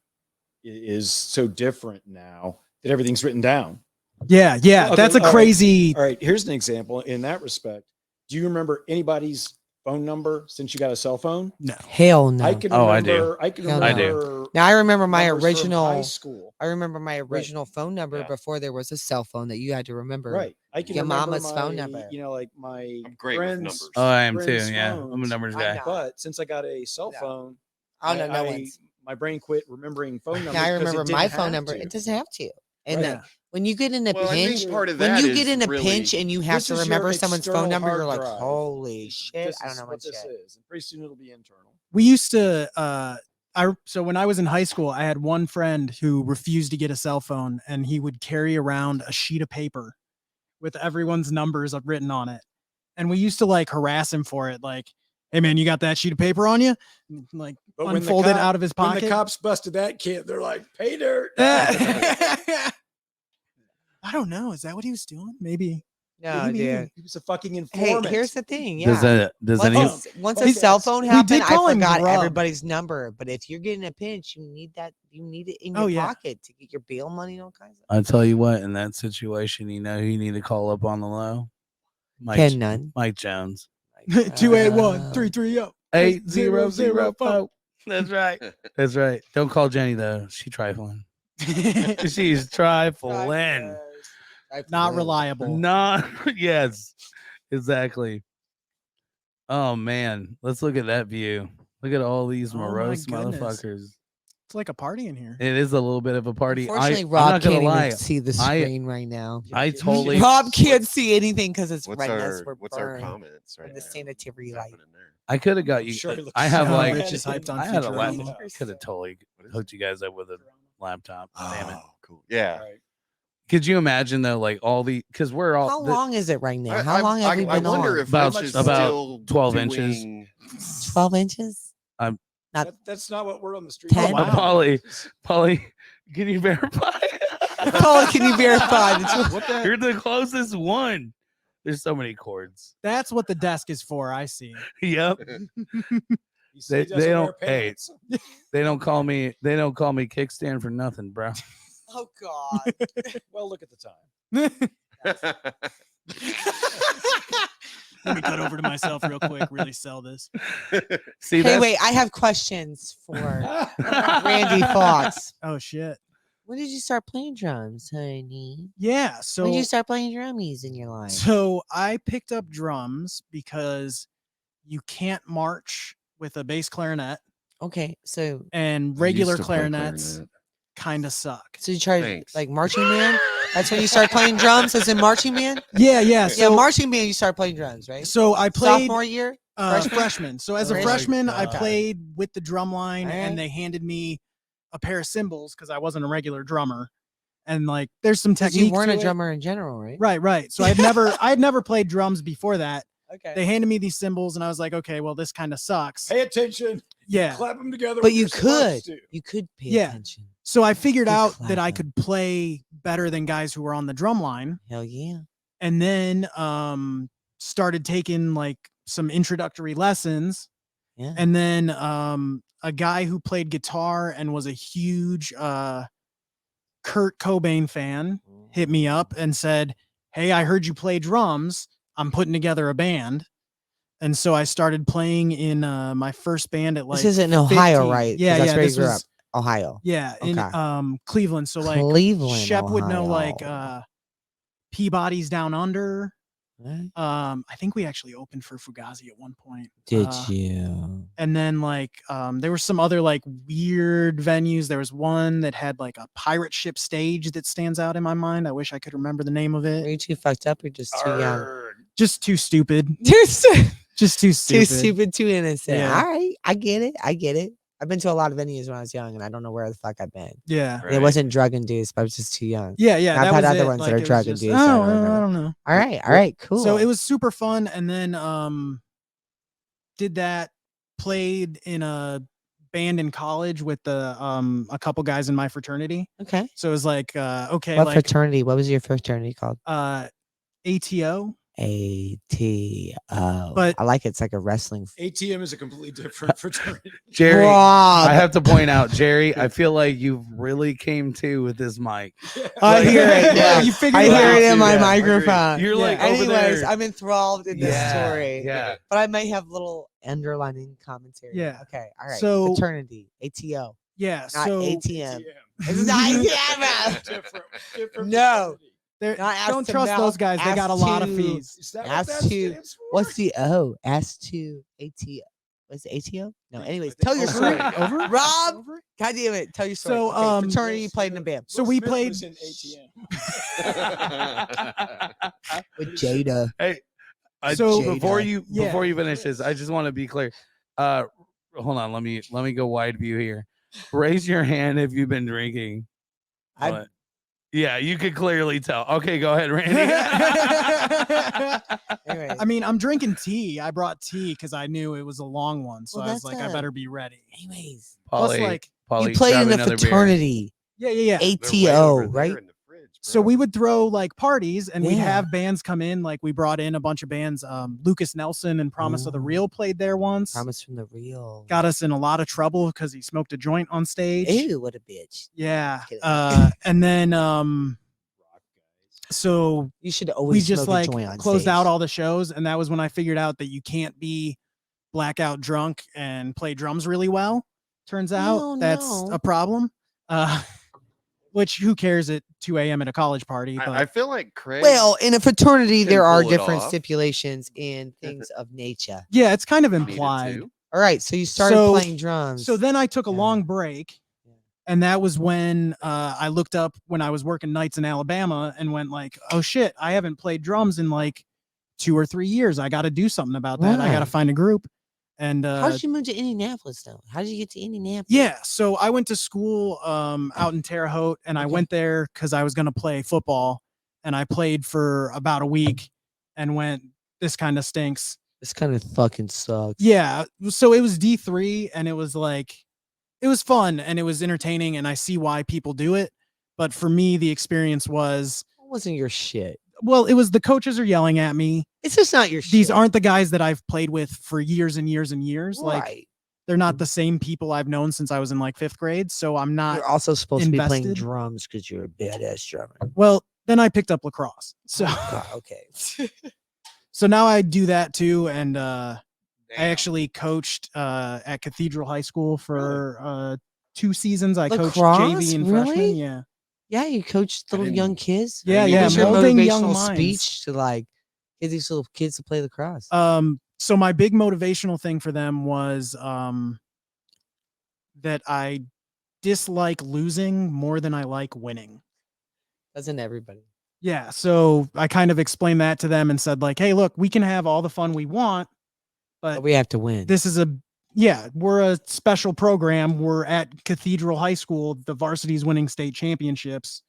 is so different now that everything's written down. Yeah. Okay, That's a all right. crazy. All right, here's an example in that respect. Do you remember anybody's phone number since you got a cell phone? No. Hell no. I can Oh, I remember. do. I can Hell no. I do. remember. Now I remember my numbers from high original. school. I remember my original phone number Yeah. before there was a cell phone that you had to remember. Right. I can Your remember mama's phone my, number. like my I'm great with friends. numbers. Oh, I am too. friends' Yeah, I'm a phones, numbers I'm guy. not. But since I got a cell No. phone, I don't know. No one's. my brain quit remembering phone numbers. Now I 'cause it remember didn't my phone have number. to. It doesn't have to. And Right. when you get in a Well, I pinch, think part of when that you is get in a really- pinch and you have This to is your remember someone's phone external number, you're hard like, drive. holy shit, This I don't is know what what this shit. is. And pretty soon it'll be internal. We used to so when I was in high school, I had one friend who refused to get a cell phone and he would carry around a sheet of paper with everyone's numbers written on it. And we used to like harass him for it. Like, Hey man, you got that sheet of paper on you? Like But when the unfolded cop- out of his When pocket. the cops busted that kid, they're like, pay dirt. I don't know. Is that what he was doing? Maybe. No, Maybe. dude. He was a fucking Hey, informant. here's the thing. Does Yeah. that does any Once Okay. a cell phone We happened, did I call him forgot Grub. everybody's number. But if you're getting a pinch, you need that. You need it in Oh, your yeah. pocket to get your bail money and all kinds of. I tell you what, in that situation, you know who you need to call up on the low? Ken Nunn. Mike Jones. 281-330. 8005. That's right. That's right. Don't call Jenny though. She trifling. She's trifling. Not reliable. Not yes. Exactly. Oh man. Let's look at that view. Look at all these Oh, my morose goodness. motherfuckers. It's like a party in here. It is a little bit of a party. Unfortunately, I'm Rob not gonna can't lie. even see the I- screen right now. I totally Rob can't see anything because it's What's red. our what's our comments from right the now? sanitary What's light. happening there? I could have got you. Sure, he looks I have so like Rich is hyped on I had a Futurama. laptop. Could have totally hooked you guys up with a laptop. Damn it. Oh, cool. Yeah. Right. Could you imagine though, like all the because we're all How the- long is it right now? How long have we been wonder on? if About- Rich is about still 12 inches. doing- 12 inches? That's not what we're on the street. 10? Oh, Polly, can you verify? Paul, can you verify? That You're the closest one. There's so many cords. That's what the desk is for. I see. Yep. He said he They doesn't wear don't. Hey, pants. they don't call me. They don't call me kickstand for nothing, bro. Oh, God. Well, look at the time. Let me cut over to myself real quick. Really sell this. See Hey, that? wait. I have questions for Randy Fox. Oh shit. When did you start playing drums, honey? Yeah. So When did you start playing drummies in your life? So I picked up drums because you can't march with a bass clarinet, Okay, so and I regular used to play clarinets clarinet. kind of suck. so you tried Thanks. like marching band? That's when you started playing drums as in marching band? Yeah. Yeah, So, marching band you started playing drums, right? so I played Sophomore year? freshman. So as a Oh my freshman, I God. played with the drum line, Alright. and they handed me a pair of cymbals because I wasn't a regular drummer. And like, there's some 'Cause technique. you weren't to a it. drummer in general, right? Right. So I had never played drums before that. Okay. They handed me these cymbals, and I was like, okay, well, this kind of sucks. Pay attention. Yeah. Clap them together. But when you you're supposed could. to. You could pay Yeah. attention. So I figured Good out that I clapping. could play better than guys who were on the drum line, Hell yeah. and then started taking like some introductory lessons. Yeah. And then a guy who played guitar and was a huge Kurt Cobain fan hit me up and said, "Hey, I heard you play drums. I'm putting together a band." And so I started playing in my first band at like This is in Ohio, 15. right? 'Cause Yeah, that's yeah. where you This grew was up. Ohio. yeah in Okay. Cleveland. So like Cleveland. Shep would know like Ohio. Peabody's Down Under. Right. I think we actually opened for Fugazi at one point. Did you? And then like there were some other like weird venues. There was one that had like a pirate ship stage that stands out in my mind. I wish I could remember the name of Were it. you too fucked up or just too young? Arrgh. Just too stupid. Too Just too stupid. stupid, too innocent. Yeah. All right. I get it. I've been to a lot of venues when I was young and I don't know where the fuck I've been. Yeah. It wasn't drug induced, but I was just too young. Yeah. I've that had was other it. ones that Like, are it was drug just, induced, I Oh, don't know. I don't know. All right. Cool. So it was super fun. And then did that, played in a band in college with the a couple guys in my fraternity. okay. So it was like okay, What like fraternity? What was your fraternity called? ATO. ATO. But- I like it. It's like a wrestling. ATM is a completely different fraternity. Jerry, Rob. I have to point out, Jerry, I feel like you've really came to with this mic. I hear it. Yeah. You figured I it hear out. it in my Yeah, microphone. You're Yeah. like over Anyways, there. I'm enthralled in this story. Yeah. But I may have little underlining commentary. Yeah. Okay. All right. So- fraternity. ATO. Yeah. Not So ATM. ATM. It's not ATM. Different No. fraternity. Not ask don't to trust Mel, those guys. They ask got a lot of to- fees. Is that Ask what that to- stands for? What's the O? Ask to ATO. What's it, ATO? No. Anyways, tell your Over it, story. over it, Rob, over it. God damn it. Tell your story. So, Okay, fraternity you played in a band So Will we Smith played- was in ATM. with Jada. Hey, So- before Jada. you Yeah. before you finish this, I just want to be clear. Hold on, let me go wide view here. Raise your hand if you've been drinking. I- But- yeah, you could clearly tell. Okay, go ahead, Randy. Anyways, I mean, I'm drinking tea. I brought tea because I knew it was a long one, so Well, I was like, I that's better be ready. anyways, Plus, Paulie, like, Paulie, you played grab in a another beer. fraternity, yeah. They're way over ATO, there right? in the fridge, So bro. we would throw like parties, and we'd Yeah. have bands come in. Like we brought in a bunch of bands. Lucas Nelson and Promise of the Real played there once. Promise from the Real. Got us in a lot of trouble because he smoked a joint on stage. Ew, what a bitch. Yeah. Kidding. And then so You should we always just smoke like a joint on closed stage. out all the shows, and that was when I figured out that you can't be blackout drunk and play drums really well. Turns out Oh, that's no. a problem. Which who cares at 2 a.m. at a college party? But I feel like Craig. Well, in a fraternity, can there are pull it different off. stipulations and things of nature. yeah, it's kind of needed implied. to. All right, so you started So- playing drums. So then I took a Yeah. long break, Yeah. and that was when I looked up when I was working nights in Alabama and went like, oh shit, I haven't played drums in like 2 or 3 years. I got to do something about that. I got to Right. find a group. And how did you move to Indianapolis, though? How did you get to Indianapolis? yeah, so I went to school out in Terre Haute, and I Okay. went there because I was going to play football, and I played for about a week and went, this kind of stinks. This kind of fucking sucks. Yeah, so it was D3, and it was like, it was fun and it was entertaining, and I see why people do it. But for me, the experience was, It wasn't your shit. well, it was the coaches are yelling at me. It's just not your shit. These aren't the guys that I've played with for years and years and years. Like, right. they're not the same people I've known since I was in like 5th grade. So I'm not. You're also supposed to be playing invested. drums because you're a badass drummer. Well, then I picked up lacrosse. So Oh, God, okay. so now I do that too, and I Damn. actually coached at Cathedral High School for 2 seasons. I coached Lacrosse? JV and Really? freshman. Yeah. Yeah, you coached little didn't- young kids. Yeah, What yeah. What's your Molding young motivational minds. speech to like get these little kids to play lacrosse? So my big motivational thing for them was that I dislike losing more than I like winning. Doesn't everybody? Yeah, so I kind of explained that to them and said like, hey, look, we can have all the fun we want, But but we have to win. this is we're a special program. We're at Cathedral High School. The varsity's winning state championships.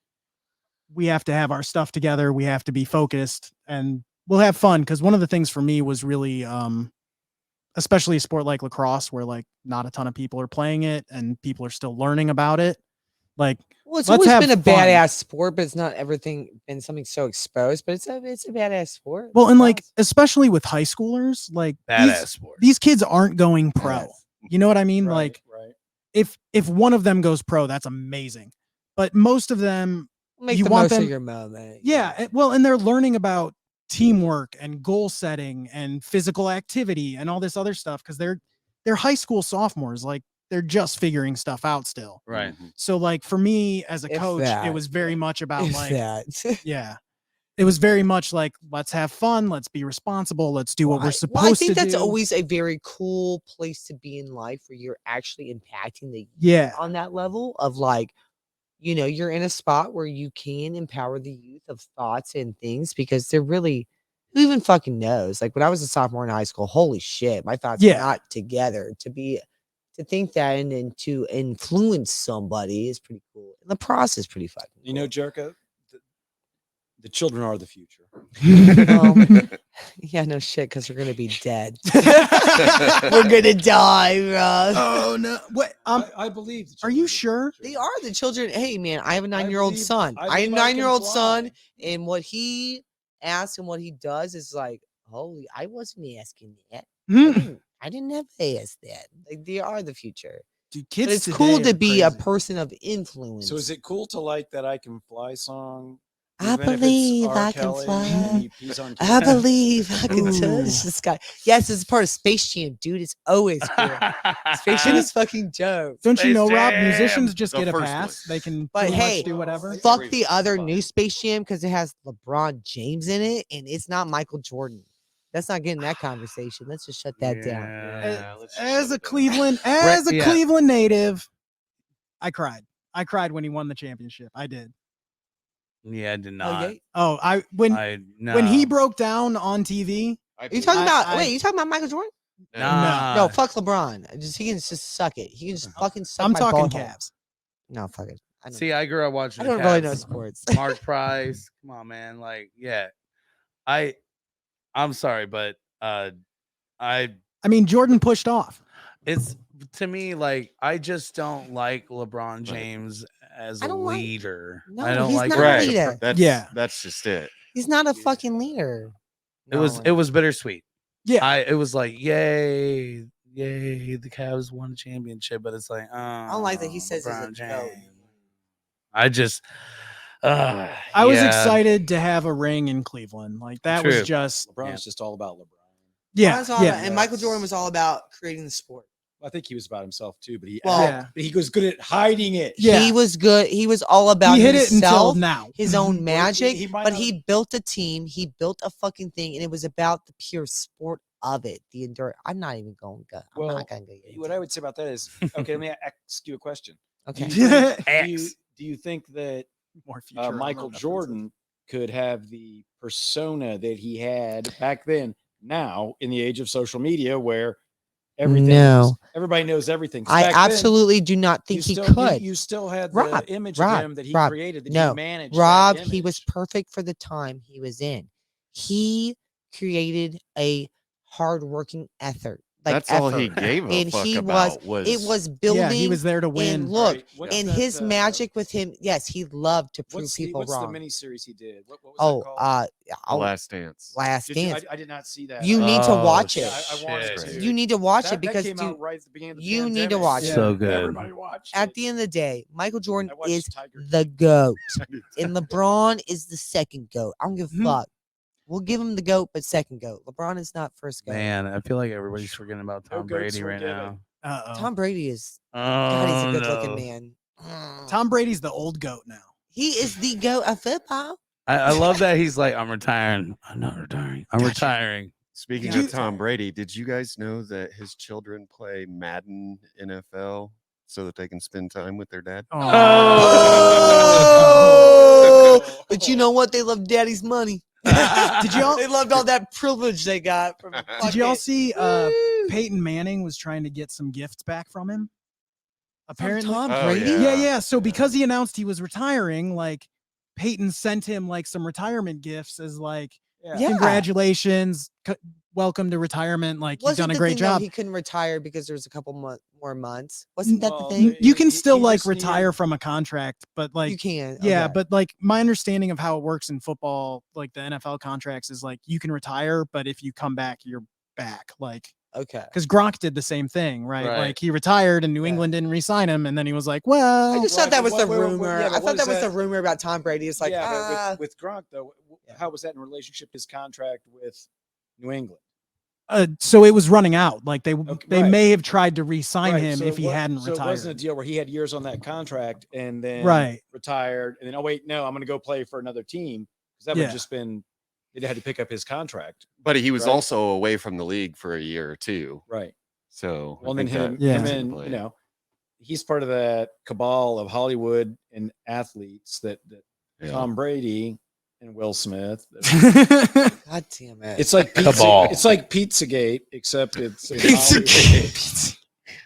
We have to have our stuff together. We have to be focused, and we'll have fun. Because one of the things for me was really, especially a sport like lacrosse, where like not a ton of people are playing it and people are still learning about it. Like, Well, it's let's always have been a fun. badass sport, but it's not everything been something so exposed. But it's a badass sport. well, and like Lacrosse. especially with high schoolers, like Badass sport. these kids aren't going pro. Yes. You know what I mean? Right, Like, right. if one of them goes pro, that's amazing. But most of them, Make you the want most them- of your moment. yeah, well, and they're learning about teamwork and goal setting and physical activity and all this other stuff because they're high school sophomores. Like, they're just figuring stuff out still. Right. So like for me as a If coach, it that. was very much about If like, that. yeah, it was very much like, let's have fun, let's be responsible, let's do what we're supposed I think to that's do. always a very cool place to be in life where you're actually impacting the youth Yeah. on that level of like, you know, you're in a spot where you can empower the youth of thoughts and things because they're really, who even fucking knows? Like when I was a sophomore in high school, holy shit, my thoughts Yeah. are not together. To think that and then to influence somebody is pretty cool. And the process is pretty fucking cool. You know, Jerka, the children are the future. Yeah, no shit, because we're gonna be dead. We're gonna die, bro. Oh no! What? I believe. the Are you children sure? They are the children. Hey, man, I have a I 9-year-old believe- son. I I have a believe I can 9-year-old son, fly. and what he asks and what he does is like, holy, I wasn't asking that. Hmm. I didn't have to ask that. Like, they are the future. Dude, But kids it's today cool to are be a crazy. person of influence. So is it cool to like that I Can Fly song? I even if it's believe R. I can Kelly fly. and he pees on I kids? believe I can touch Ooh. the sky. Yes, it's part of Space Jam, dude. It's always cool. Space Jam is fucking dope. Don't you Space know, Rob? Jam. Musicians just The get a first pass. one. They can But pretty hey, much do whatever. It's Fuck great. the other Fun. new Space Jam because it has LeBron James in it, and it's not Michael Jordan. That's not getting that conversation. Let's just shut that down. Yeah, let's just As shut a it down. Cleveland, yeah. Cleveland native, I cried. I cried when he won the championship. I did. Yeah, I did Oh, not. yeah? When he broke down on TV. Are you talking about? I- Wait, you talking about Michael Jordan? Nah. No, fuck LeBron. He can just suck it. He can just fucking suck. I'm my talking butthole. Cavs. No, fuck it. I don't, See, I grew up watching. I the don't really know Cavs. sports. Mark Price. Come on, man. Like, yeah. I'm sorry, but I mean, Jordan pushed off. it's to me like I just don't like LeBron James as I a don't like- leader. No, I don't he's like not him a as leader. That's just it. He's not a fucking leader. It was No. bittersweet. Yeah. It was like yay, the Cavs won a championship, but it's like I don't like that he says he's a LeBron goat. James. I just I was excited to have a ring in Cleveland. Like that True. was just LeBron's just all about LeBron. That's all yeah. about- and Michael Jordan was all about creating the sport. I think he was about himself too, but he Yeah. but he was good at hiding it. Yeah. He was good. He was all about He hit it until himself, now. his own magic, he might but not- he built a team. He built a fucking thing, and it was about the pure sport of it. The endurance. I'm not even going to go. I'm Well, not going to go. into What it. I would say about that is, okay, let me ask you a question. Okay. Do you think that More future Michael references. Jordan could have the persona that he had back then, now in the age of social media, where No. everybody knows everything? 'Cause I back then, absolutely do not think he could. You still had Rob, the image Rob, of him that he Rob, created, that no, he managed. Rob, that he was image. perfect for the time he was in. He created a hardworking effort. That's all he gave a And fuck he about it was building. Yeah, he was there to win. And look, Right. What's and that, his magic with him, yes, he loved to prove What's people the wrong. miniseries he did? What was Oh, that called? The Last Dance. Last Did you- Dance. I did not see that. You need to watch Yeah, it. I wanted Shit. to. You need to watch That it because came dude, out right at the beginning of the you need to pandemic. watch it. So good. Everybody watched at it. the end of the day, Michael Jordan I watched is Tiger the GOAT. And LeBron is the second GOAT. I don't give a Mhm. fuck. We'll give him the GOAT, but second GOAT. LeBron is not first GOAT. Man, I feel like everybody's forgetting about No Tom goats Brady were right given. now. Tom Brady is Oh, God, he's a good looking no. man. Tom Brady's the old goat now. He is the GOAT of football. I love that he's like, I'm retiring. I'm not retiring. I'm retiring. Speaking Did of you- Tom Brady, did you guys know that his children play Madden NFL so that they can spend time with their dad? Oh! But you know what? They love daddy's money. Did y'all- They loved all that privilege they got from Did y'all fucking- see Woo! Peyton Manning was trying to get some gifts back from him? Apparently. Tom Oh, Brady? yeah. Yeah. So because he announced he was retiring, like Peyton sent him like some retirement gifts as like Yeah. congratulations, welcome to retirement. Like you've Wasn't done a the great thing, though, job. he couldn't retire because there was a couple more months. Wasn't that Well, the thing? You can he- still he like just needed- retire from a contract, but like you can. yeah, okay. but like my understanding of how it works in football, like the NFL contracts is like you can retire, but if you come back, you're back. Like okay. because Gronk did the same thing, right? Right. Like he retired and New Yeah. England didn't re-sign him, and then he was like, "Well, I just Right, thought that but was the what- rumor. yeah, I but what thought is that was that- the rumor about Tom Brady. It's like, yeah, but with Gronk though, Yeah. how was that in relationship to his contract with New England? so it was running out. Like they Okay, right. may have tried to re-sign Right, him so if he it wa- hadn't so it wasn't a retired. deal where he had years on that contract and then Right. retired, and then oh wait, no, I'm going to go play for another team, because that would Yeah. have just been they had to pick up his contract, But he was Right. also away from the league for a year or two. right? So Well, I then think him, that Yeah. him comes into and play. he's part of that cabal of Hollywood and athletes that Yeah. Tom Brady and Will Smith. God damn it. It's like pizza, Cabal. it's like Pizzagate, except it's in Pizzagate.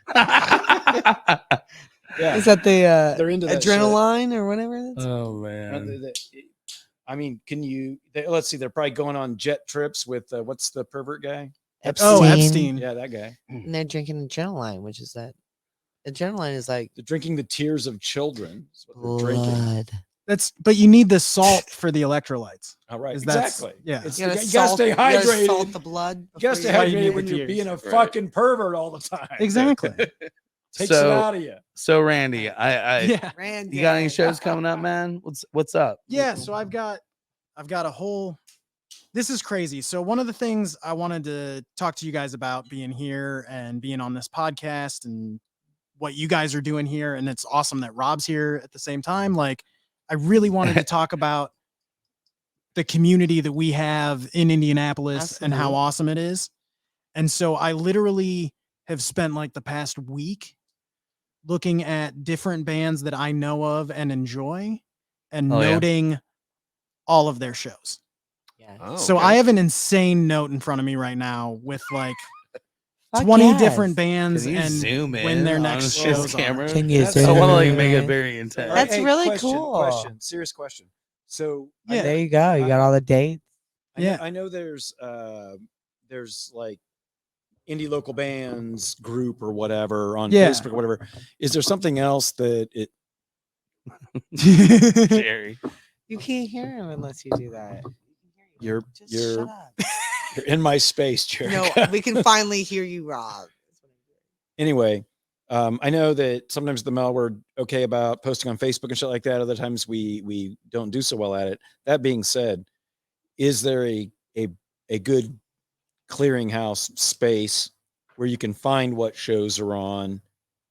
Hollywood. Yeah, Is that the they're into that shit. adrenaline or whatever? That's Oh Uh, man. I mean, let's see, they're probably going on jet trips with what's the pervert guy? Oh, Epstein. Yeah, that guy. And they're drinking adrenaline, which is that adrenaline is like They're drinking the tears of children. Is what they're drinking. blood. But you need the salt for the electrolytes. All right, Is that's- exactly. yeah. It's You gotta, you gotta stay you gotta hydrated. salt the blood. You gotta stay before you- hydrated hydrated when with you're tears. being a Right. fucking pervert all the time. Exactly. Takes So- it out of you. So Randy, I Yeah. Randy. you got any shows coming up, man? What's up? Yeah, so I've got a whole this is crazy. So one of the things I wanted to talk to you guys about being here and being on this podcast and what you guys are doing here, and it's awesome that Rob's here at the same time. Like I really wanted to talk about the community that we have in Indianapolis and how Absolutely. awesome it is. And so I literally have spent like the past week looking at different bands that I know of and enjoy and Oh, yeah. noting all of their shows. Yeah. Oh, So okay. I have an insane note in front of me right now with like Fuck 20 yes. different bands Can you and zoom in when their on next his shows are. camera? Can you That's- I want to like zoom make it in? very intense. That's really question, cool. Question, serious question. So Yeah. There you go. You got all the dates. Yeah. I know there's like indie local bands group or whatever on Yeah. Facebook or whatever. Is there something else that it? Jerry. You can't hear him unless you do that. You're Just you're shut up. you're in my space, Jerry. No, we can finally hear you, Rob. Anyway, I know that sometimes the mail we're okay about posting on Facebook and shit like that. Other times we don't do so well at it. That being said, is there a good clearinghouse space where you can find what shows are on?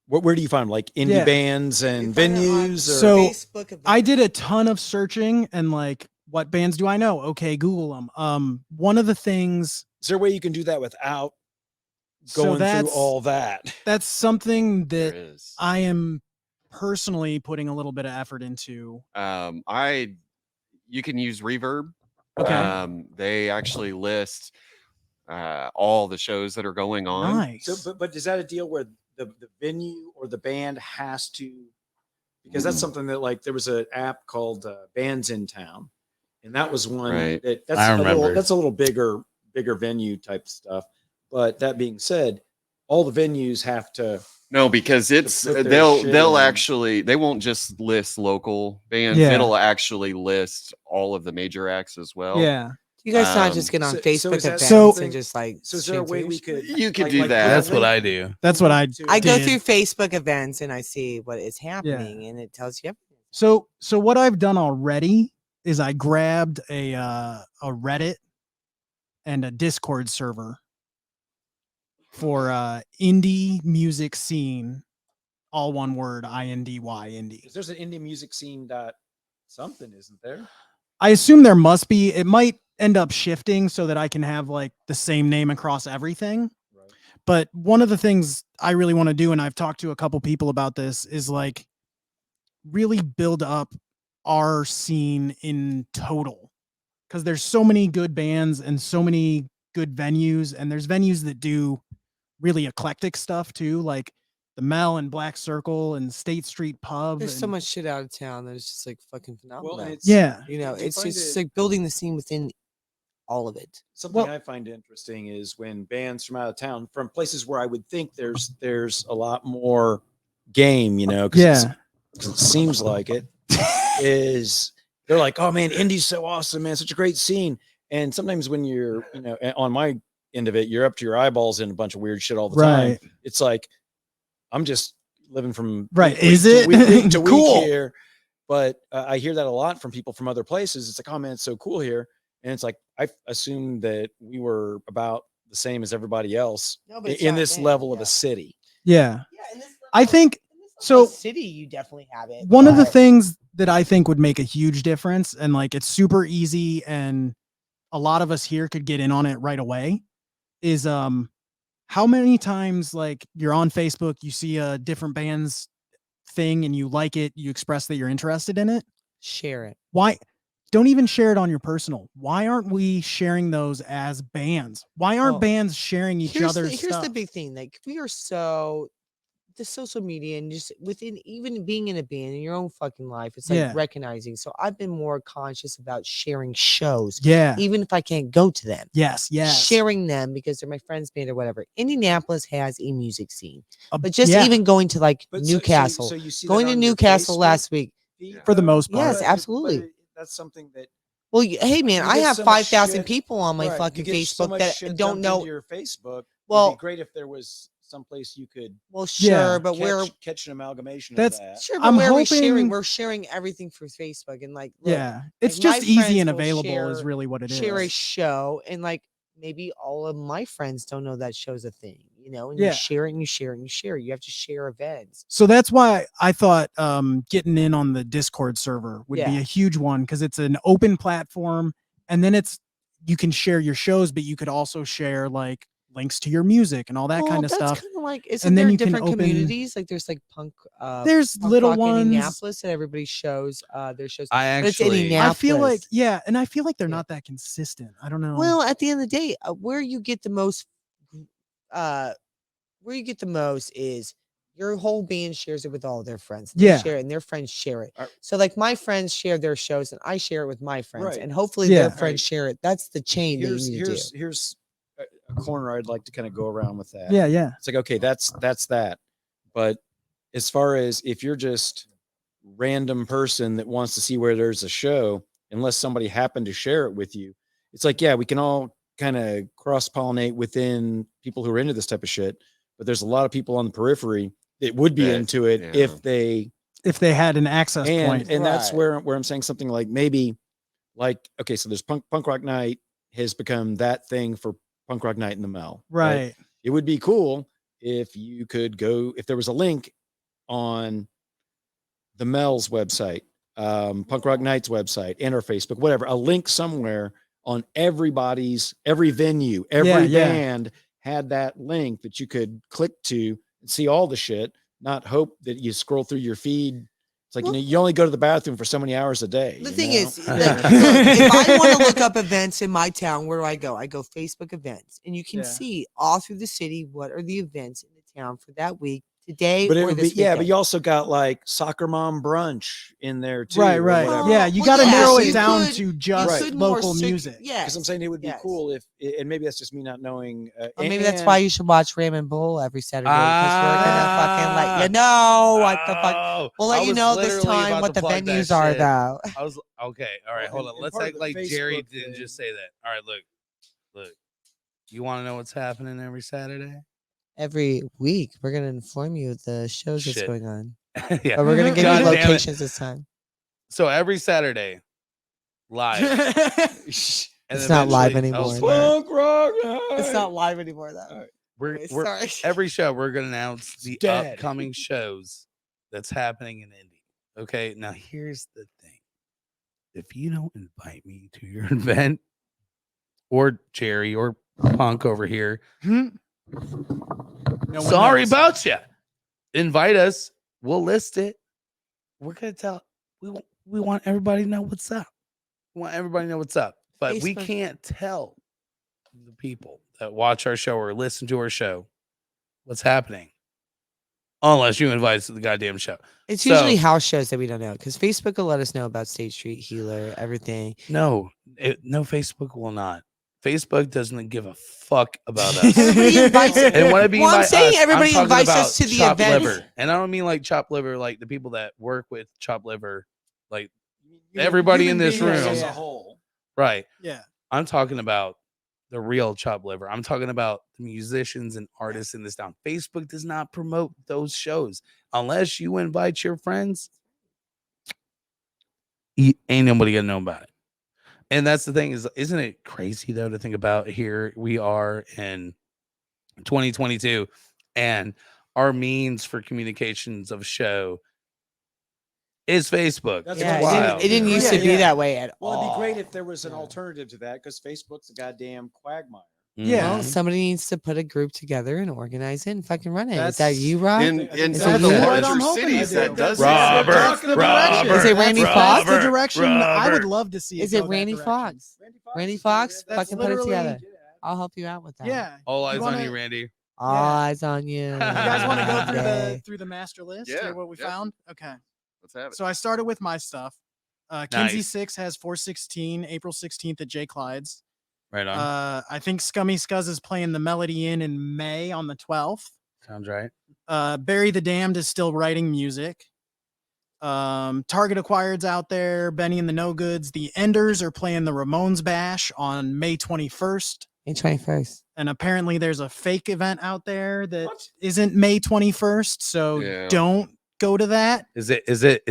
Where do you find them? Like indie Yeah. bands and You find it on venues? Or So, Facebook events. I did a ton of searching and like, what bands do I know? Okay, Google them. One of the things. is there a way you can do that without So going through that's all that? that's something There that is. I am personally putting a little bit of effort into. You can use Reverb. Okay. They actually list all the shows that are going on. Nice. So, but is that a deal where the venue or the band has to? Because that's something that, like, there was an app called Bands in Town, and that was one Right. that's I a little remember. that's a little bigger venue type stuff. But that being said, all the venues have to. No, because it's put their shit they'll in. actually they won't just list local bands. Yeah. It'll actually list all of the major acts as well. Yeah. You guys not just Um, get on so- so Facebook is that events something- and just like. So is there a way we could? You could do that. That's what I do. That's what I I go did. through Facebook events and I see what is happening, and it tells you everything. So what I've done already is I grabbed a Reddit and a Discord server for indie music scene, all one word, INDY indie. Because there's an indie music scene dot something, isn't there? I assume there must be. It might end up shifting so that I can have like the same name across everything. Right. But one of the things I really want to do, and I've talked to a couple people about this, is like really build up our scene in total. Because there's so many good bands and so many good venues, and there's venues that do really eclectic stuff too, like the Mel and Black Circle and State Street Pub. There's so and- much shit out of town that is just like fucking phenomenal. Well, and it's Yeah. You know, I it's find just it- like building the scene within all of it. Something Well- I find interesting is when bands from out of town, from places where I would think there's a lot more game, you know, Yeah. because it seems like it is. They're like, oh man, indie's so awesome, man, such a great scene. And sometimes when you're, you know, on my end of it, you're up to your eyeballs in a bunch of weird shit all the time. Right. It's like I'm just living from Right. week Is to it? week to week Cool. here. But I hear that a lot from people from other places. It's like, oh man, it's so cool here. And it's like, I assumed that we were about the same as everybody else No, but it's in not this bad, level of yeah. a city. Yeah. Yeah, in this I think so. city, you definitely have it. One of the but- things that I think would make a huge difference, and like it's super easy, and a lot of us here could get in on it right away, is how many times like you're on Facebook, you see a different band's thing and you like it, you express that you're interested in it. share it. Why don't even share it on your personal? Why aren't we sharing those as bands? Why aren't Well, bands sharing each other's Here's stuff? the big thing. Like we are so the social media and just within even being in a band in your own fucking life, it's like Yeah. recognizing. So I've been more conscious about sharing shows, Yeah. even if I can't go to them. Yes. Yes. Sharing them because they're my friend's band or whatever. Indianapolis has a music scene, Uh, but just yeah. even going to like But so- Newcastle, so you see that going to on your Newcastle Facebook last week. feed, For the though? most part. Yes, absolutely. That's something that Well, hey man, You I get have so much 5,000 shit- people on my right, fucking you get so Facebook much that shit don't dumped into know. your Facebook. Well- it'd be great if there was someplace you could Well, sure, Yeah. but we're catch an amalgamation That's- of that. sure, but I'm where are we sharing? hoping- We're sharing everything through Facebook and like, look, Yeah. It's like, my just easy and friends will available is share- really what it is. share a show and like maybe all of my friends don't know that show's a thing, you know, and Yeah. you share it and you share it and you share it. You have to share events. So that's why I thought getting in on the Discord server would be Yeah. a huge one, because it's an open platform, and then you can share your shows, but you could also share like links to your music and all that kind of that's stuff. kind of like, isn't And then there you can different open- communities? Like there's like punk, There's punk little rock in ones. Indianapolis that everybody shows their shows. I But it's actually, Indianapolis. I feel like, yeah, and I feel like they're Yeah. not that consistent. I don't know. Well, at the end of the day, where you get the most is your whole band shares it with all their friends. Yeah. Share it, and their friends share it. Are- So like my friends share their shows, and I share it with my friends, Right. and hopefully Yeah. their friends Right. share it. That's the chain that you need to do. Here's a corner I'd like to kind of go around with that. Yeah. It's like, okay, that's that. But as far as if you're just random person that wants to see where there's a show, unless somebody happened to share it with you, it's like, yeah, we can all kind of cross-pollinate within people who are into this type of shit. But there's a lot of people on the periphery that would be That- into it yeah. if they had an access point. and that's Right. where I'm saying something like maybe like, okay, so there's punk rock night has become that thing for punk rock night in the Mel. Right. It would be cool if you could go, if there was a link on the Mel's website, Punk Rock Night's website, and our Facebook, whatever, a link somewhere on every venue, every Yeah. band had that link that you could click to and see all the shit, not hope that you scroll through your feed. It's like, Well, you only go to the bathroom for so many hours a day. The you thing know? is, like, look, if I want to look up events in my town, where do I go? I go Facebook events, and you can Yeah. see all through the city what are the events in the town for that week, today But it or would be, this yeah, but weekend. you also got like soccer mom brunch in there too. Right. or Right. whatever. Yeah. You Well, got to yeah, narrow you it down could- to you just could more local stick- music. Yes, Because I'm saying it would be yes. cool if, and maybe that's just me not knowing. Or maybe that's why you should watch Ram and Bull every Saturday, because we're gonna fucking let Ah. you know what the fuck. Oh, We'll I let you was know this literally time about what to the plug that venues are, shit. though. I was okay. All right, Well, hold and- on. and Let's part act of the like Jerry Facebook didn't just thing- say that. All right, look. You want to know what's happening every Saturday? Every week, we're gonna inform you of the shows that's Shit. going on, Yeah. but we're gonna give God you damn it. locations this time. So every Saturday, live. And It's not live eventually anymore, elsewhere. Punk rock It's night. not live anymore, though. Alright. We're, Anyway, we're sorry. every show we're gonna announce the dead. upcoming shows that's happening in Indy. Okay, now here's the thing: if you don't invite me to your event, or Jerry or Punk over here, No one sorry knows. about you. Invite us. We'll list it. We're gonna tell. We want everybody to know what's up. We want everybody to know what's up. But we Facebook. can't tell the people that watch our show or listen to our show what's happening unless you invite us to the goddamn show. It's So- usually house shows that we don't know, because Facebook will let us know about State Street, Healer, everything. No, no, Facebook will not. Facebook doesn't give a fuck about us. Everybody invites it. And when I mean Well, I'm by saying us, everybody I'm talking invites about us to the chopped events. liver. And I don't mean like chopped liver, like the people that work with chopped liver, like Human- everybody human in this beings room. as a whole. right. Yeah. I'm talking about the real chopped liver. I'm talking about the musicians and artists in this town. Facebook does not promote those shows unless you invite your friends. Ain't nobody gonna know about it. And that's the thing, is isn't it crazy though to think about? Here we are in 2022 and our means for communications of a show is Facebook. That's It's Yeah, wild. it didn't Yeah, used to be yeah. that way at Well, all. it'd be great if there was an Yeah. alternative to that, because Facebook's a goddamn quagmire. Yeah. Well, Mhm. somebody needs to put a group together and organize it and fucking run it. Is that That's- you, Rob? In Is some of that the what larger I'm hoping cities, to that do? does Robert, exist. That's the direction. Robert, Is it Randy That's Fox? the direction I would Robert. love to see. Is go it that Randy direction. Fox? Randy Fox? That's Fucking put it literally- together. I'll help you out with that. Yeah. All eyes wanna- on you, Randy. All eyes on you. You guys want to go through Yay. the master list? Yeah, Hear what we yeah. found? Okay. Let's have it. So I started with my stuff. Kinsey Nice. 6 has 416, April 16th at J. Clyde's. Right on. I think Scummy Scuzz is playing the Melody Inn in May on the 12th. Sounds right. Barry the Damned is still writing music. Target Acquired's out there. Benny and the No Goods. The Enders are playing the Ramones Bash on May 21st. May 21st. And apparently there's a fake event out there that not May 21st. So Yeah. don't go to that. Is that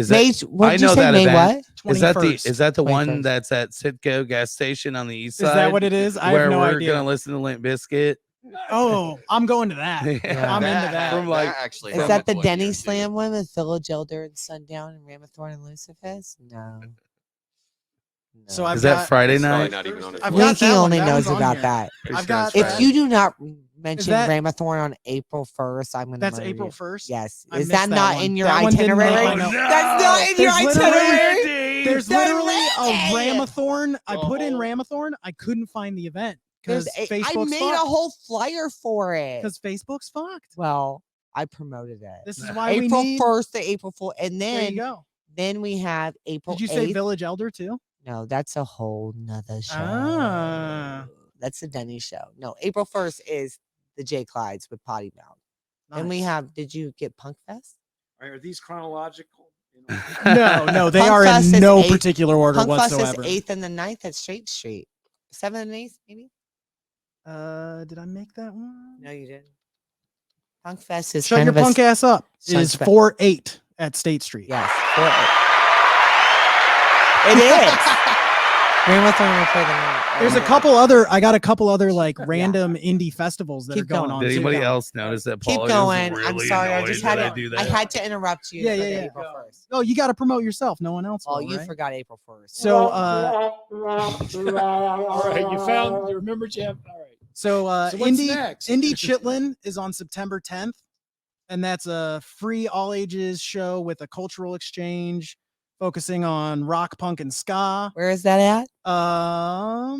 May, what I did you know say? that May event. what? is that the 21st. one 21st. that's at Sitco gas station on the east Is side? that what it is? I where have no we're idea. gonna listen to Limp Bizkit. Oh, I'm going to that. Yeah. I'm into that. From like- actually Is has that a the cool Denny idea, too. Slam one with Phila Gilder and Sundown and Ramathorn and Lucifus? No. So No. I've Is that got- Friday It's probably night? not even on his I've list. got Winky that one. only That knows one's on about here. that. I've got If that. you do not mention that- Ramathorn on April 1st, I'm going to That's murder April you. 1st. Yes. I Is missed that that not one. in your That one didn't make itinerary? my notes. That's not in your There's literally- itinerary. There's They're literally a ready. Ramathorn. I put in Oh. Ramathorn. I couldn't find the event because I Facebook's made a fucked. whole flyer for it. Because Facebook's fucked. Well, I promoted it. This is why April we need. 1st to April 4th. And There you then go. we have April Did you say 8th. Village Elder too? No, that's a whole nother show. Ah. That's the Denny show. No, April 1st is the J. Clydes with Potty Mouth. Then we Nice. have, did you get Punk Fest? Are these chronological? No, they Punk are Fest in is no 8th. particular order Punk Fest is whatsoever. 8th and the 9th at Straight Street. 7th and 8th, maybe? Did I make that one? No, you didn't. Punk Fest is Shut kind your of a punk ass up. It is sunset. 4/8 at State Street. Yes. 4/8. It is. Rain with them, play them. There's a couple other. I got a couple other like random indie festivals that Keep are going going. on. Did too. anybody else notice that Paul Keep is going. really I'm sorry. I just annoyed had that to. do I that? had to interrupt you. Yeah, for yeah, the yeah. April 1st. Oh, you got to promote yourself. No one else. Oh, will, you right? forgot April 1st. So, All right, you remember, Jim? All right. So, what's Indie next? Chitlin is on September 10th, and that's a free all ages show with a cultural exchange focusing on rock, punk, and ska. Where is that at? I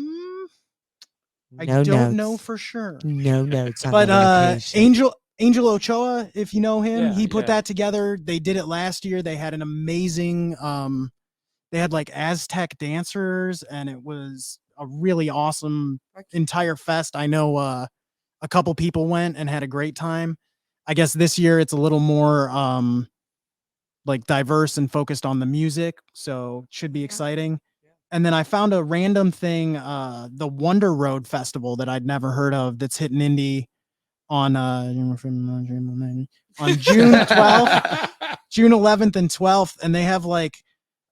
No don't know notes. for sure. No notes. On But the location. Angel Ochoa, if you know him, Yeah, he put yeah. that together. They did it last year. They had an amazing they had like Aztec dancers, and it was a really awesome entire fest. I know a couple people went and had a great time. I guess this year it's a little more like diverse and focused on the music, so it should be exciting. And then I found a random thing, the Wonder Road Festival that I'd never heard of that's hitting indie on June 12th, June 11th and 12th, and they have like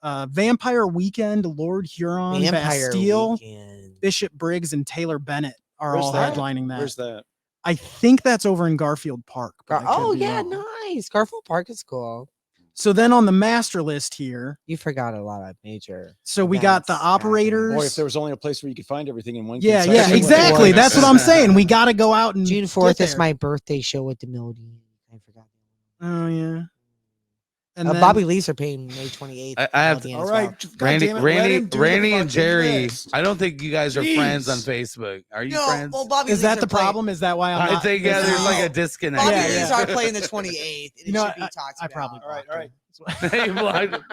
Vampire Weekend, Lord Huron, Bastille, Weekend. Bishop Briggs, and Taylor Bennett are Where's all that? headlining that. Where's that? I think that's over in Garfield Park. but I could Oh be yeah, wrong. nice. Garfield Park is cool. So then on the master list here, You forgot a lot of major. so we got the events operators. Boy, if there was only a place where you could find everything in one. Yeah, concession, yeah, it would be exactly. nice. That's what I'm saying. We got to go out and June get 4th is there. my birthday show at the Melody. I forgot. Oh yeah. And then, Bobby Lee's are paying May 28th. I have Melody to- as All well. right, God damn it, let Randy, him do the Randy, and fucking Jerry. list. I don't think you guys are friends on Jeez. Facebook. Are you No, friends? well, Bobby is Lee's that are the playing- problem? Is that why I'm I not? think yeah, there's like a No. disconnect. Bobby Yeah, Lee's yeah. are playing the 28th. And You know, it should be talked I about. probably. All right, blocked all right. him. Hey, blocked him.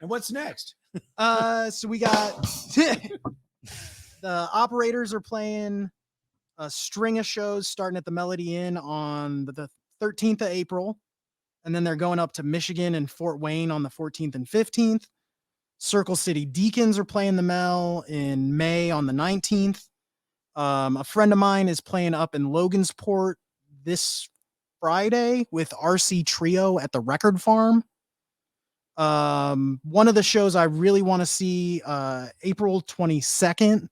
And what's next? So we got the operators are playing a string of shows starting at the Melody Inn on the 13th of April, and then they're going up to Michigan and Fort Wayne on the 14th and 15th. Circle City Deacons are playing the Mel in May on the 19th. A friend of mine is playing up in Logansport this Friday with RC Trio at the Record Farm. One of the shows I really want to see, April 22nd,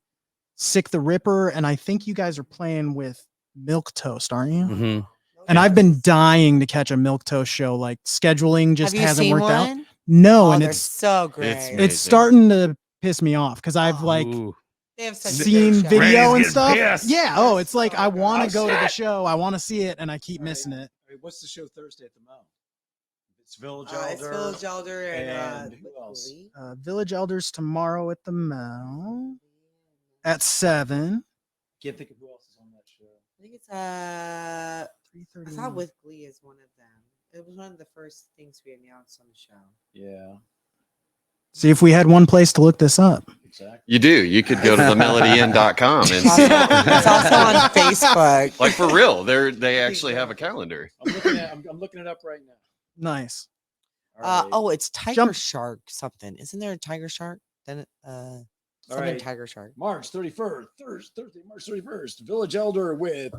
Sick the Ripper, and I think you guys are playing with Milk Toast, aren't you? Mhm. And I've been dying to catch a Milk Toast show. Like scheduling just Have you hasn't seen worked out. one? No, Oh, and they're it's so great. amazing. it's starting to piss me off because I've Oh. like Ooh. They have such a seen great show. video and Randy's stuff. getting pissed. Yeah. Oh, They're it's like so I good. want Oh, to go to the shit. show. I want to see it, and I keep All right. missing it. All right, what's the show Thursday at the Mel? It's Village It's Village Elder and and who else? Village Elders tomorrow at the Mel at 7. Can't think of who else is on that show. I think it's I 3:30. thought With Glee is one of them. It was one of the first things we announced on the show. Yeah, See if we had one place to look this up. exactly. You do. You could go to themelodyin.com and It's also, see it. it's also on Facebook. Like for real, they actually have a calendar. I'm looking it up right now. Nice. All right. Oh, it's Tiger Jump- Shark something. Isn't there a Tiger Shark? Then something right. Tiger Shark. March 31st, Thursday, March 31st, Village Elder with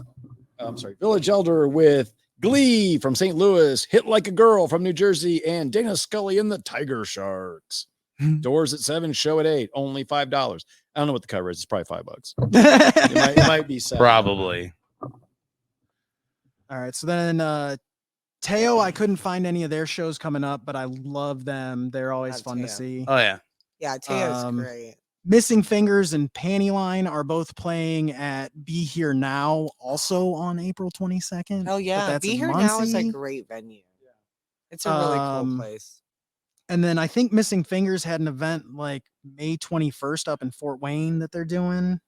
Village Elder with Glee from St. Louis, Hit Like a Girl from New Jersey, and Dana Scully and the Tiger Sharks. Doors at 7, show at 8, only $5. I don't know what the cover is. It's probably $5. It might be 7. Probably. All right. So then Teo, I couldn't find any of their shows coming up, but I love them. They're always Love fun to Teo. see. Oh yeah. Yeah, Teo's Um, great. Missing Fingers and Pantyline are both playing at Be Here Now, also on April 22nd. Oh but yeah, that's Be in Here Now is a Muncie. great venue. It's a really cool place. And then I think Missing Fingers had an event like May 21st up in Fort Wayne that they're doing.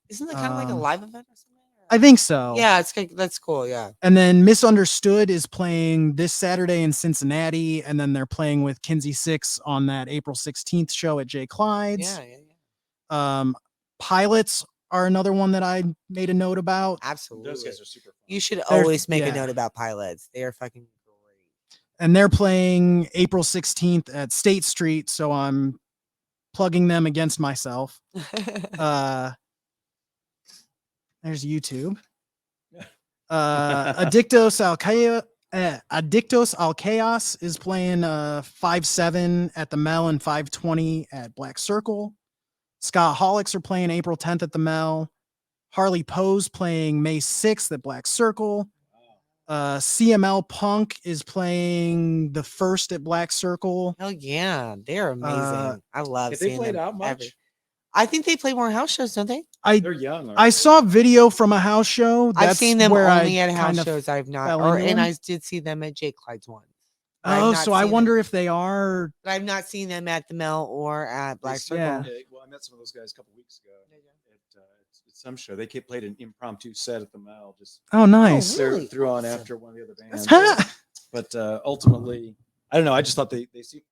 Isn't it kind of like a um, live event or something? I think so. Yeah, that's cool. Yeah. And then Misunderstood is playing this Saturday in Cincinnati, and then they're playing with Kinsey Six on that April 16th show at Jay Clyde's. Yeah. Pilots are another one that I made a note about. Absolutely. Those guys are super fun. You should They're- always make yeah. a note about pilots. They are fucking And they're playing April 16th at State Street, so I'm plugging them against myself. great. There's YouTube. Addictos Al Chaos is playing 5/7 at the Mel and 5/20 at Black Circle. Scott Holics are playing April 10th at the Mel. Harley Poe's playing May 6th at Black Circle. CML Punk is playing the 1st at Black Circle. Hell yeah, they're amazing. I love Have they seeing played them out much? every- I think they play more house shows, don't they? They're young. I saw video from a house show. I've seen them where only I at house kind of shows. I've not, fell or into and them. I did see them at Jake Clyde's once. But I've Oh, not so I seen them- wonder if they are. but I've not seen them at the Mel or at Black Circle. Yeah. Well, I met some of those guys a couple weeks ago at some show. They played an impromptu set at the Mall. Just Oh, nice. really? threw on Awesome. after one of the other bands. That's But ultimately, I don't know. I just thought they seemed